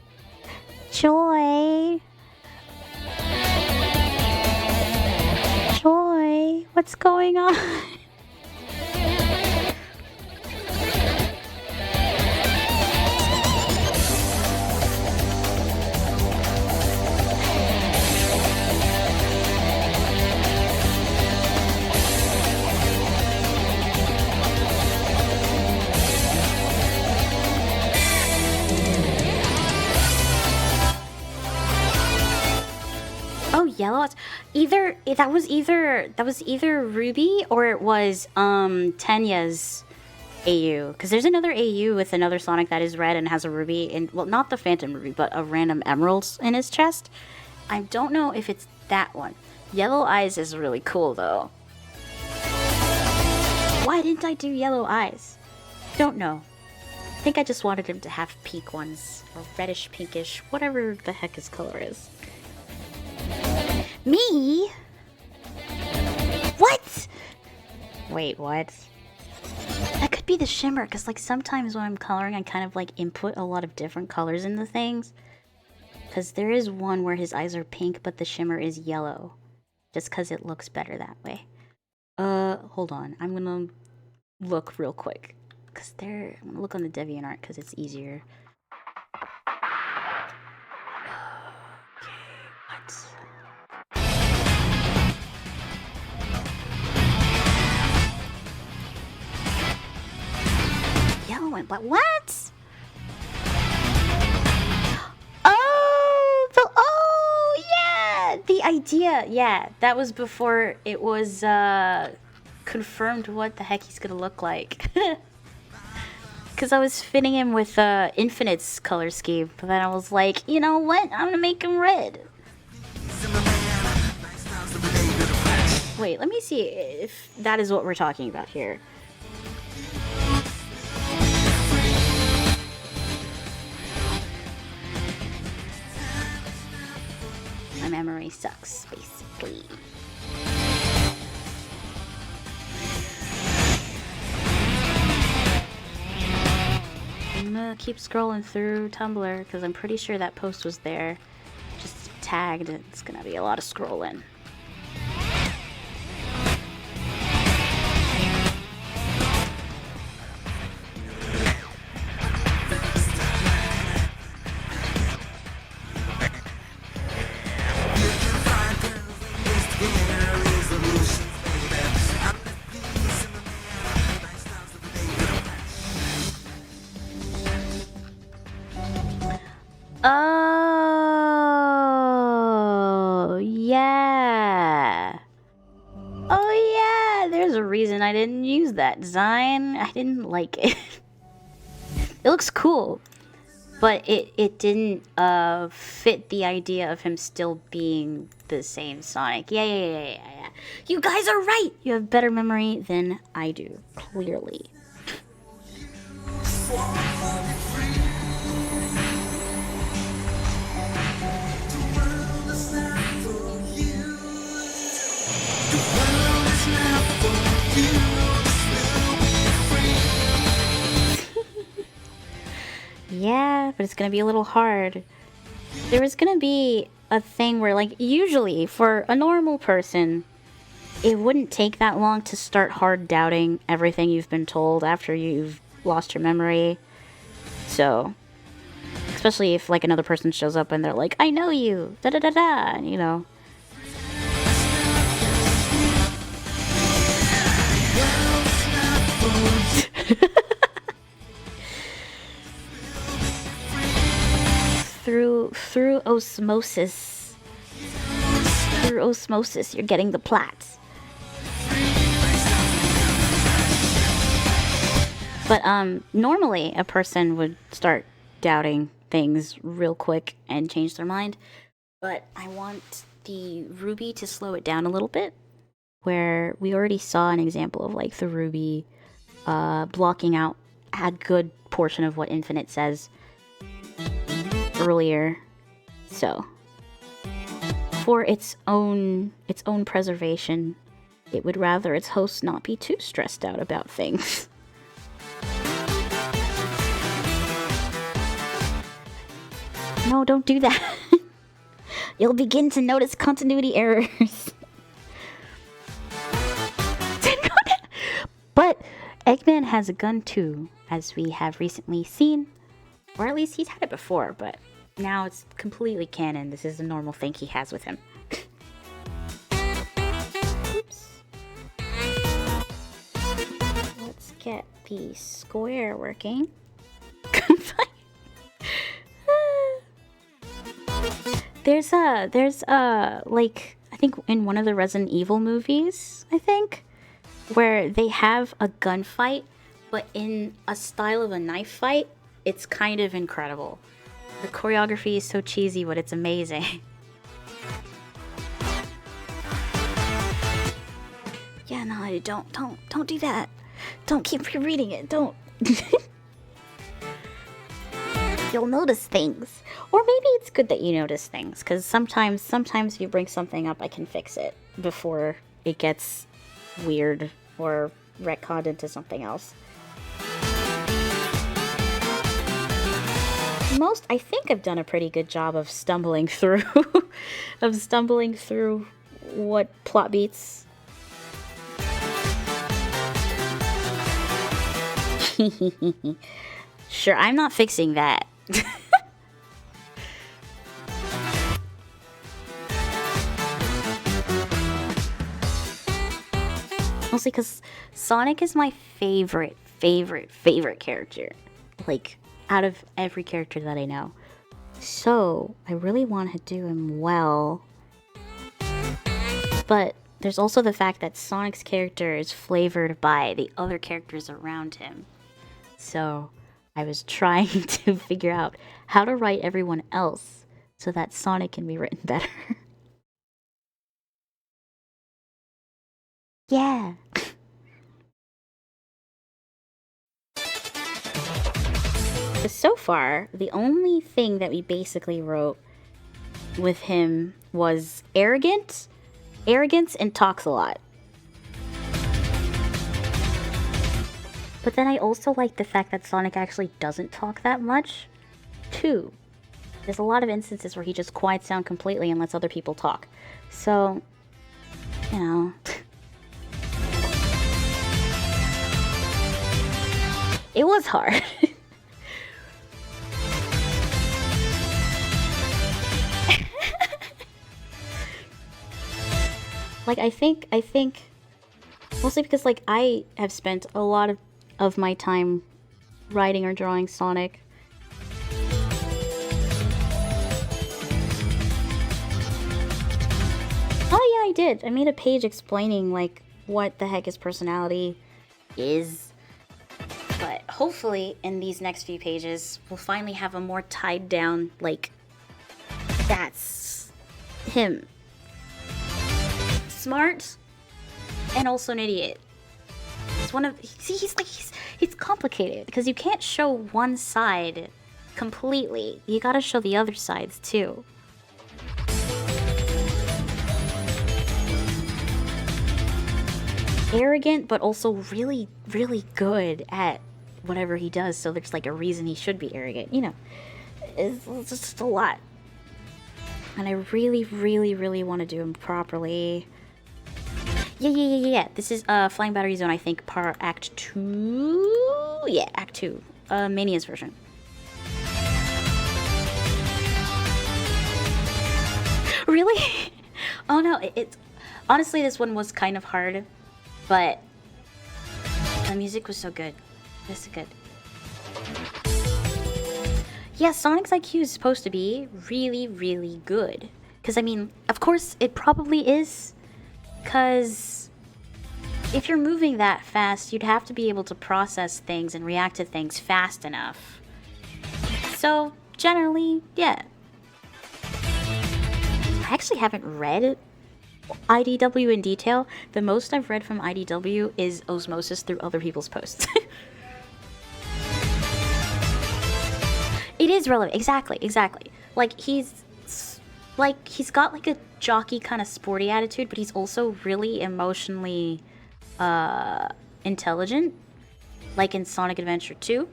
Joy? Joy, what's going on? Oh, yellow. That was either Ruby or it was Tenya's AU, because there's another AU with another Sonic that is red and has a ruby, and well, not the Phantom Ruby, but a random emeralds in his chest. I don't know if it's that one. Yellow Eyes is really cool though. Why didn't I do Yellow Eyes? Don't know. I think I just wanted him to have pink ones, or reddish pinkish, whatever the heck his color is. Me? What? Wait, what? That could be the shimmer, because like sometimes when I'm coloring, I kind of like input a lot of different colors into things. Because there is one where his eyes are pink, but the shimmer is yellow. Just because it looks better that way. Hold on. I'm gonna look real quick. Because I'm gonna look on the DeviantArt because it's easier. went like, what? Oh, yeah! The idea, yeah. That was before it was, confirmed what the heck he's gonna look like. Because I was fitting him with, Infinite's color scheme. But then I was like, you know what? I'm gonna make him red. Wait, let me see if that is what we're talking about here. My memory sucks, basically. I'm gonna keep scrolling through Tumblr because I'm pretty sure that post was there. Just tagged. It's gonna be a lot of scrolling. Oh, yeah. Oh, yeah. There's a reason I didn't use that design. I didn't like it. It looks cool, but it didn't fit the idea of him still being the same Sonic. Yeah. You guys are right. You have better memory than I do, clearly. Yeah, but it's gonna be a little hard. There was gonna be a thing where, like, usually for a normal person, it wouldn't take that long to start hard doubting everything you've been told after you've lost your memory. So, especially if, like, another person shows up and they're like, I know you, da-da-da-da, and, you know. Through osmosis. Through osmosis, you're getting the plots. But normally a person would start doubting things real quick and change their mind. But I want the Ruby to slow it down a little bit, where we already saw an example of, like, the Ruby blocking out a good portion of what Infinite says earlier. So, for its own preservation, it would rather its host not be too stressed out about things. No, don't do that. You'll begin to notice continuity errors. But Eggman has a gun too, as we have recently seen. Or at least he's had it before, but now it's completely canon. This is a normal thing he has with him. Oops. Let's get the square working. There's like, I think in one of the Resident Evil movies, I think, where they have a gunfight, but in a style of a knife fight. It's kind of incredible. The choreography is so cheesy, but it's amazing. Yeah, no, don't do that. Don't keep rereading it. Don't. You'll notice things. Or maybe it's good that you notice things, because sometimes if you bring something up, I can fix it before it gets weird or retconned into something else. I think I've done a pretty good job of stumbling through what plot beats. Sure, I'm not fixing that. Mostly because Sonic is my favorite character. like, out of every character that I know. So, I really want to do him well. But there's also the fact that Sonic's character is flavored by the other characters around him. So, I was trying to figure out how to write everyone else so that Sonic can be written better. Yeah. So far, the only thing that we basically wrote with him was arrogance, and talks a lot. But then I also like the fact that Sonic actually doesn't talk that much, too. There's a lot of instances where he just quiets down completely and lets other people talk. So, you know. It was hard. Like, I think, mostly because, like, I have spent a lot of my time writing or drawing Sonic. Oh yeah, I did. I made a page explaining, like, what the heck his personality is. But hopefully, in these next few pages, we'll finally have a more tied down, like, that's him. Smart and also an idiot. It's one of he's complicated because you can't show one side completely. You gotta show the other sides too. Arrogant, but also really, really good at whatever he does, so there's like a reason he should be arrogant. You know, it's just a lot. And I really, really, really want to do him properly. Yeah. This is Flying Battery Zone, I think, Act 2? Yeah, Act 2. Mania's version. Really? Oh no, it's... Honestly, this one was kind of hard, but the music was so good. This is good. Yeah, Sonic's IQ is supposed to be really, really good. Because, I mean, of course, it probably is. Because if you're moving that fast, you'd have to be able to process things and react to things fast enough. So, generally, yeah. I actually haven't read IDW in detail. The most I've read from IDW is osmosis through other people's posts. It is relevant. Exactly. Like, he's got like a jockey kind of sporty attitude, but he's also really emotionally intelligent, like in Sonic Adventure 2.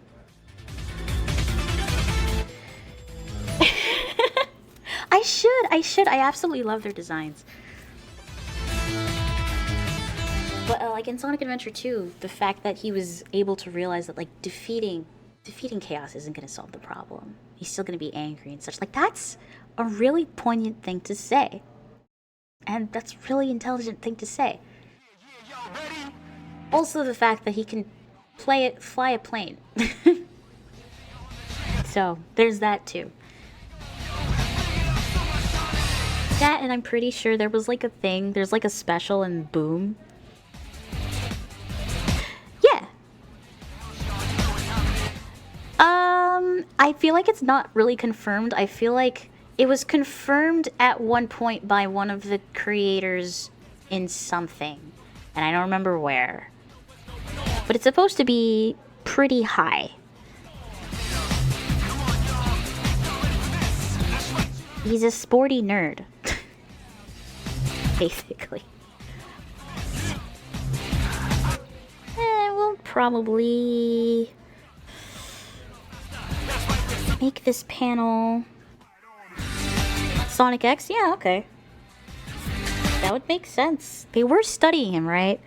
I should. I absolutely love their designs. But like in Sonic Adventure 2, the fact that he was able to realize that like defeating chaos isn't going to solve the problem. He's still going to be angry and such. Like, that's a really poignant thing to say. And that's a really intelligent thing to say. Also the fact that he can fly a plane. So, there's that too. That, and I'm pretty sure there was like a thing, there's like a special in Boom. Yeah. I feel like it's not really confirmed. I feel like it was confirmed at one point by one of the creators in something. And I don't remember where. But it's supposed to be pretty high. He's a sporty nerd. Basically. We'll probably make this panel Sonic X? Yeah, okay. That would make sense. They were studying him, right?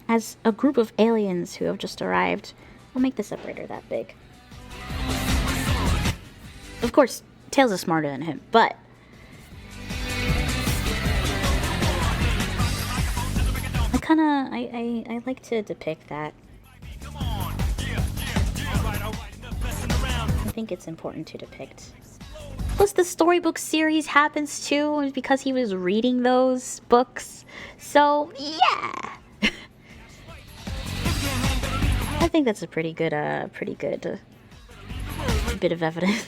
As a group of aliens who have just arrived, I'll make the separator that big. Of course, Tails is smarter than him, but kind of I like to depict that. I think it's important to depict. Plus, the storybook series happens too because he was reading those books. So yeah, I think that's a pretty good bit of evidence.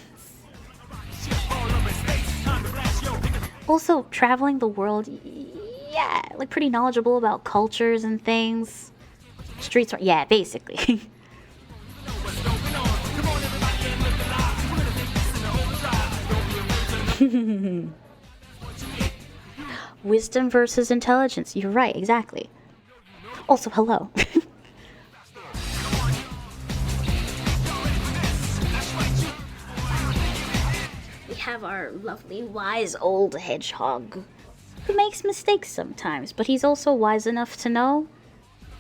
Also, traveling the world, yeah, like pretty knowledgeable about cultures and things. Streets, yeah, basically. Wisdom versus intelligence. You're right, exactly. Also, hello. We have our lovely, wise old hedgehog who makes mistakes sometimes, but he's also wise enough to know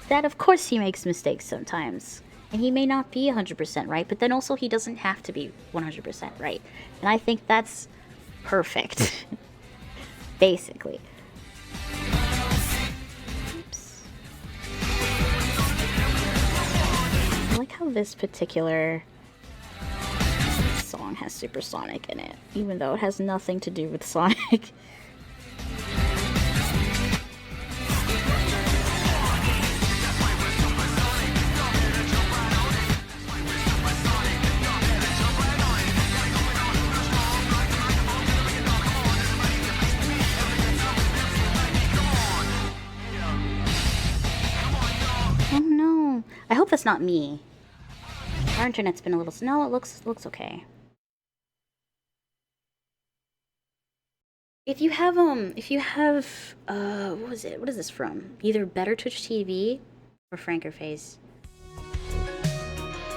that, of course, he makes mistakes sometimes. And he may not be 100% right, but then also he doesn't have to be 100% right. And I think that's perfect. Basically. Oops. I like how this particular song has Supersonic in it, even though it has nothing to do with Sonic. Oh no. I hope that's not me. Our internet's been a little... No, it looks okay. If you have, what was it? What is this from? Either Better Twitch TV or Frankerface.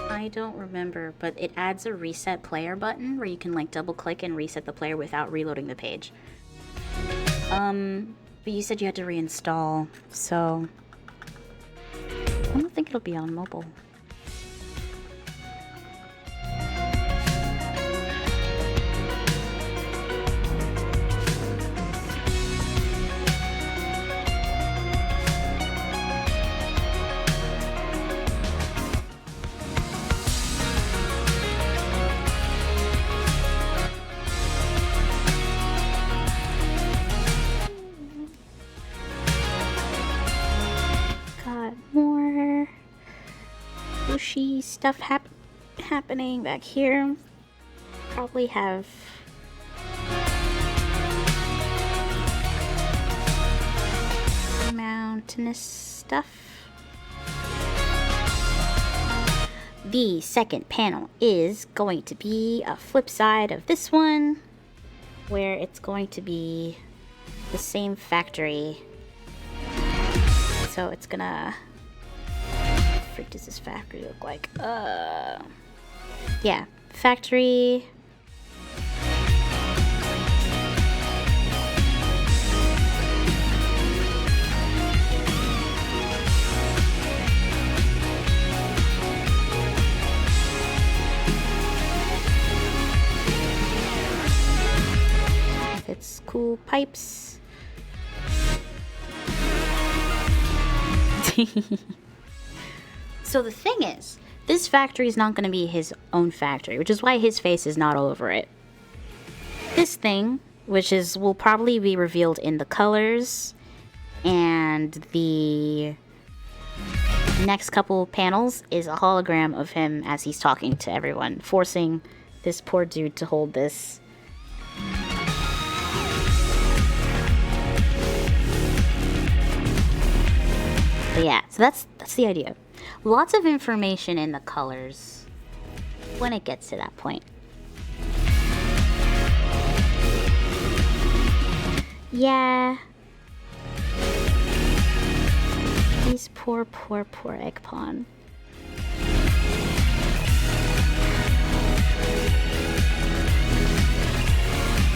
I don't remember, but it adds a reset player button where you can like double click and reset the player without reloading the page. But you said you had to reinstall, so I don't think it'll be on mobile. Stuff happening back here. Probably have mountainous stuff. The second panel is going to be a flip side of this one, where it's going to be the same factory. So it's gonna... What does this factory look like? Yeah, factory. It's cool pipes. So the thing is, this factory is not going to be his own factory, which is why his face is not all over it. This thing, which will probably be revealed in the colors and the next couple panels, is a hologram of him as he's talking to everyone, forcing this poor dude to hold this. But yeah, so that's the idea. Lots of information in the colors when it gets to that point. Yeah. These poor Eggpon.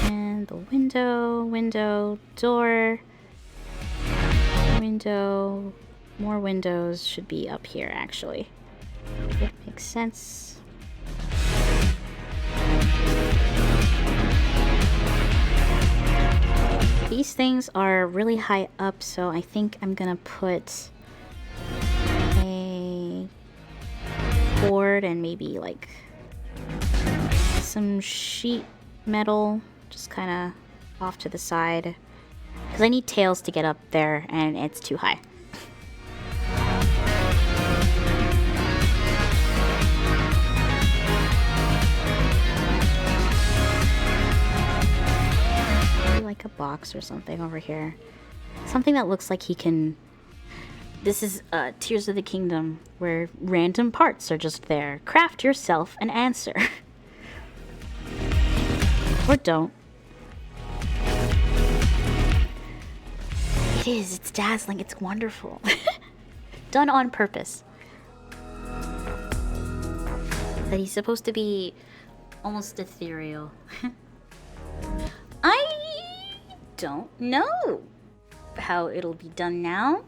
And the window, door, window. More windows should be up here, actually. It makes sense. These things are really high up, so I think I'm gonna put a board and maybe like some sheet metal just kind of off to the side, because I need tails to get up there and it's too high. Maybe like a box or something over here. Something that looks like he can... This is Tears of the Kingdom, where random parts are just there. Craft yourself an answer. Or don't. It is, it's dazzling, it's wonderful. Done on purpose. That he's supposed to be almost ethereal. I don't know how it'll be done now.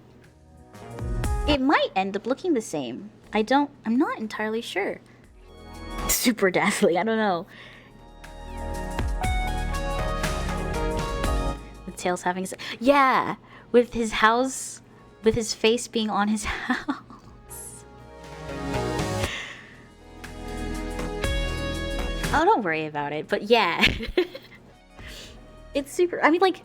It might end up looking the same. I'm not entirely sure. Super dazzling, I don't know. With Tails having... Yeah! With his house... With his face being on his house. Oh, don't worry about it, but yeah. It's super... I mean, like...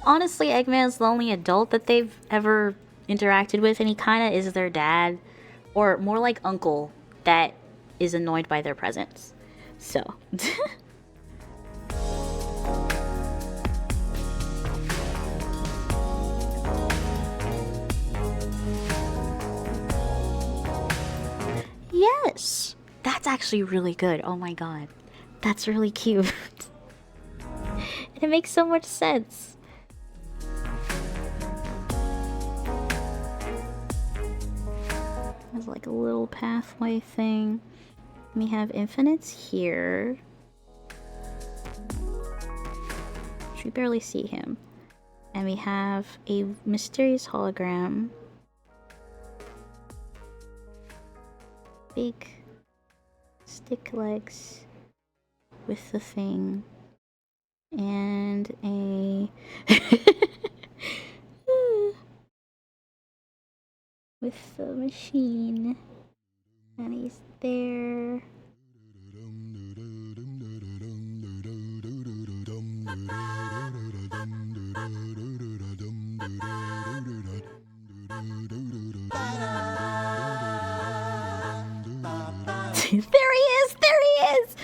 Honestly, Eggman is the only adult that they've ever interacted with, and he kind of is their dad. Or more like uncle that is annoyed by their presence. So... Yes! That's actually really good. Oh my god. That's really cute. And it makes so much sense. There's like a little pathway thing. We have infinites here. We barely see him. And we have a mysterious hologram. Big stick legs with the thing. And a... with the machine. And he's there. There he is! There he is!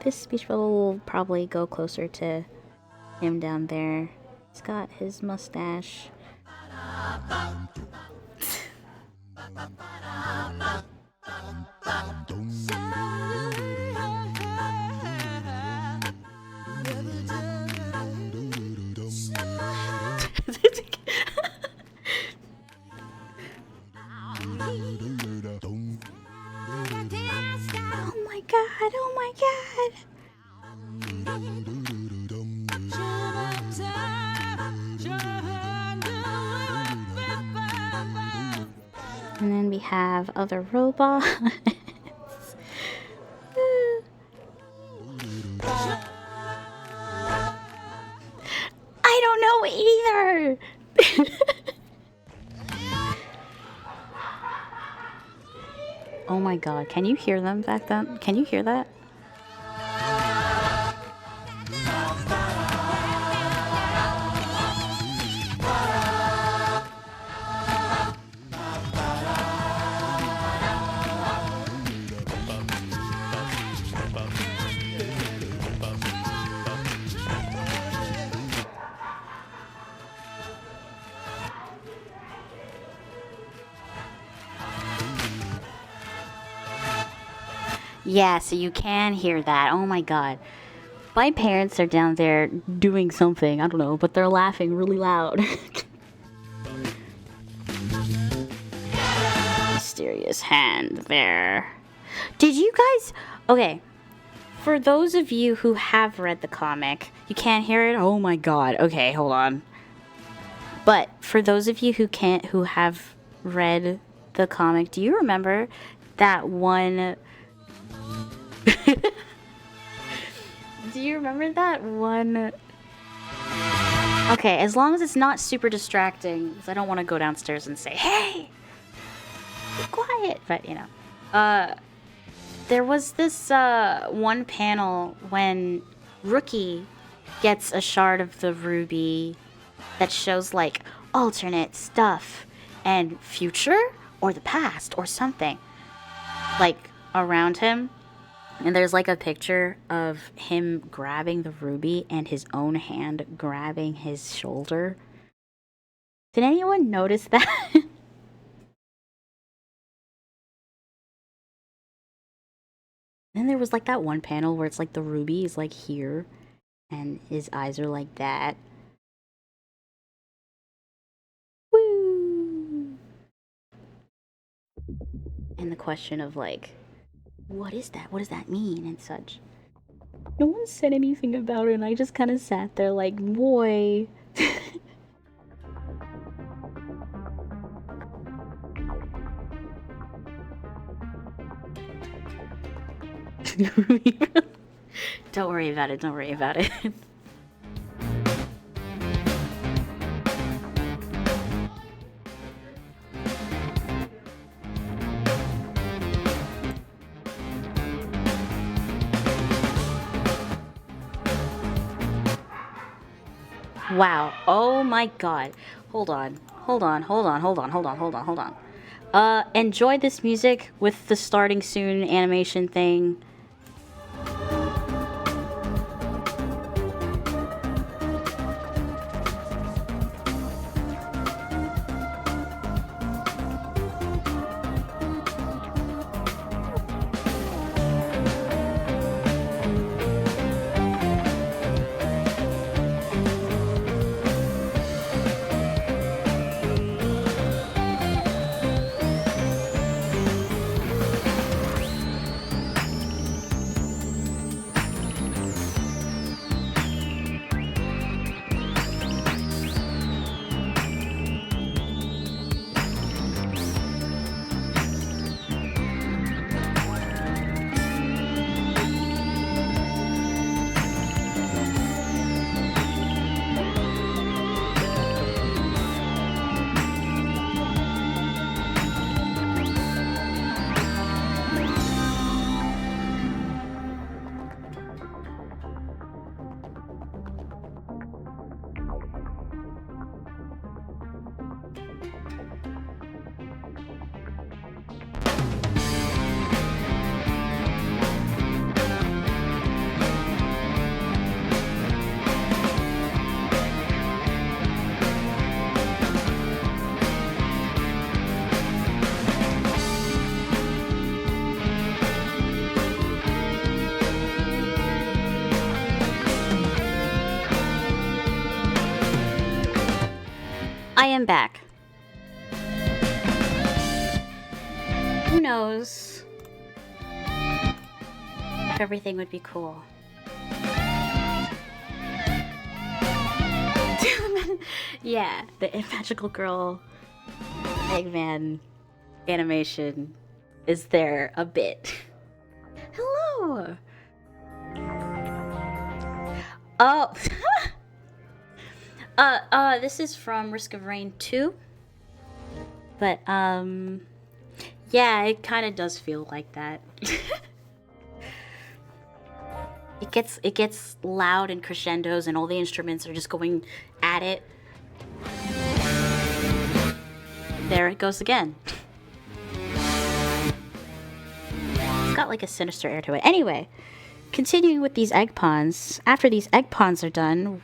This speech bubble will probably go closer to him down there. He's got his mustache. Oh my god, oh my god. And then we have other robots. I don't know either. Oh my god, can you hear them back then? Can you hear that? Yeah, so you can hear that. Oh my god. My parents are down there doing something, I don't know, but they're laughing really loud. Mysterious hand there. Did you guys... Okay. For those of you who have read the comic, you can't hear it? Oh my god. Okay, hold on. But for those of you who have read the comic, do you remember that one... Do you remember that one Okay, as long as it's not super distracting, because I don't want to go downstairs and say, hey, be quiet. But, you know. There was this one panel when Rookie gets a shard of the ruby that shows, like, alternate stuff and future or the past or something, like, around him. And there's, like, a picture of him grabbing the ruby and his own hand grabbing his shoulder. Did anyone notice that? Then there was, like, that one panel where it's, like, the ruby is, like, here. And his eyes are like that. Woo! And the question of, like, what is that? What does that mean? And such. No one said anything about it, and I just kind of sat there like, boy. Don't worry about it. Don't worry about it. Wow. Oh my god. Hold on. Enjoy this music with the starting soon animation thing. I am back. Who knows if everything would be cool. Yeah, the magical girl Eggman animation is there a bit. Hello. Oh. This is from Risk of Rain 2. But, yeah, it kind of does feel like that. It gets loud and crescendos and all the instruments are just going at it. There it goes again. It's got like a sinister air to it. Anyway, continuing with these egg pawns. After these egg pawns are done,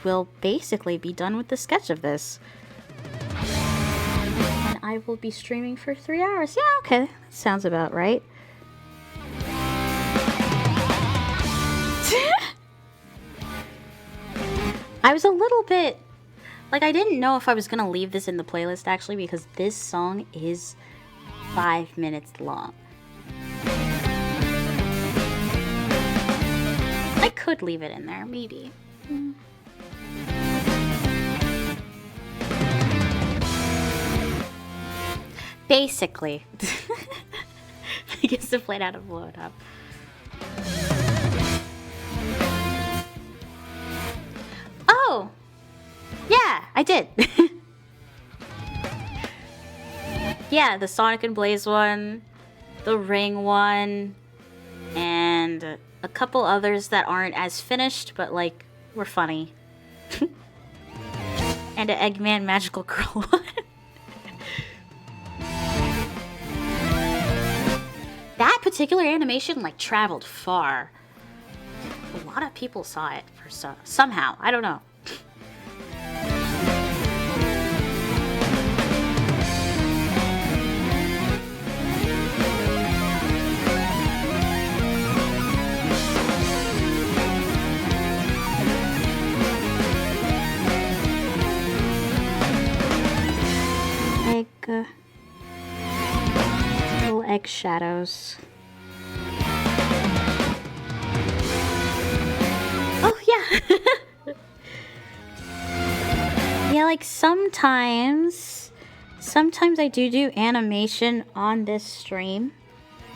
we'll basically be done with the sketch of this. And I will be streaming for 3 hours. Yeah, okay. That sounds about right. I was a little bit... like, I didn't know if I was going to leave this in the playlist, actually, because this song is 5 minutes long. I could leave it in there, maybe. Basically. I guess to play it out of blow it up. Oh! I did. Yeah, the Sonic and Blaze one, the Ring one, and a couple others that aren't as finished, but like were funny. And an Eggman Magical Girl one. That particular animation like traveled far. A lot of people saw it for somehow. I don't know. Little egg shadows. Oh yeah. Yeah, like sometimes I do animation on this stream.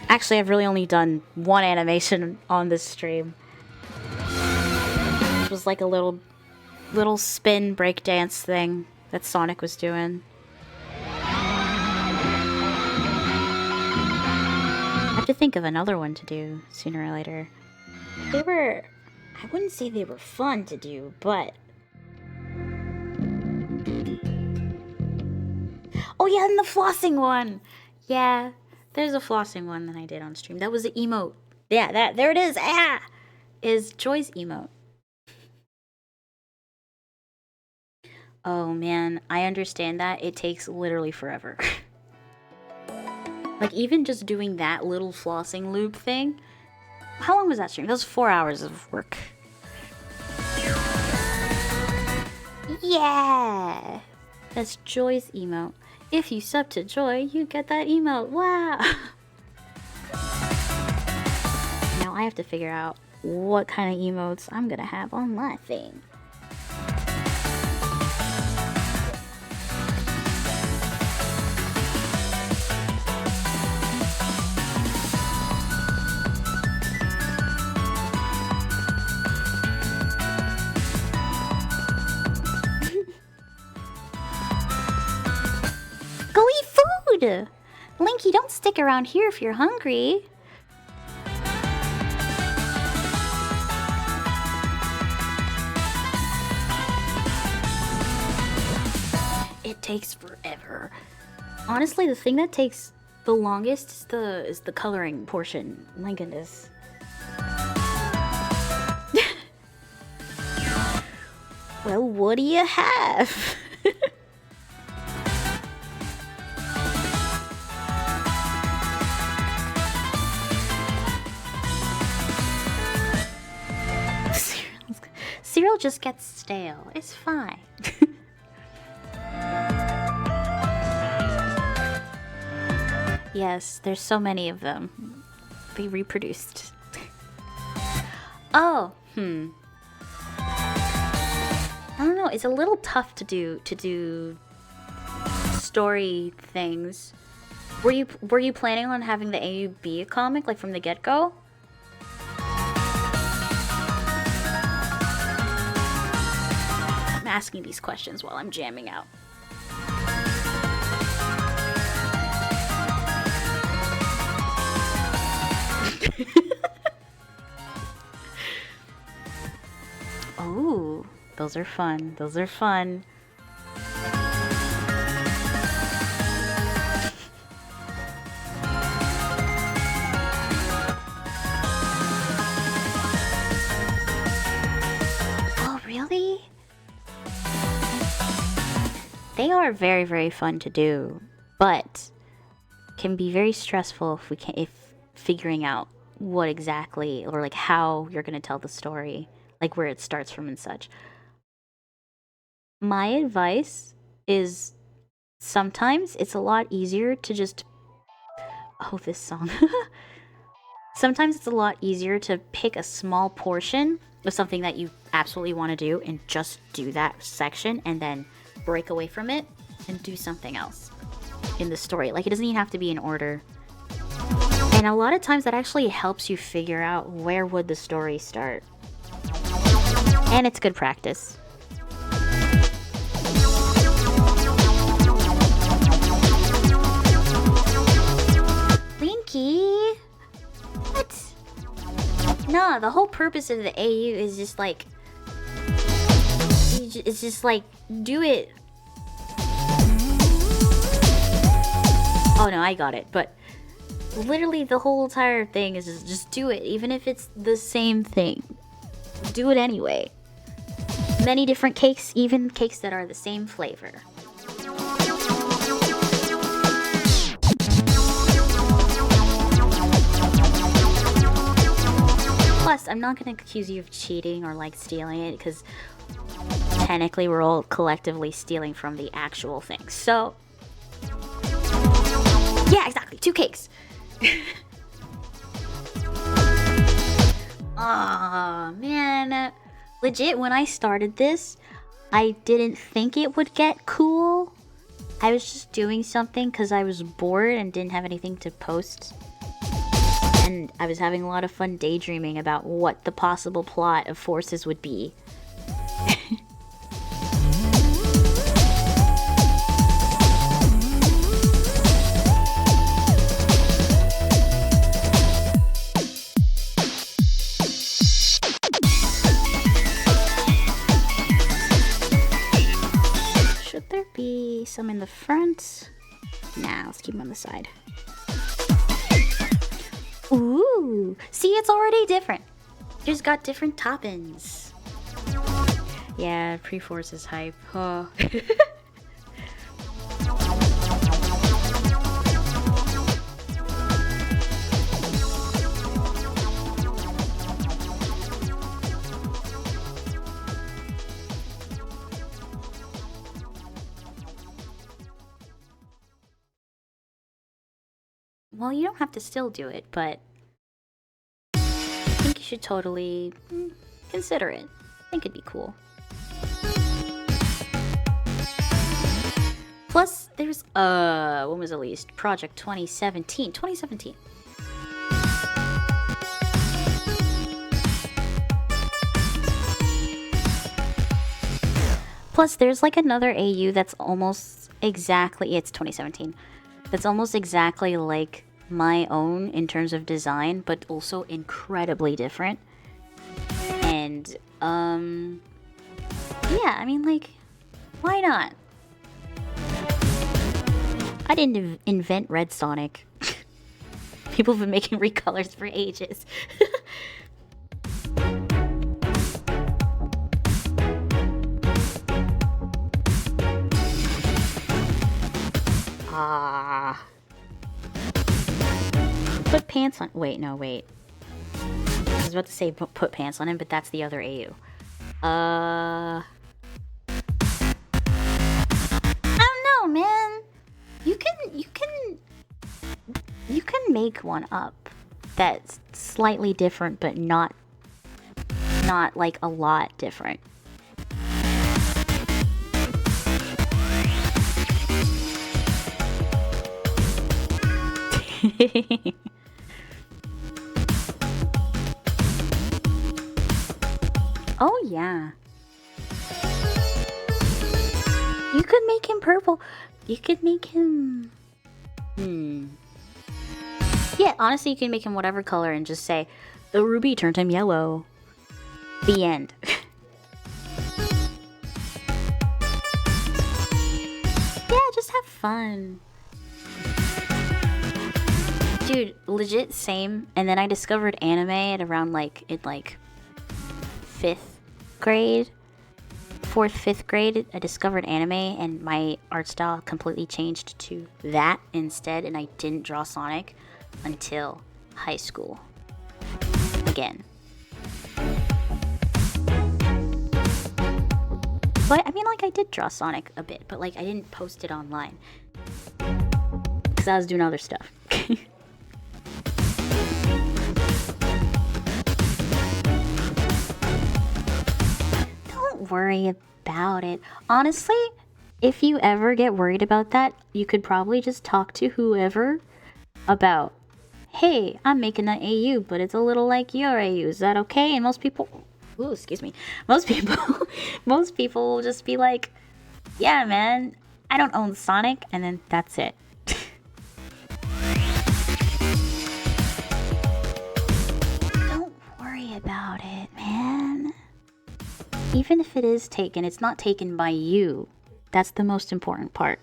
Actually, I've really only done one animation on this stream. It was like a little spin breakdance thing that Sonic was doing. I have to think of another one to do sooner or later. I wouldn't say they were fun to do, but... Oh yeah, and the flossing one! Yeah, there's a flossing one that I did on stream. That was the emote. Yeah, there it is! Ah! Is Joy's emote. Oh man, I understand that. It takes literally forever. Like, even just doing that little flossing loop thing. How long was that stream? That was 4 hours of work. Yeah! That's Joy's emote. If you sub to Joy, you get that emote. Wow! Now I have to figure out what kind of emotes I'm gonna have on my thing. Go eat food! Linky, don't stick around here if you're hungry. It takes forever. Honestly, the thing that takes the longest is the coloring portion. My goodness. Well, what do you have? Cereal just gets stale. It's fine. Yes, there's so many of them. They reproduced. Oh, I don't know. It's a little tough to do story things. Were you planning on having the AUB comic like from the get-go? I'm asking these questions while I'm jamming out. Oh, those are fun. Those are fun. Oh, really? They are very, very fun to do, but can be very stressful if figuring out what exactly or like how you're gonna tell the story, like where it starts from and such. My advice is sometimes it's a lot easier to just this song. Sometimes it's a lot easier to pick a small portion of something that you absolutely want to do and just do that section and then break away from it and do something else in the story. Like, it doesn't even have to be in order. And a lot of times that actually helps you figure out where would the story start. And it's good practice. Nah, the whole purpose of the AU is just like... It's just like, do it. Oh no, I got it. But literally the whole entire thing is just do it. Even if it's the same thing. Do it anyway. Many different cakes, even cakes that are the same flavor. Plus, I'm not going to accuse you of cheating or like stealing it, because technically we're all collectively stealing from the actual thing. So, yeah, exactly. 2 cakes. Aw, man. Legit, when I started this, I didn't think it would get cool. I was just doing something because I was bored and didn't have anything to post. And I was having a lot of fun daydreaming about what the possible plot of Forces would be. Should there be some in the front? Nah, let's keep them on the side. Ooh, see, it's already different. It's got different toppings. Yeah, pre-Forces hype. Oh. Well, you don't have to still do it, but I think you should totally consider it. I think it'd be cool. Plus, there's, when was it released? Project 2017. 2017. Plus, there's like another AU that's almost exactly, it's 2017. That's almost exactly like my own in terms of design, but also incredibly different. And, yeah, I mean, like, why not? I didn't invent Red Sonic. People have been making recolors for ages. Ah. Put pants on. Wait, no, wait. I was about to say put pants on him, but that's the other AU. I don't know, man. You can make one up that's slightly different, but not like a lot different. Oh yeah. You could make him purple. You could make him... Yeah, honestly, you can make him whatever color and just say, the ruby turned him yellow. The end. Yeah, just have fun. Dude, legit same. And then I discovered anime at around like 5th grade. 4th, 5th grade, I discovered anime and my art style completely changed to that instead, and I didn't draw Sonic until high school. Again. But I mean, like, I did draw Sonic a bit, but like I didn't post it online. Because I was doing other stuff. Don't worry about it. Honestly, if you ever get worried about that, you could probably just talk to whoever about, hey, I'm making an AU, but it's a little like your AU. Is that okay? And most people, ooh, excuse me. Most people will just be like, yeah, man, I don't own Sonic, and then that's it. Don't worry even if it is taken, it's not taken by you. That's the most important part.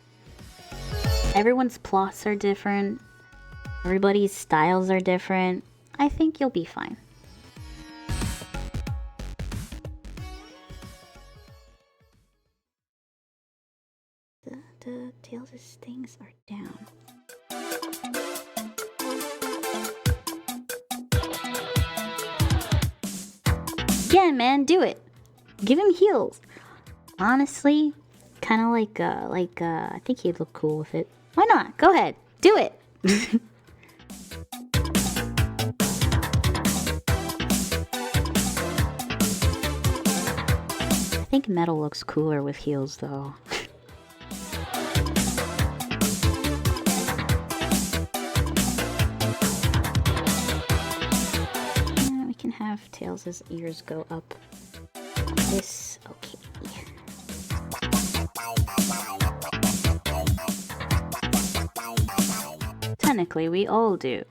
Everyone's plots are different. Everybody's styles are different. I think you'll be fine. The tails' things are down. Yeah, man, do it. Give him heels. Honestly, kind of like I think he'd look cool with it. Why not? Go ahead, do it. I think metal looks cooler with heels, though. We can have Tails' ears go up. This, okay. Technically, we all do.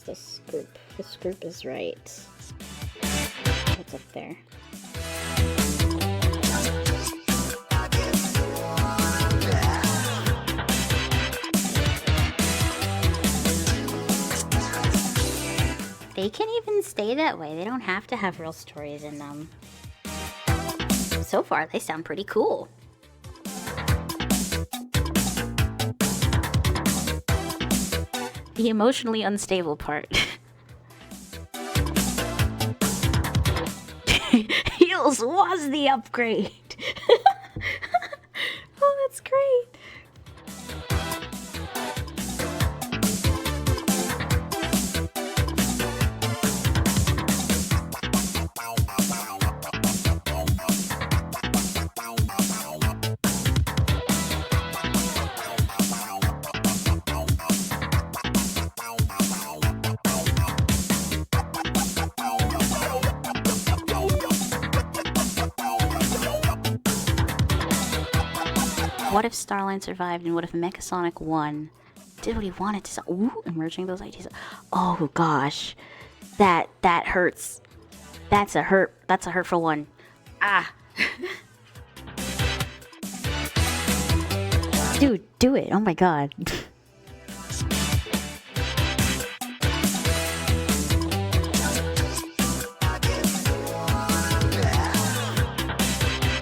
This group. This group is right. It's up there. They can even stay that way. They don't have to have real stories in them. So far, they sound pretty cool. The emotionally unstable part. Heels was the upgrade. Oh, that's great. What if Starline survived, and what if Mechasonic 1 did what he wanted to? Ooh, emerging those ideas. Oh gosh, that hurts. That's a hurtful one. Ah. Dude, do it. Oh my god.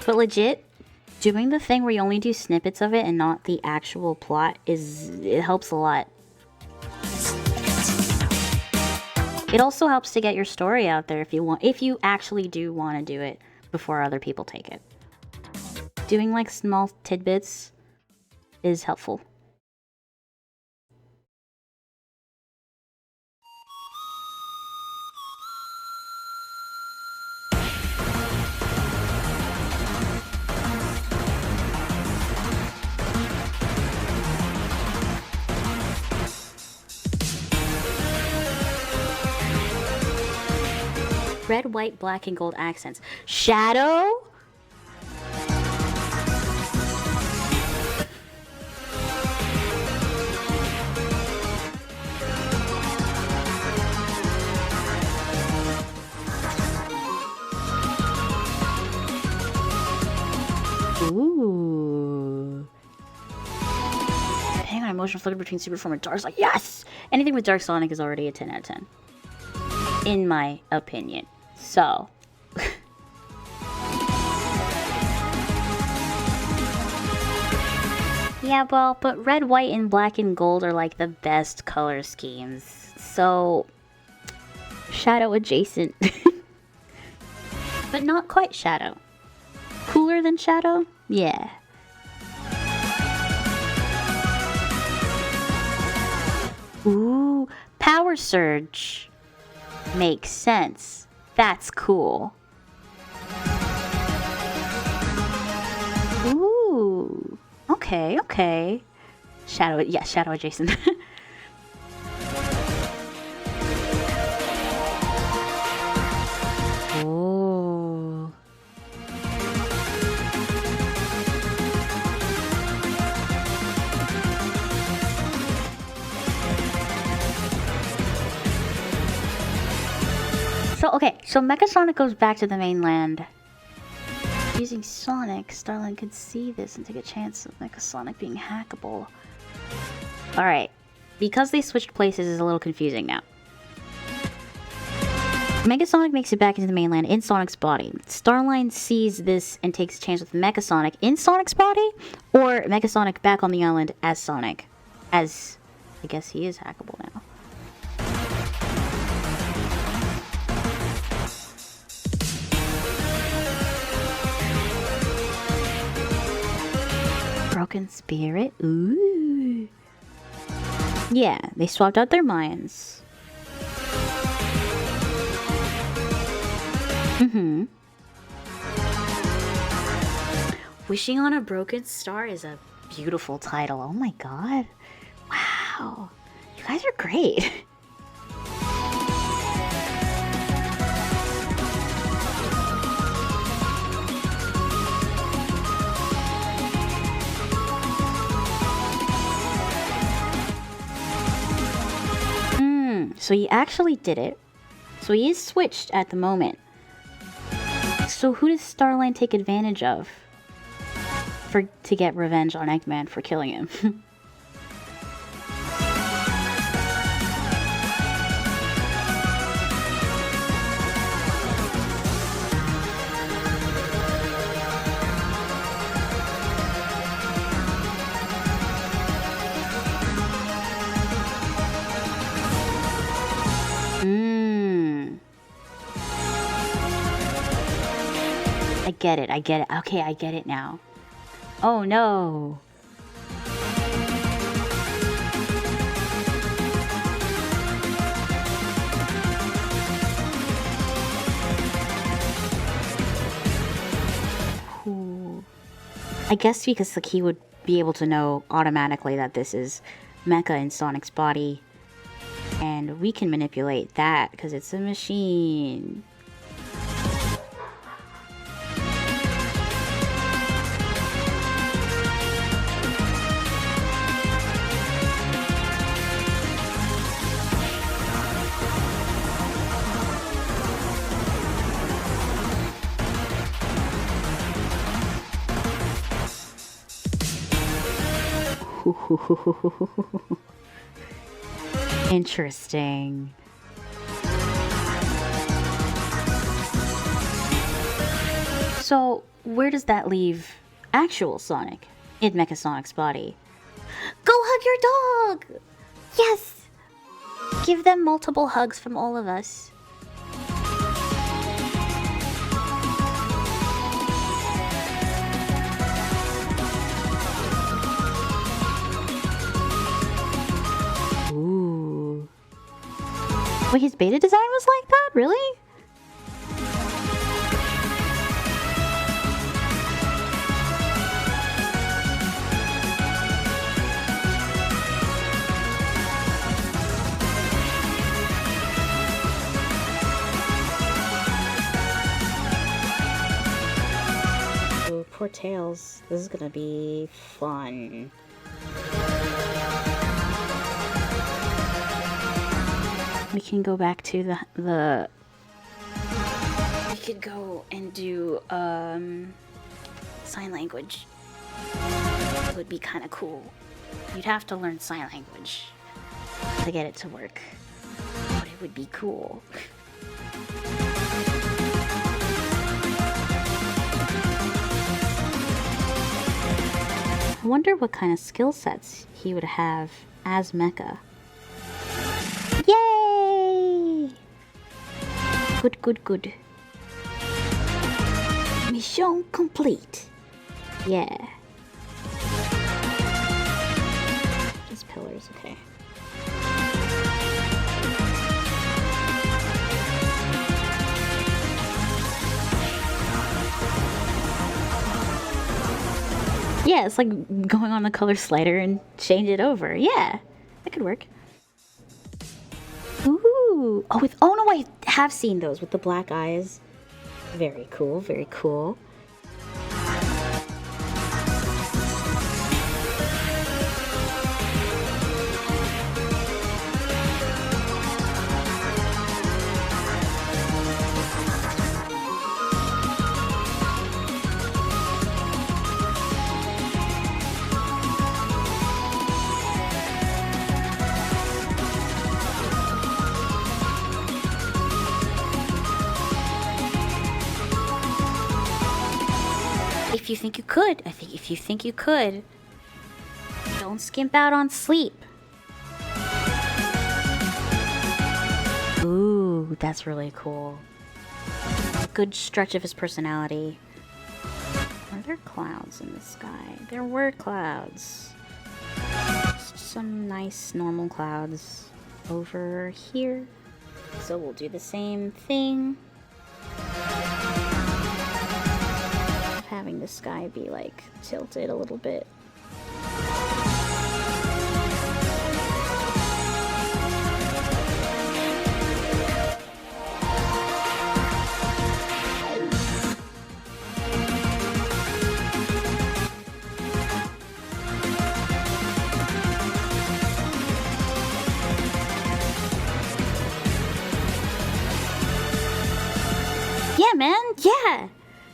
But legit, doing the thing where you only do snippets of it and not the actual plot it helps a lot. It also helps to get your story out there if you actually do want to do it before other people take it. Doing like small tidbits is helpful. Red, white, black, and gold accents. Shadow? Ooh. Hang on, emotional flicker between Super Form and Dark Sonic. Yes! Anything with Dark Sonic is already a 10 out of 10. In my opinion. So. Yeah, well, but red, white, and black and gold are like the best color schemes. So, Shadow adjacent. But not quite Shadow. Cooler than Shadow? Yeah. Ooh, Power Surge. Makes sense. That's cool. Okay. Shadow adjacent. Oh. So Mecha Sonic goes back to the mainland. Using Sonic, Starline could see this and take a chance of Mecha Sonic being hackable. Alright. Because they switched places is a little confusing now. Mega Sonic makes it back into the mainland in Sonic's body. Starline sees this and takes a chance with Mecha Sonic in Sonic's body, or Mecha Sonic back on the island as Sonic. As, I guess he is hackable now. Broken Spirit? Ooh. Yeah, they swapped out their minds. Wishing on a Broken Star is a beautiful title. Oh my god. Wow. You guys are great. So he actually did it. So he is switched at the moment. So who does Starline take advantage of to get revenge on Eggman for killing him? I get it. Okay, I get it now. Oh no. Ooh. I guess because the key would be able to know automatically that this is Mecha in Sonic's body. And we can manipulate that because it's a machine. Interesting. So, where does that leave actual Sonic in Mecha Sonic's body? Go hug your dog! Yes! Give them multiple hugs from all of us. Ooh. Wait, his beta design was like that? Really? Ooh, poor Tails. This is gonna be fun. We can go back to the we could go and do sign language. It would be kind of cool. You'd have to learn sign language to get it to work, but it would be cool. I wonder what kind of skill sets he would have as Mecha. Yay! Good. Mission complete. Yeah. Just pillars, okay. Yeah, it's like going on the color slider and change it over. Yeah, that could work. Ooh. Oh, oh no, I have seen those with the black eyes. Very cool, very cool. If you think you could, if you think you could, don't skimp out on sleep. Ooh, that's really cool. A good stretch of his personality. Are there clouds in the sky? There were clouds. Some nice normal clouds over here. So we'll do the same thing. Having the sky be like tilted a little bit. Yeah, man. Yeah.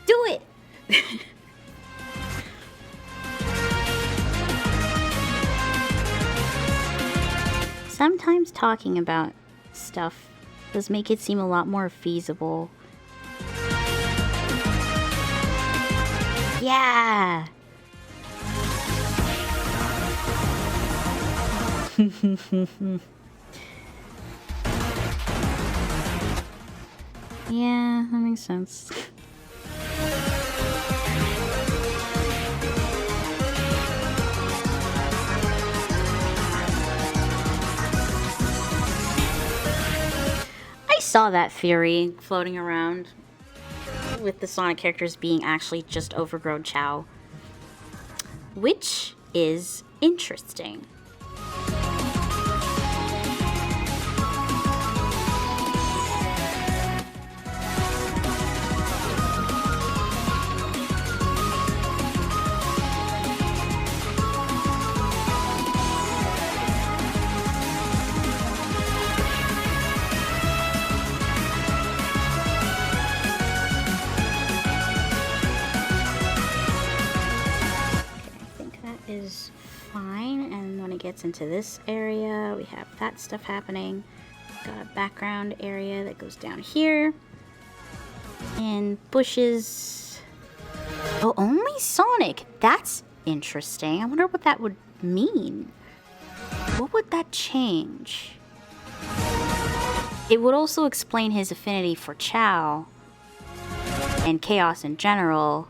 Do it. Sometimes talking about stuff does make it seem a lot more feasible. Yeah. Yeah, that makes sense. I saw that theory floating around with the Sonic characters being actually just overgrown Chow, which is interesting. Is fine, and when it gets into this area we have that stuff happening. Got a background area that goes down here and bushes. Oh, only Sonic. That's interesting. I wonder what that would mean. What would that change? It would also explain his affinity for Chow and Chaos in general,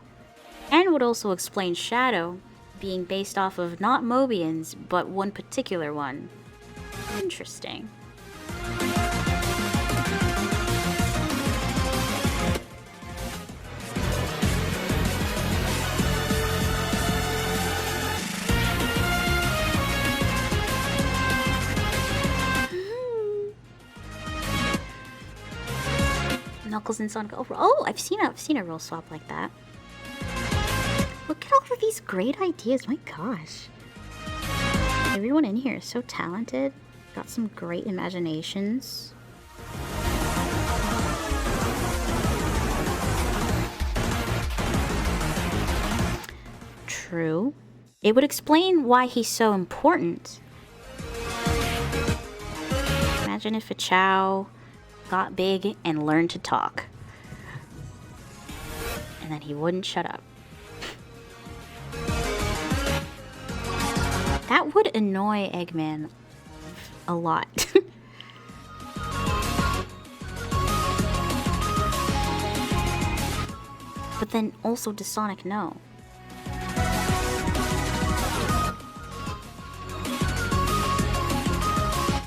and would also explain Shadow being based off of not Mobians, but one particular one. Interesting. Knuckles and Sonic. Oh, I've seen a real swap like that. Look at all of these great ideas. My gosh. Everyone in here is so talented. Got some great imaginations. True. It would explain why he's so important. Imagine if a Chow got big and learned to talk. And then he wouldn't shut up. That would annoy Eggman a lot. But then also does Sonic know?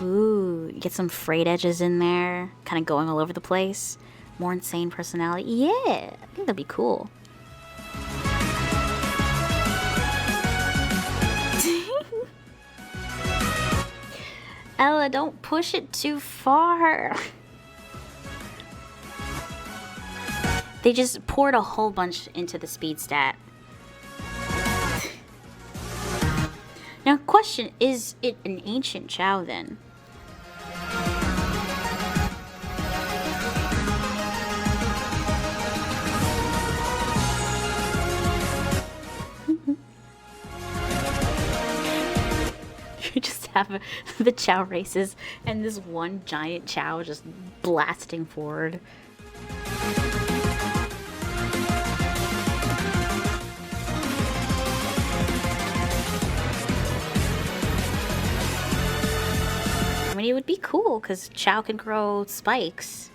Ooh, get some frayed edges in there, kind of going all over the place. More insane personality. Yeah, I think that'd be cool. Ella, don't push it too far. They just poured a whole bunch into the speed stat. Now, question, is it an ancient Chow then? You just have the Chow races and this one giant Chow just blasting forward. I mean, it would be cool because Chow can grow spikes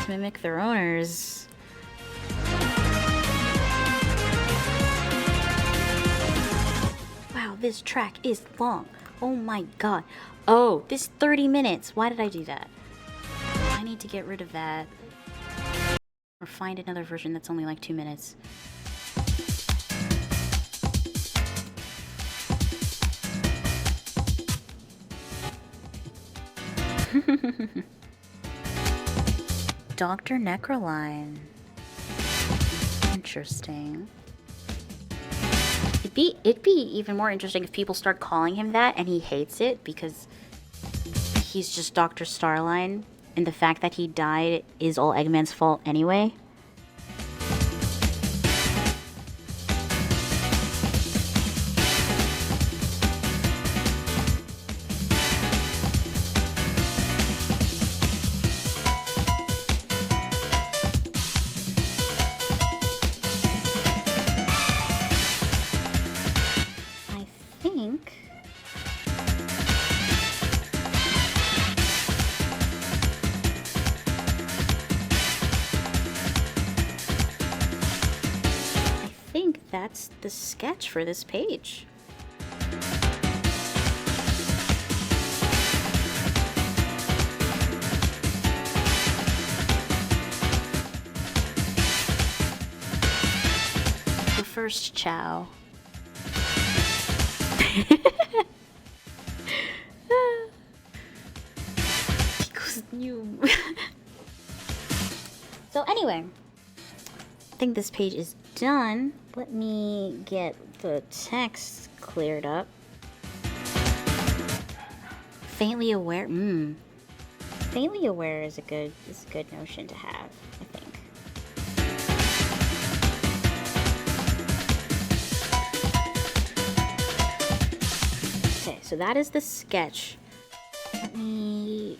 to mimic their owners. Wow, this track is long. Oh my god. Oh, this 30 minutes. Why did I do that? I need to get rid of that. Or find another version that's only like 2 minutes. Dr. Necroline. Interesting. It'd be even more interesting if people start calling him that and he hates it because he's just Dr. Starline and the fact that he died is all Eggman's fault anyway. That's the sketch for this page. The first Chow. Because you. So anyway, I think this page is done. Let me get the text cleared up. Faintly aware. Faintly aware is a good notion to have, I think. Okay, so that is the sketch. Let me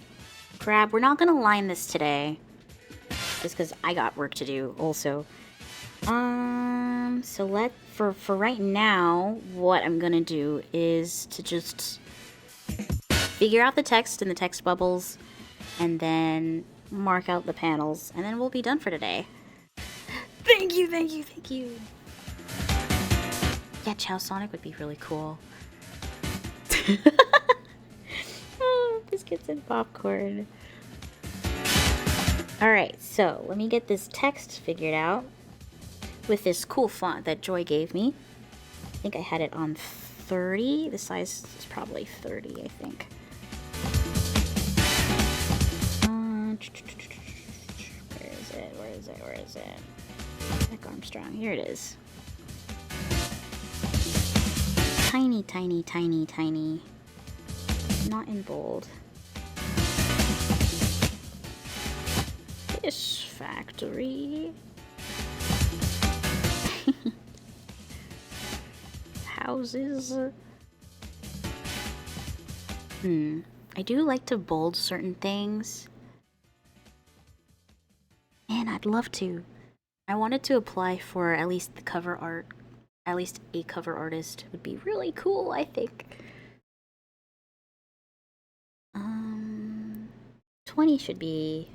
grab. We're not gonna line this today, just because I got work to do also. So for right now, what I'm gonna do is to just figure out the text in the text bubbles and then mark out the panels and then we'll be done for today. Thank you. Yeah, Chow Sonic would be really cool. Oh, biscuits and popcorn. Alright, so let me get this text figured out. With this cool font that Joy gave me. I think I had it on 30. The size is probably 30, I think. Where is it? Nick Armstrong. Here it is. Tiny. Not in bold. Fish factory. Houses. I do like to bold certain things. Man, I'd love to. I wanted to apply for at least the cover art. At least a cover artist would be really cool, I think. 20 should be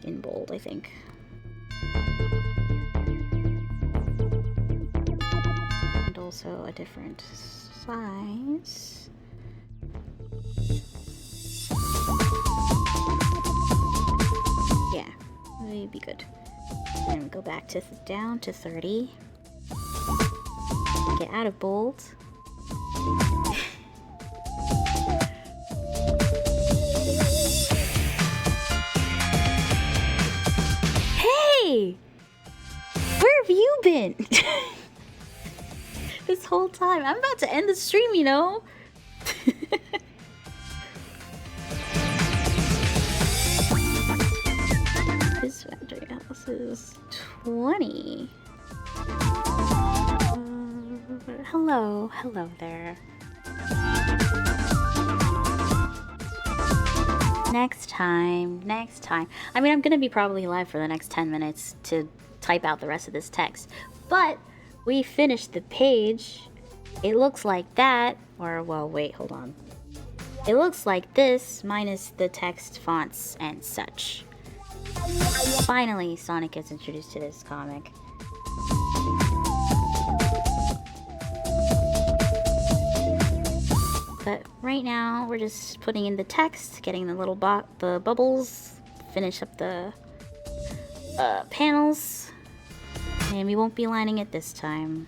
in bold, I think. And also a different size. Yeah, that'd be good. And go back to down to 30. Get out of bold. quiet this whole time. I'm about to end the stream, you know? This factory house is 20. Hello there. Next time. I mean, I'm gonna be probably live for the next 10 minutes to type out the rest of this text. But we finished the page. It looks like that. Or, well, wait, hold on. It looks like this, minus the text, fonts, and such. Finally, Sonic gets introduced to this comic. But right now, we're just putting in the text, getting the little the bubbles, finish up the panels, and we won't be lining it this time.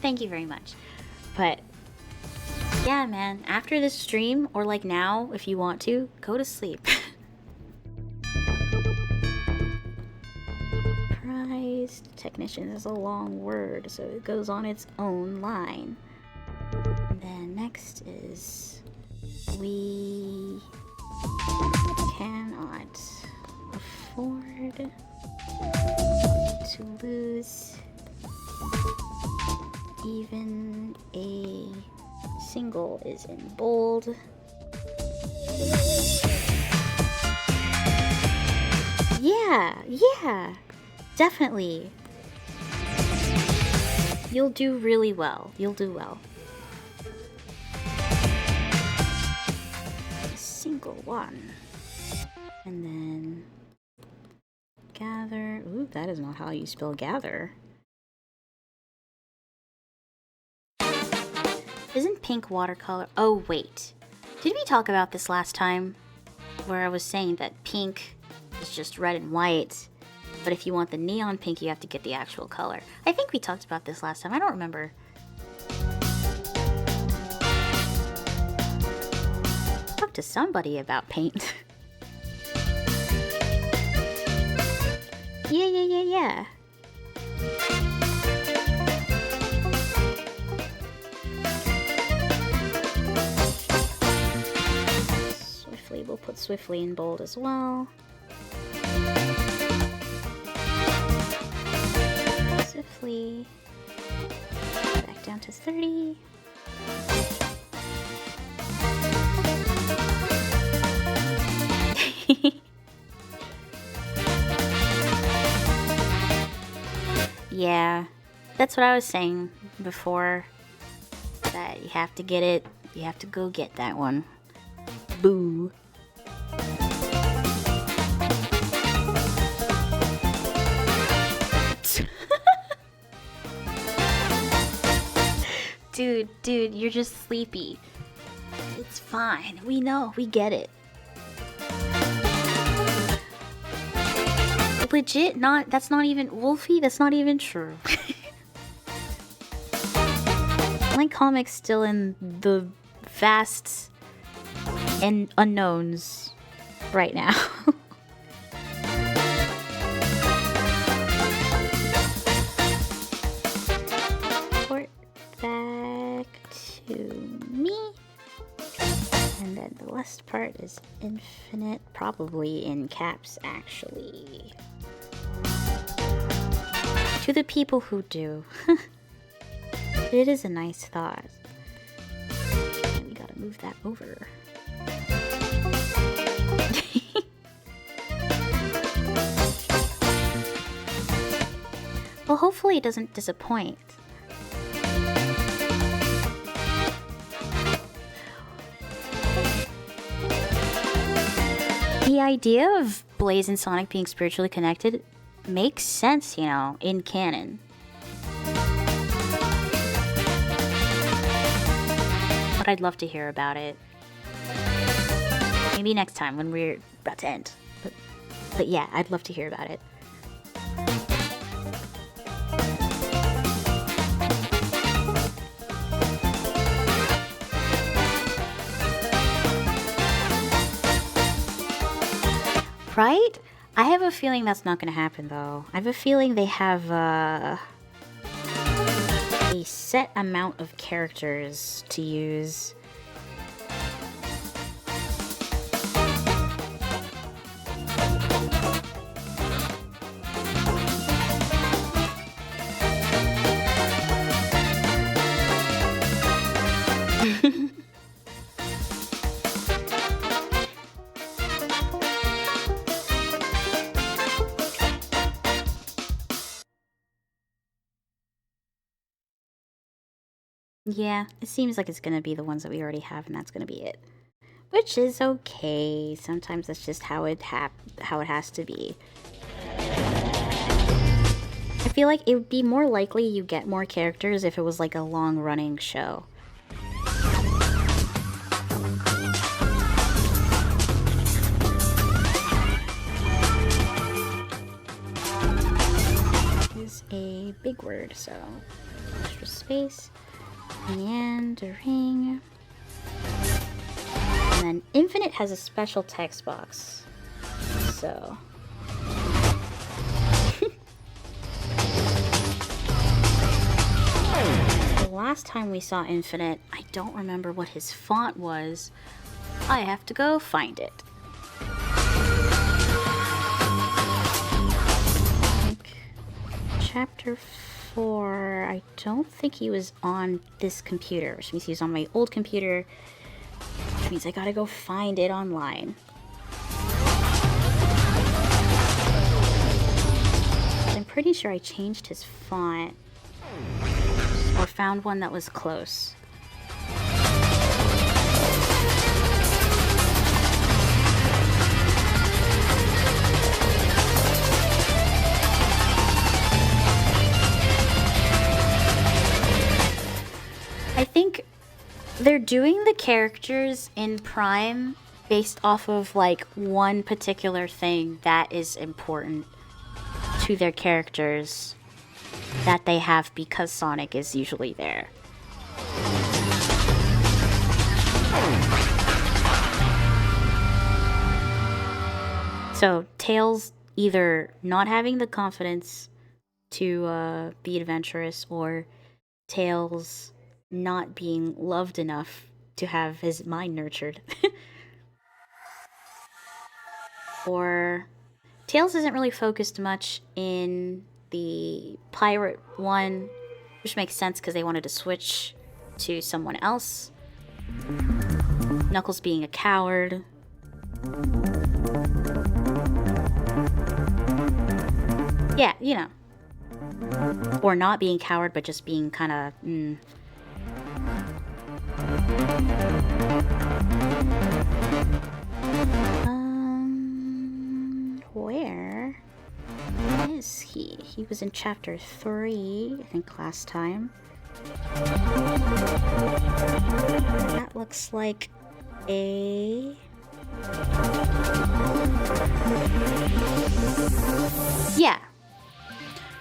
Thank you very much. But yeah, man, after this stream, or like now, if you want to, go to sleep. Prized technician is a long word, so it goes on its own line. And then next is we cannot afford to lose even a single is in bold. Yeah, definitely. You'll do really well. You'll do well. A single one. And then gather. Ooh, that is not how you spell gather. Isn't pink watercolor? Oh, wait. Did we talk about this last time? Where I was saying that pink is just red and white, but if you want the neon pink, you have to get the actual color. I think we talked about this last time. I don't remember. Talk to somebody about paint. Yeah. Swiftly, we'll put Swiftly in bold as well. Swiftly. Back down to 30. Yeah, that's what I was saying before. That you have to get it. You have to go get that one. Boo. Dude, you're just sleepy. It's fine. We know. We get it. Legit, that's not even Wolfie, that's not even true. My comic's still in the vast and unknowns right now. Port back to me. And then the last part is infinite, probably in caps actually. To the people who do. It is a nice thought. And we gotta move that over. Well, hopefully it doesn't disappoint. The idea of Blaze and Sonic being spiritually connected makes sense, you know, in canon. But I'd love to hear about it. Maybe next time when we're about to end. But yeah, I'd love to hear about it. Right? I have a feeling that's not going to happen, though. I have a feeling they have a set amount of characters to use. Yeah, it seems like it's gonna be the ones that we already have, and that's gonna be it. Which is okay. Sometimes that's just how it has to be. I feel like it would be more likely you get more characters if it was like a long-running show. Is a big word, so extra space. Meandering. And then infinite has a special text box. So. The last time we saw Infinite, I don't remember what his font was. I have to go find it. Chapter 4, I don't think he was on this computer, which means he was on my old computer, which means I gotta go find it online. I'm pretty sure I changed his font, or found one that was close. I think they're doing the characters in Prime based off of like one particular thing that is important to their characters that they have because Sonic is usually there. So Tails either not having the confidence to be adventurous, or Tails not being loved enough to have his mind nurtured. Or Tails isn't really focused much in the pirate one, which makes sense because they wanted to switch to someone else. Knuckles being a coward. Yeah, you know. Or not being a coward, but just being kind of... Where is he? He was in chapter 3, I think, last time. That looks like a... Yeah.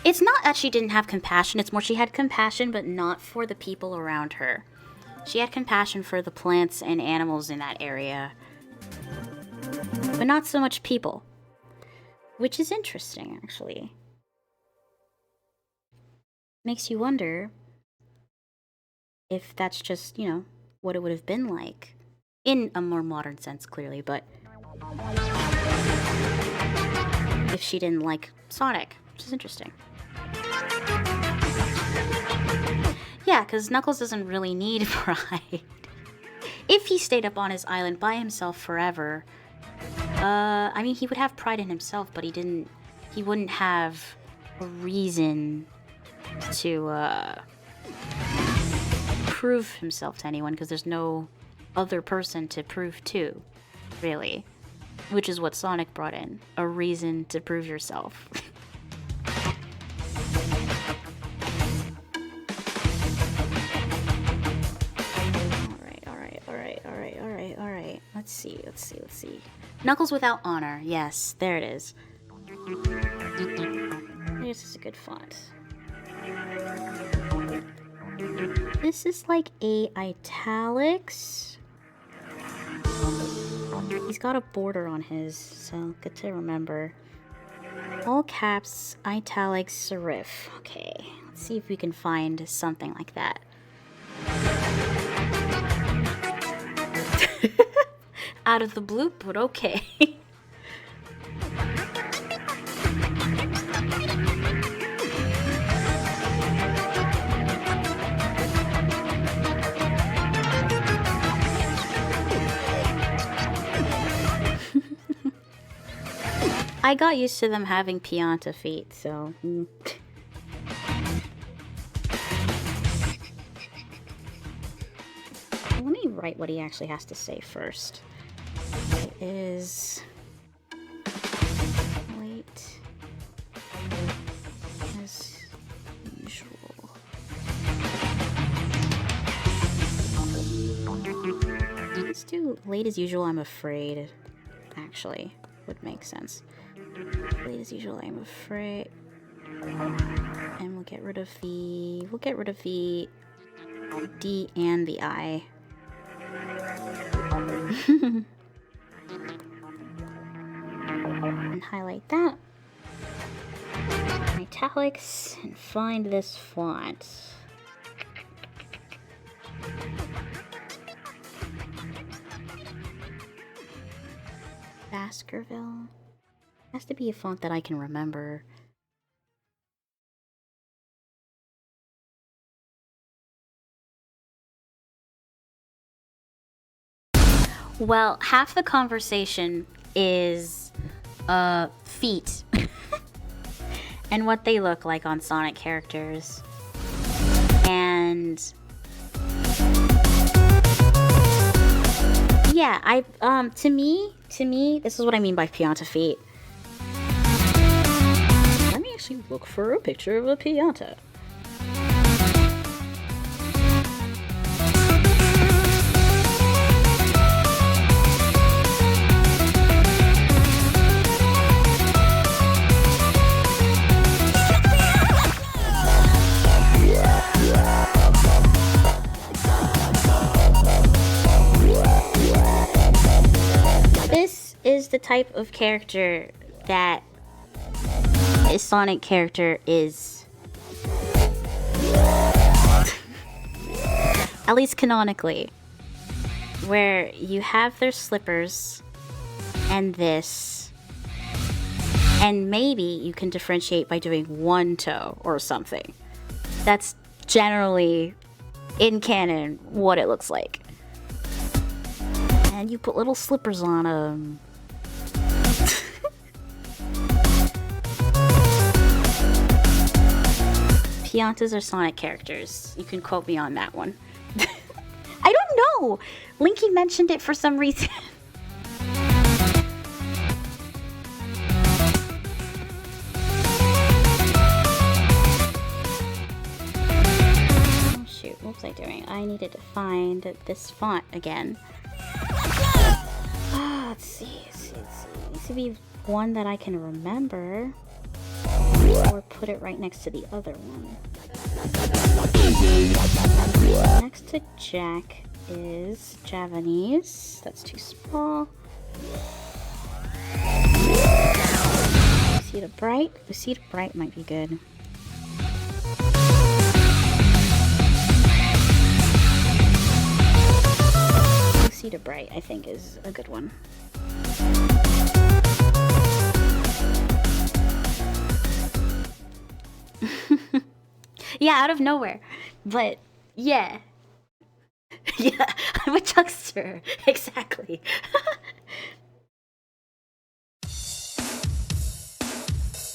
It's not that she didn't have compassion, it's more she had compassion, but not for the people around her. She had compassion for the plants and animals in that area, but not so much people. Which is interesting, actually. Makes you wonder if that's just, you know, what it would have been like. In a more modern sense, clearly, but... if she didn't like Sonic, which is interesting. Yeah, because Knuckles doesn't really need pride. If he stayed up on his island by himself forever... I mean, he would have pride in himself, but he wouldn't have a reason to, prove himself to anyone, because there's no other person to prove to, really. Which is what Sonic brought in, a reason to prove yourself. Alright. Let's see. Knuckles without honor. Yes, there it is. This is a good font. This is like a italics. He's got a border on his, so good to remember. All caps, italics, serif. Okay, let's see if we can find something like that. Out of the blue, but okay. I got used to them having pianta feet, so... Let me write what he actually has to say first. It is... Wait... As usual. Let's do late as usual, I'm afraid. Actually, would make sense. Late as usual, I'm afraid. And we'll get rid of the D and the I. And highlight that. Italics and find this font. Baskerville. Has to be a font that I can remember. Well, half the conversation is feet and what they look like on Sonic characters. And yeah, to me, this is what I mean by pianta feet. Let me actually look for a picture of a pianta. This is the type of character that a Sonic character is. At least canonically. Where you have their slippers and this. And maybe you can differentiate by doing one toe or something. That's generally, in canon, what it looks like. And you put little slippers on them. Piantas are Sonic characters. You can quote me on that one. I don't know! Linky mentioned it for some reason. Oh shoot, what was I doing? I needed to find this font again. Let's see. It needs to be one that I can remember. Or put it right next to the other one. Next to Jack is Javanese. That's too small. Lucida Bright. Lucida Bright might be good. Lucida Bright, I think, is a good one. Yeah, out of nowhere. But, yeah. Yeah, I'm a chuckster. Exactly.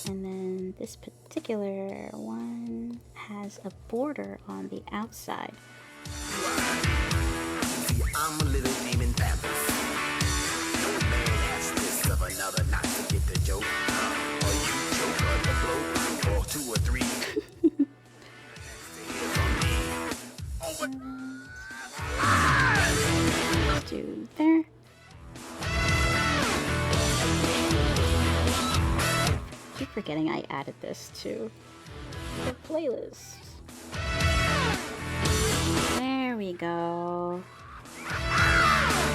And then this particular one has a border on the outside. See, I'm a little demon panther. No man asked this of another not to get the joke. Or you joke or the blow, or two or three. Let's do there. I keep forgetting I added this to the playlist. There we go.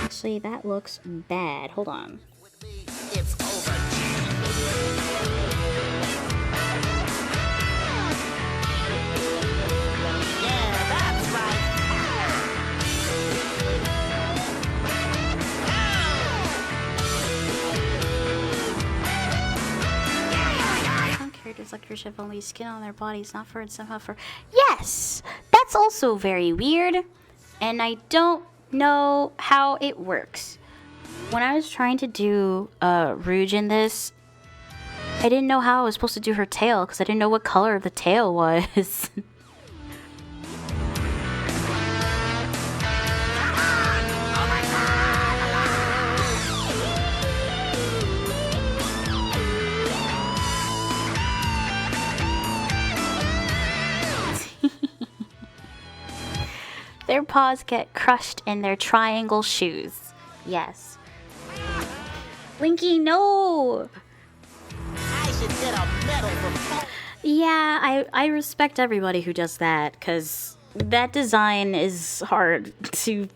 Actually, that looks bad. Hold on. It's over. Yeah, that's right. Some characters like yours have only skin on their bodies, not fur, and somehow fur. Yes! That's also very weird. And I don't know how it works. When I was trying to do Rouge in this, I didn't know how I was supposed to do her tail because I didn't know what color the tail was. Their paws get crushed in their triangle shoes. Yes. Linky, no! I should get a medal for. Yeah, I respect everybody who does that, because that design is hard to,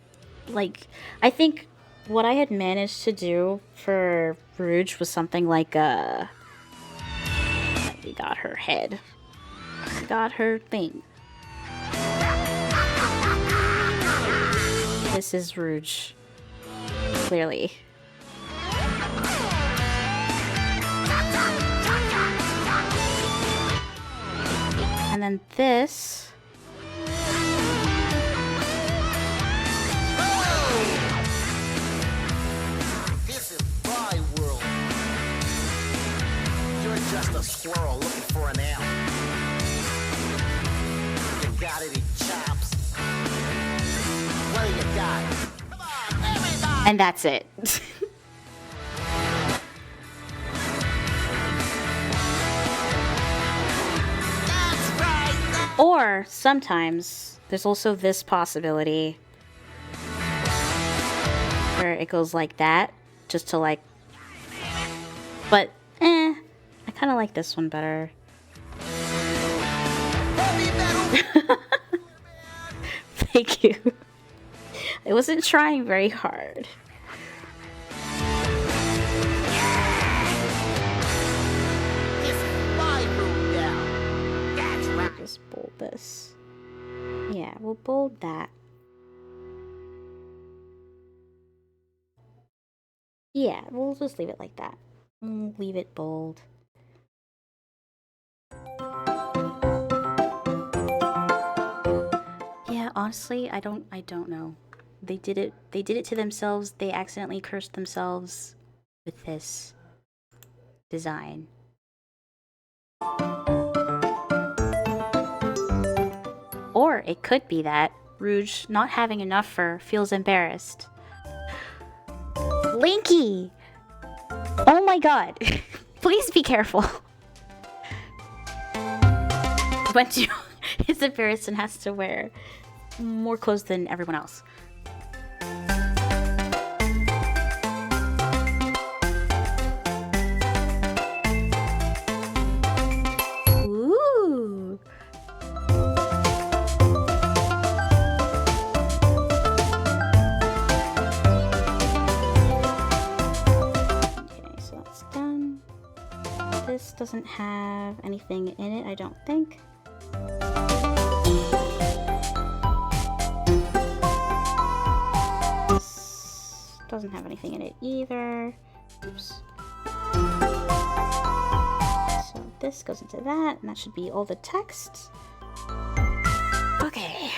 like, I think what I had managed to do for Rouge was something like, we got her head. We got her thing. This is Rouge. Clearly. And then this. This is my world. You're just a squirrel looking for an elm. You got any chops? What do you got? Come on, everybody! And that's it. That's right! Or sometimes there's also this possibility where it goes like that, just to like. But I kind of like this one better. Thank you. I wasn't trying very hard. This is my room now. That's right. Just bold this. Yeah, we'll bold that. Yeah, we'll just leave it like that. Leave it bold. Yeah, honestly, I don't know. They did it to themselves. They accidentally cursed themselves with this design. Or it could be that Rouge, not having enough fur, feels embarrassed. Linky! Oh my god. Please be careful. When his embarrassed and has to wear more clothes than everyone else. Ooh. Okay, so that's done. This doesn't have anything in it, I don't think. This doesn't have anything in it either. Oops. So this goes into that, and that should be all the text. Okay.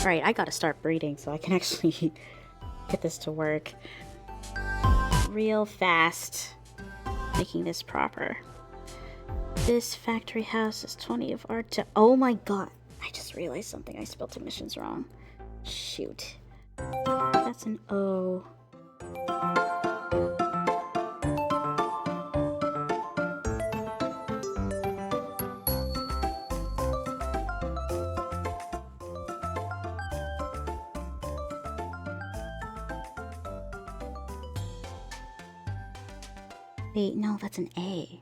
Alright, I gotta start breeding so I can actually get this to work real fast, making this proper. This factory house is 20 of art to— oh my god, I just realized something. I spelled emissions wrong. Shoot. That's an O. Wait, no, that's an A.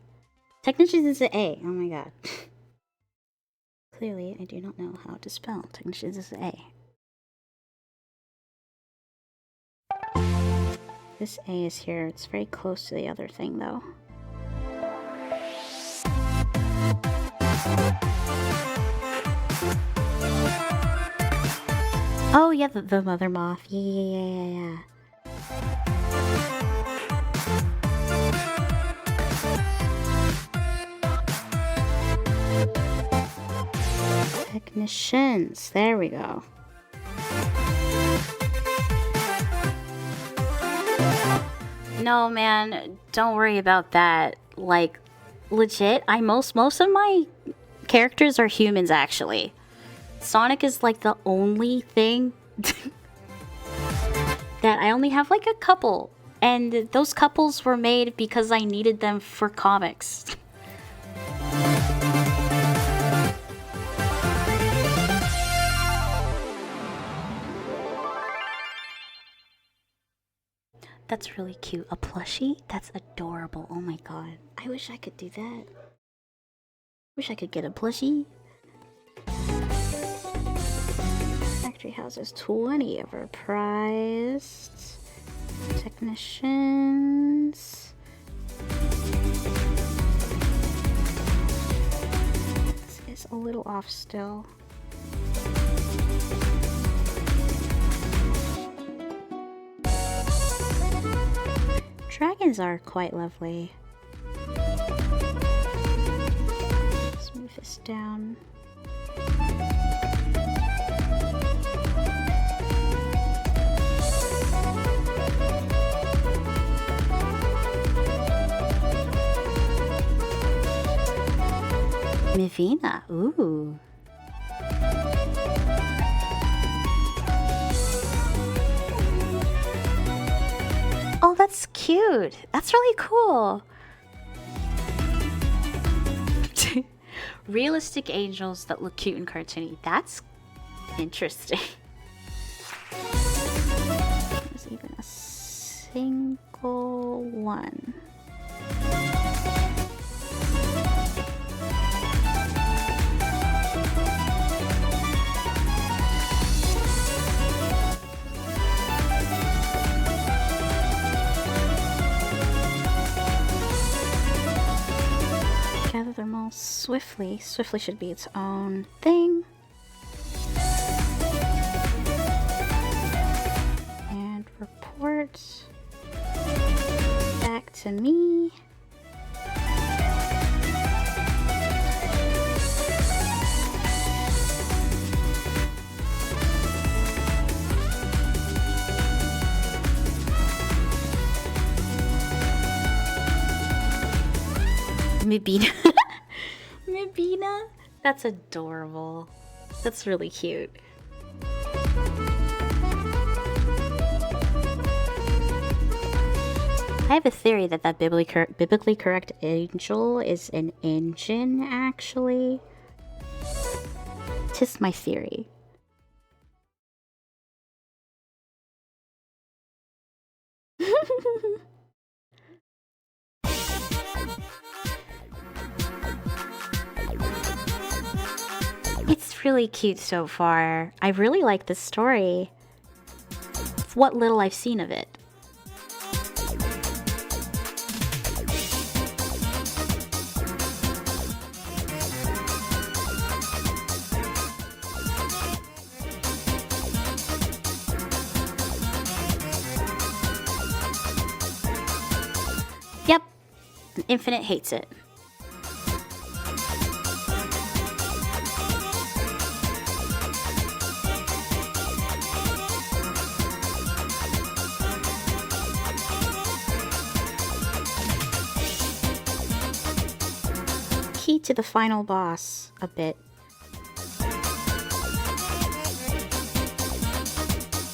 Technicians is an A. Oh my god. Clearly, I do not know how to spell. Technicians is an A. This A is here. It's very close to the other thing, though. Oh, yeah, the mother moth. Yeah. Technicians. There we go. No, man, don't worry about that. Like, legit, most of my characters are humans, actually. Sonic is like the only thing that I only have like a couple, and those couples were made because I needed them for comics. That's really cute. A plushie? That's adorable. Oh my god. I wish I could do that. Wish I could get a plushie. Factory houses 20 overpriced. Technicians. This is a little off still. Dragons are quite lovely. Let's move this down. Mivina, ooh. Oh, that's cute. That's really cool. Realistic angels that look cute and cartoony. That's interesting. There's even a single one. Gather them all swiftly. Swiftly should be its own thing. And report back to me. Mibina. Mibina? That's adorable. That's really cute. I have a theory that biblically correct angel is an engine, actually. Tis my theory. It's really cute so far. I really like this story. It's what little I've seen of it. Yep, Infinite hates it. Key to the final boss a bit.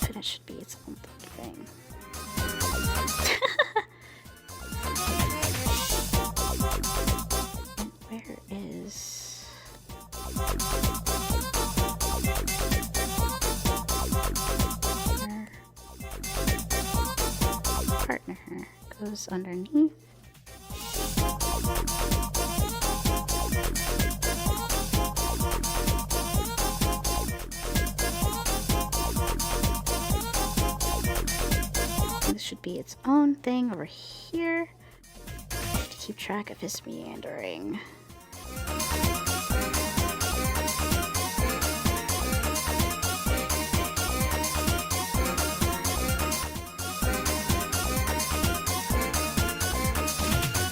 But it should be its own thing. Where is... partner goes underneath. This should be its own thing over here to keep track of his meandering.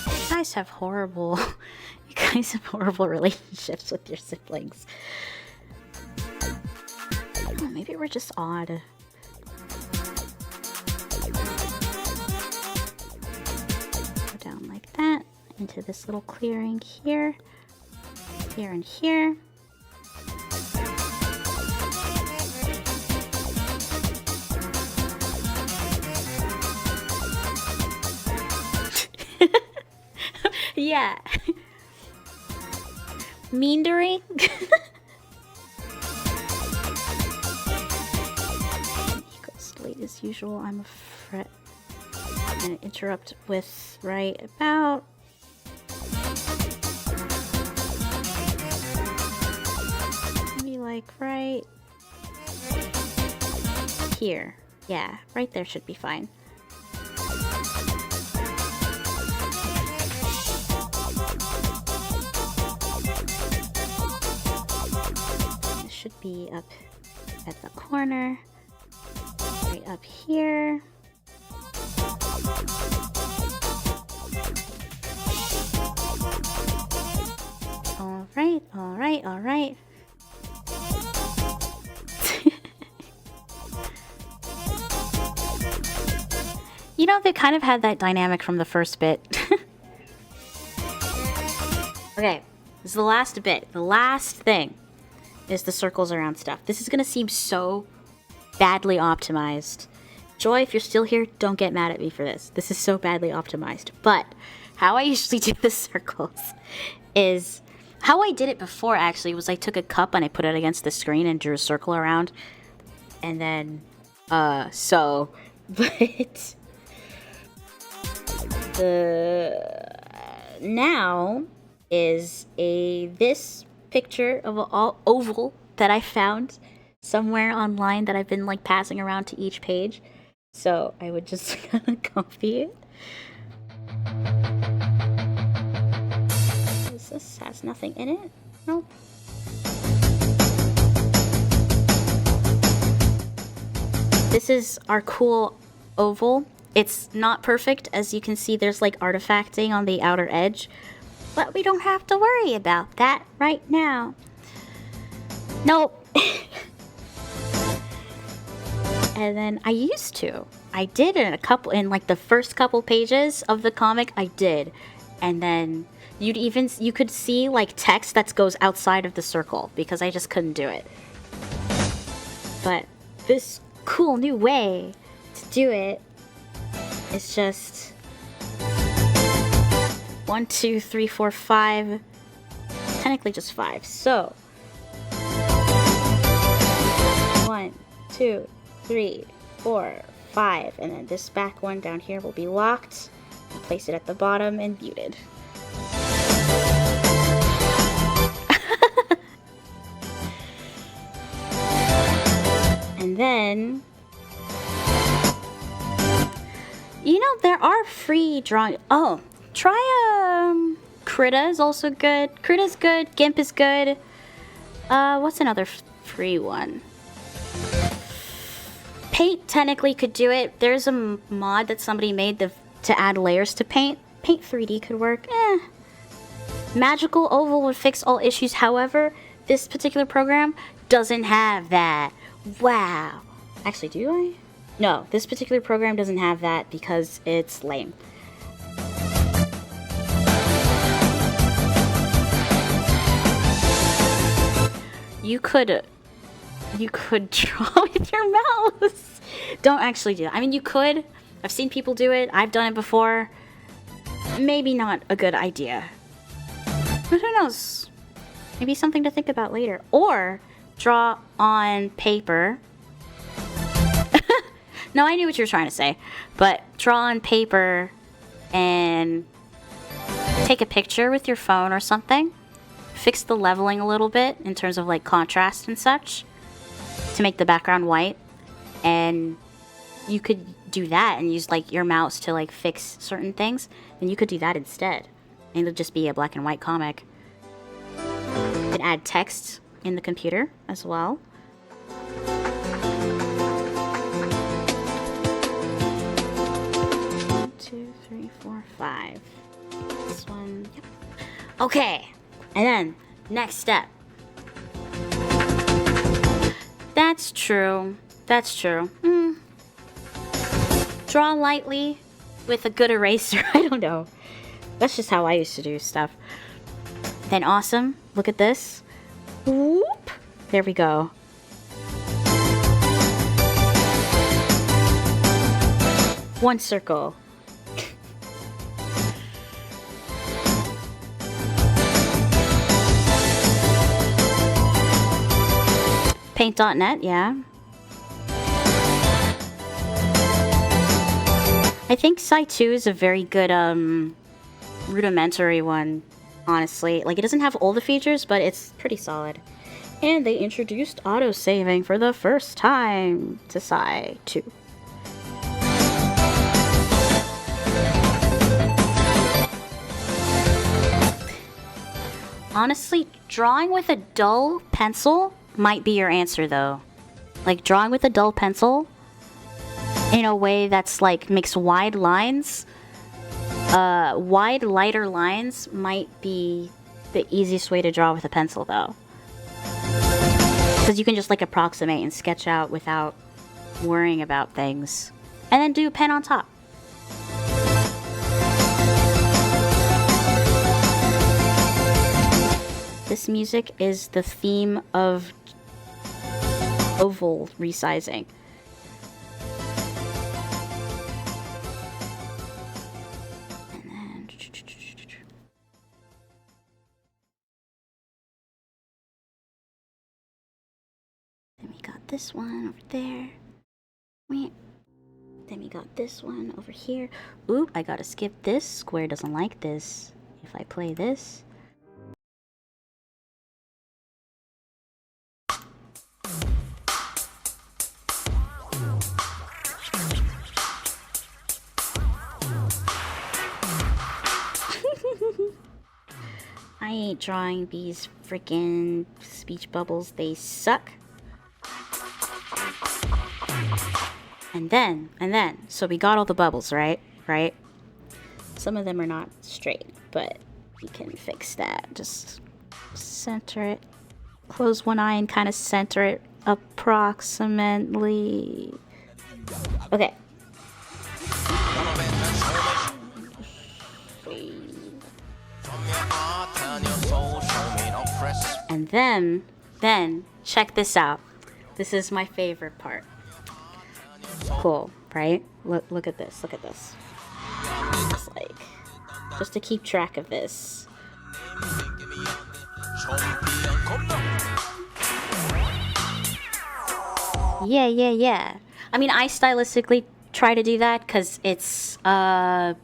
You guys have horrible relationships with your siblings. Oh, maybe we're just odd. Go down like that into this little clearing here, here and here. Yeah. Meandering. He goes late as usual. I'm afraid. I'm gonna interrupt with right about. Maybe like right here. Yeah, right there should be fine. Should be up at the corner, right up here. All right, all right, all right. You know, they kind of had that dynamic from the first bit. Okay, this is the last bit. The last thing is the circles around stuff. This is gonna seem so badly optimized. Joy, if you're still here, don't get mad at me for this. This is so badly optimized. But how I usually do the circles is how I did it before, actually, was I took a cup and I put it against the screen and drew a circle around. And then, but the now is this picture of an oval that I found somewhere online that I've been like passing around to each page. So I would just kind of copy it. This has nothing in it. Nope. This is our cool oval. It's not perfect. As you can see, there's like artifacting on the outer edge. But we don't have to worry about that right now. Nope. And then I used to. I did in like the first couple pages of the comic, I did. And then you could see like text that goes outside of the circle because I just couldn't do it. But this cool new way to do it is just 1, 2, 3, 4, 5. Technically just 5. So 1, 2, 3, 4, 5, and then this back one down here will be locked. Place it at the bottom and muted. And then, you know, there are free drawing. Oh, try Krita is also good. Krita's good. GIMP is good. What's another free one? Paint technically could do it. There's a mod that somebody made to add layers to Paint. Paint 3D could work. Magical Oval would fix all issues. However, this particular program doesn't have that. Wow. Actually, do I? No, this particular program doesn't have that because it's lame. You could draw with your mouse. Don't actually do that. I mean, you could. I've seen people do it. I've done it before. Maybe not a good idea. But who knows? Maybe something to think about later. Or draw on paper. No, I knew what you were trying to say. But draw on paper and take a picture with your phone or something. Fix the leveling a little bit in terms of like contrast and such to make the background white. And you could do that and use like your mouse to like fix certain things, then you could do that instead. And it'll just be a black and white comic. You could add text in the computer as well. 1, 2, 3, 4, 5. This one, yep. Okay, and then next step. That's true. That's true. Draw lightly with a good eraser. I don't know. That's just how I used to do stuff. Then awesome. Look at this. Whoop. There we go. One circle. Paint.net, yeah. I think Site 2 is a very good rudimentary one, honestly. Like, it doesn't have all the features, but it's pretty solid. And they introduced auto-saving for the first time to Site 2. Honestly, drawing with a dull pencil might be your answer, though. Like, drawing with a dull pencil in a way that's like makes wide lines, wide lighter lines might be the easiest way to draw with a pencil, though, because you can just like approximate and sketch out without worrying about things, and then do pen on top. This music is the theme of oval resizing. Then we got this one over there. Then we got this one over here. Oop, I gotta skip this. Square doesn't like this. If I play this. I ain't drawing these freaking speech bubbles. They suck. And then, so we got all the bubbles, right? Right? Some of them are not straight, but we can fix that. Just center it. Close one eye and kind of center it approximately. Okay. And then, check this out. This is my favorite part. Cool, right? Look at this, look at this. It's like, just to keep track of this. Yeah. I mean, I stylistically try to do that because it's, fun.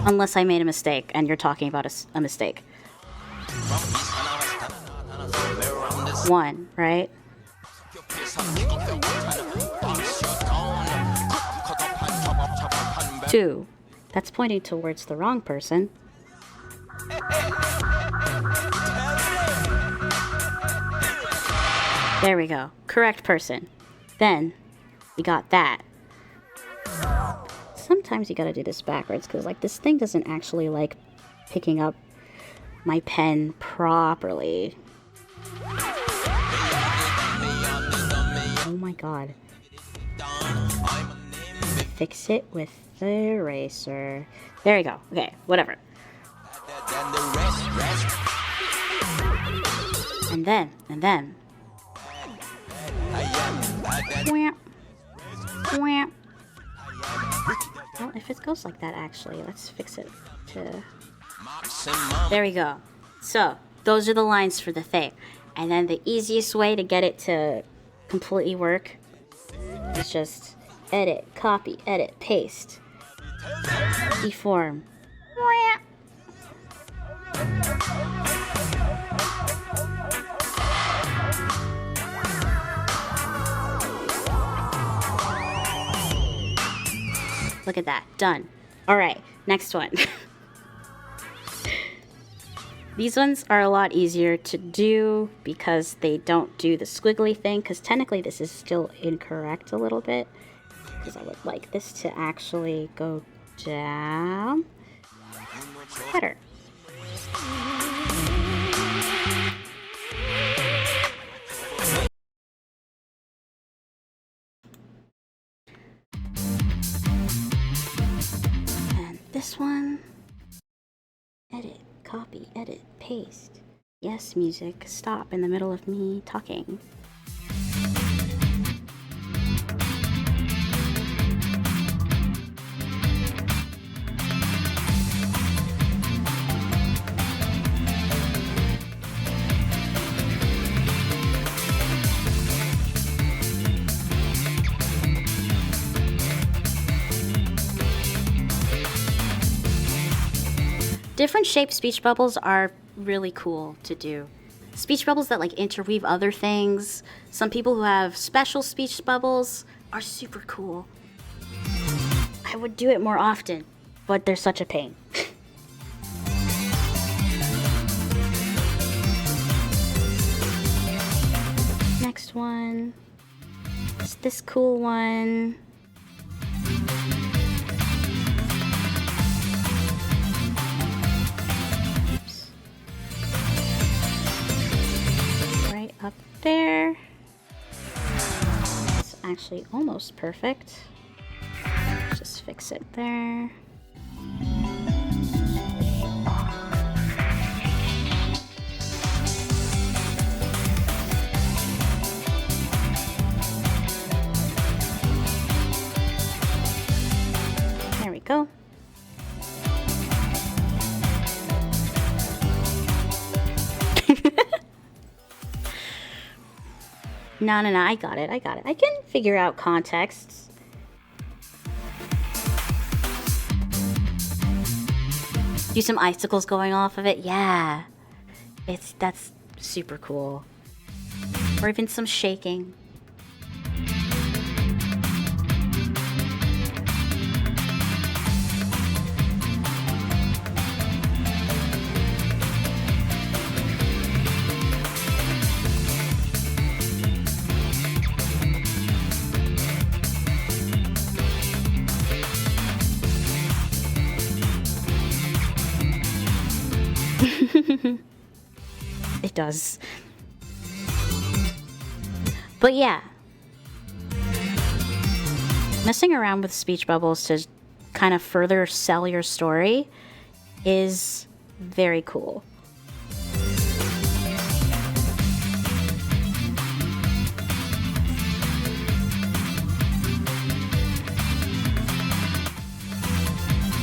Unless I made a mistake, and you're talking about a mistake. 1, right? 2. That's pointing towards the wrong person. There we go. Correct person. Then, we got that. Sometimes you gotta do this backwards, because, like, this thing doesn't actually like picking up my pen properly. Oh my god. Fix it with the eraser. There you go. Okay, whatever. And then. Wham. Wham. Well, if it goes like that, actually, let's fix it to... There we go. So, those are the lines for the thing. And then the easiest way to get it to completely work is just edit, copy, edit, paste. Deform. Look at that. Done. Alright, next one. These ones are a lot easier to do because they don't do the squiggly thing, because technically this is still incorrect a little bit, because I would like this to actually go down. Better. And this one, edit, copy, edit, paste. Yes, music, stop in the middle of me talking. Different shaped speech bubbles are really cool to do. Speech bubbles that like interweave other things. Some people who have special speech bubbles are super cool. I would do it more often, but they're such a pain. Next one. It's this cool one. Up there. It's actually almost perfect. Just fix it there. There we go. No, I got it. I can figure out contexts. Do some icicles going off of it. Yeah. That's super cool. Or even some shaking. It does. But yeah. Messing around with speech bubbles to kind of further sell your story is very cool.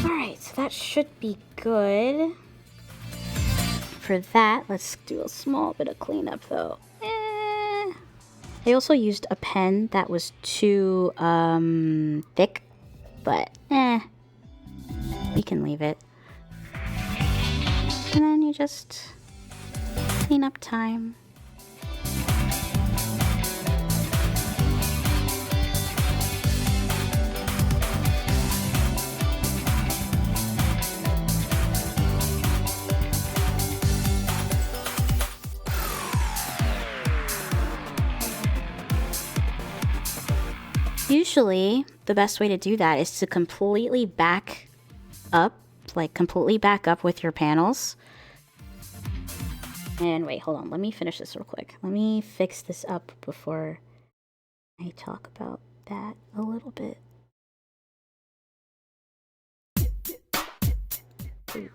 Alright, so that should be good. For that, let's do a small bit of cleanup though. I also used a pen that was too thick, but we can leave it. And then you just clean up time. Usually, the best way to do that is to completely back up, with your panels. And wait, hold on. Let me finish this real quick. Let me fix this up before I talk about that a little bit. Ooh.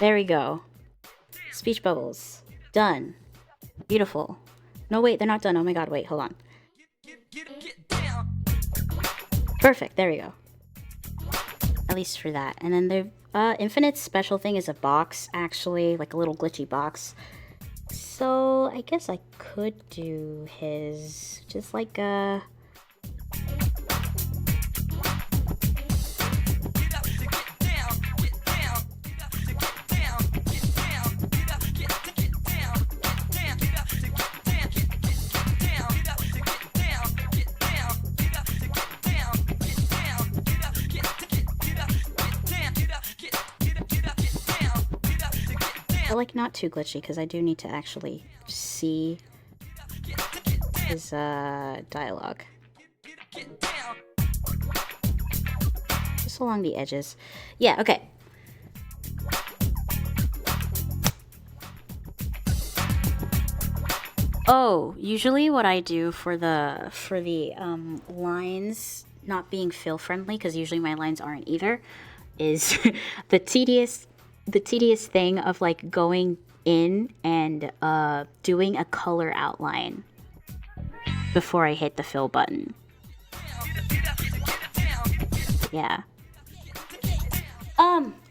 There we go. Speech bubbles. Done. Beautiful. No, wait, they're not done. Oh my god, wait, hold on. Perfect, there we go. At least for that. And then Infinite's special thing is a box, actually, like a little glitchy box. So I guess I could do his just like like not too glitchy, because I do need to actually see his dialogue. Just along the edges. Yeah, okay. Oh, usually what I do for the lines not being fill friendly, because usually my lines aren't either, is the tedious thing of like going in and doing a color outline before I hit the fill button. Yeah.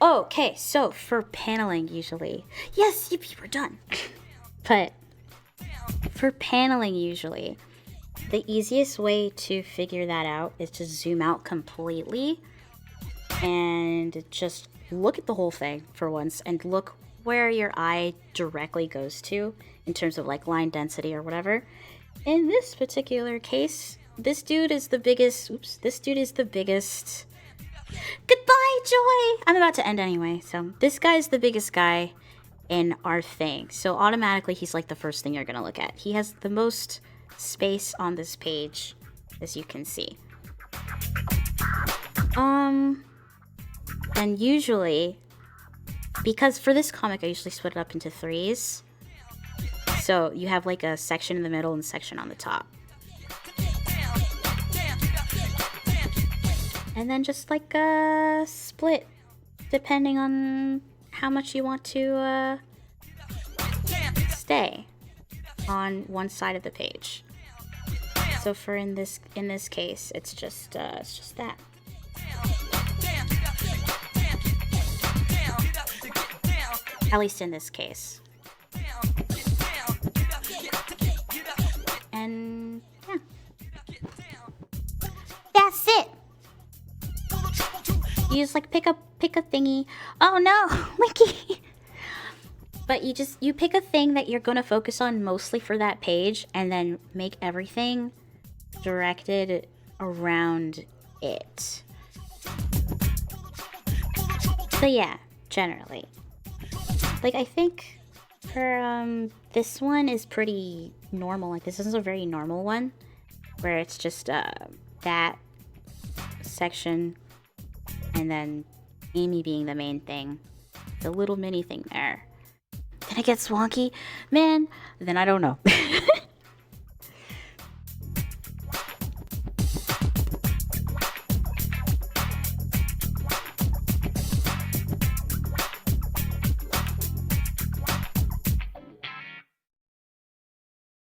Okay, so for paneling usually. Yes, yippee, we're done. But for paneling usually, the easiest way to figure that out is to zoom out completely and just look at the whole thing for once and look where your eye directly goes to in terms of like line density or whatever. In this particular case, this dude is the biggest. Oops, this dude is the biggest. Goodbye, Joy! I'm about to end anyway, so this guy's the biggest guy in our thing. So automatically he's like the first thing you're gonna look at. He has the most space on this page, as you can see. And usually, because for this comic I usually split it up into threes. So you have like a section in the middle and a section on the top. And then just like a split, depending on how much you want to stay on one side of the page. So for in this case, it's just that. At least in this case. And yeah. That's it. You just like pick a thingy. Oh no, Winky. But you pick a thing that you're gonna focus on mostly for that page, and then make everything directed around it. So yeah, generally. Like I think for this one is pretty normal. Like this is a very normal one where it's just that section and then Amy being the main thing. The little mini thing there. Then it gets wonky. Man, then I don't know.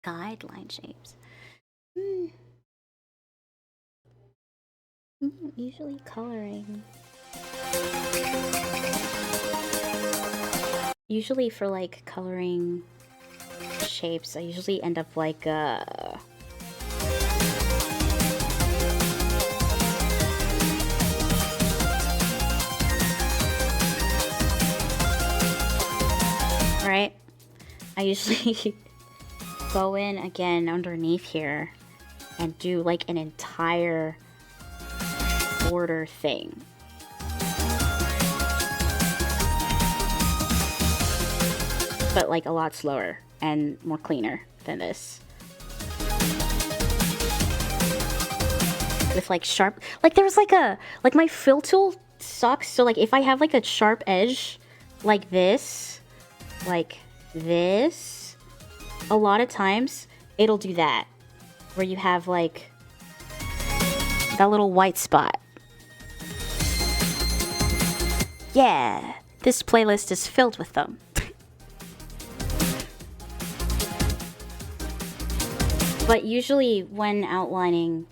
Guideline shapes. Usually coloring. Usually for like coloring shapes, I usually end up like right? I usually go in again underneath here and do like an entire border thing. But like a lot slower and more cleaner than this. With like sharp, like there was like my fill tool sucks. So like if I have like a sharp edge like this, a lot of times it'll do that. Where you have like that little white spot. Yeah, this playlist is filled with them. But usually when outlining,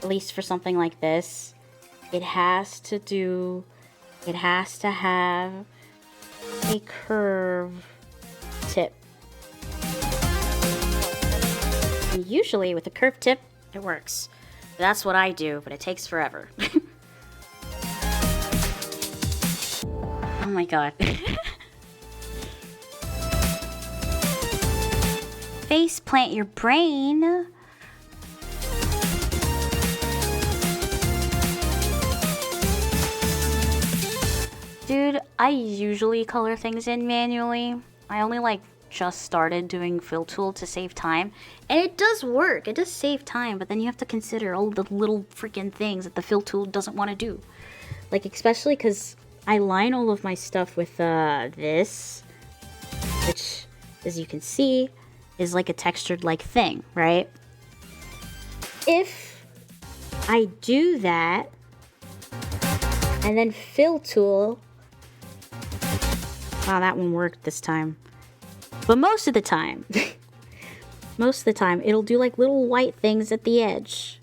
at least for something like this, it has to do it has to have a curve tip. And usually with a curved tip, it works. That's what I do, but it takes forever. Oh my god. Face plant your brain. Dude, I usually color things in manually. I only just started doing fill tool to save time. And it does work. It does save time, but then you have to consider all the little freaking things that the fill tool doesn't want to do. Like, especially because I line all of my stuff with this, which, as you can see, is like a textured thing, right? If I do that, and then fill tool, wow, that one worked this time. But most of the time, it'll do little white things at the edge.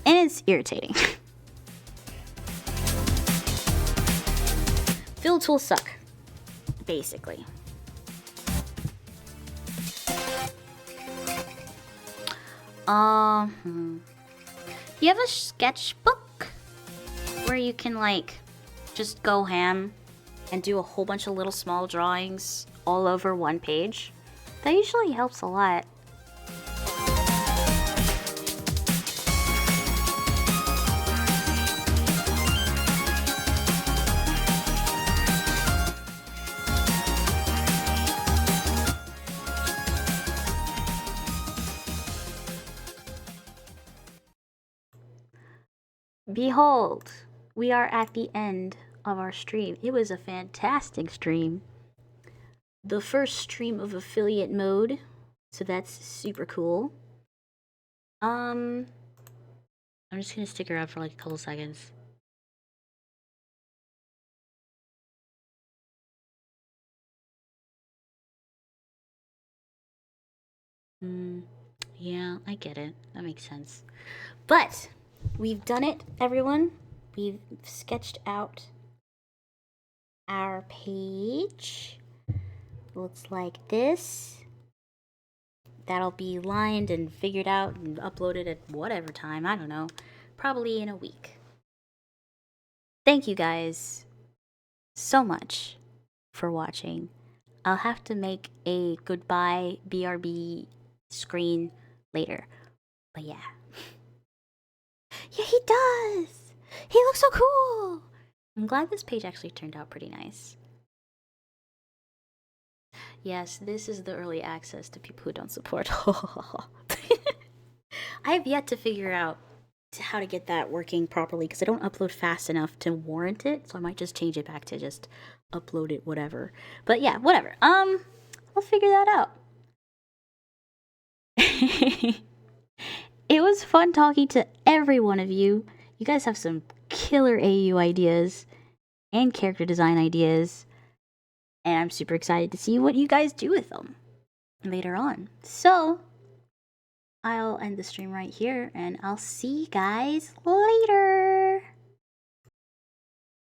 And it's irritating. Fill tools suck, basically. You have a sketchbook where you can just go ham and do a whole bunch of little small drawings all over one page. That usually helps a lot. Behold, we are at the end of our stream. It was a fantastic stream. The first stream of affiliate mode, so that's super cool. I'm just gonna stick around for a couple seconds. Yeah, I get it. That makes sense. But we've done it, everyone. We've sketched out our page. Looks like this. That'll be lined and figured out and uploaded at whatever time. I don't know. Probably in a week. Thank you guys so much for watching. I'll have to make a goodbye BRB screen later. But yeah. Yeah, he does! He looks so cool! I'm glad this page actually turned out pretty nice. Yes, this is the early access to people who don't support. I have yet to figure out how to get that working properly because I don't upload fast enough to warrant it, so I might just change it back to just upload it, whatever. But yeah, whatever. I'll figure that out. It was fun talking to every one of you. You guys have some killer AU ideas and character design ideas. And I'm super excited to see what you guys do with them later on. So, I'll end the stream right here, and I'll see you guys later.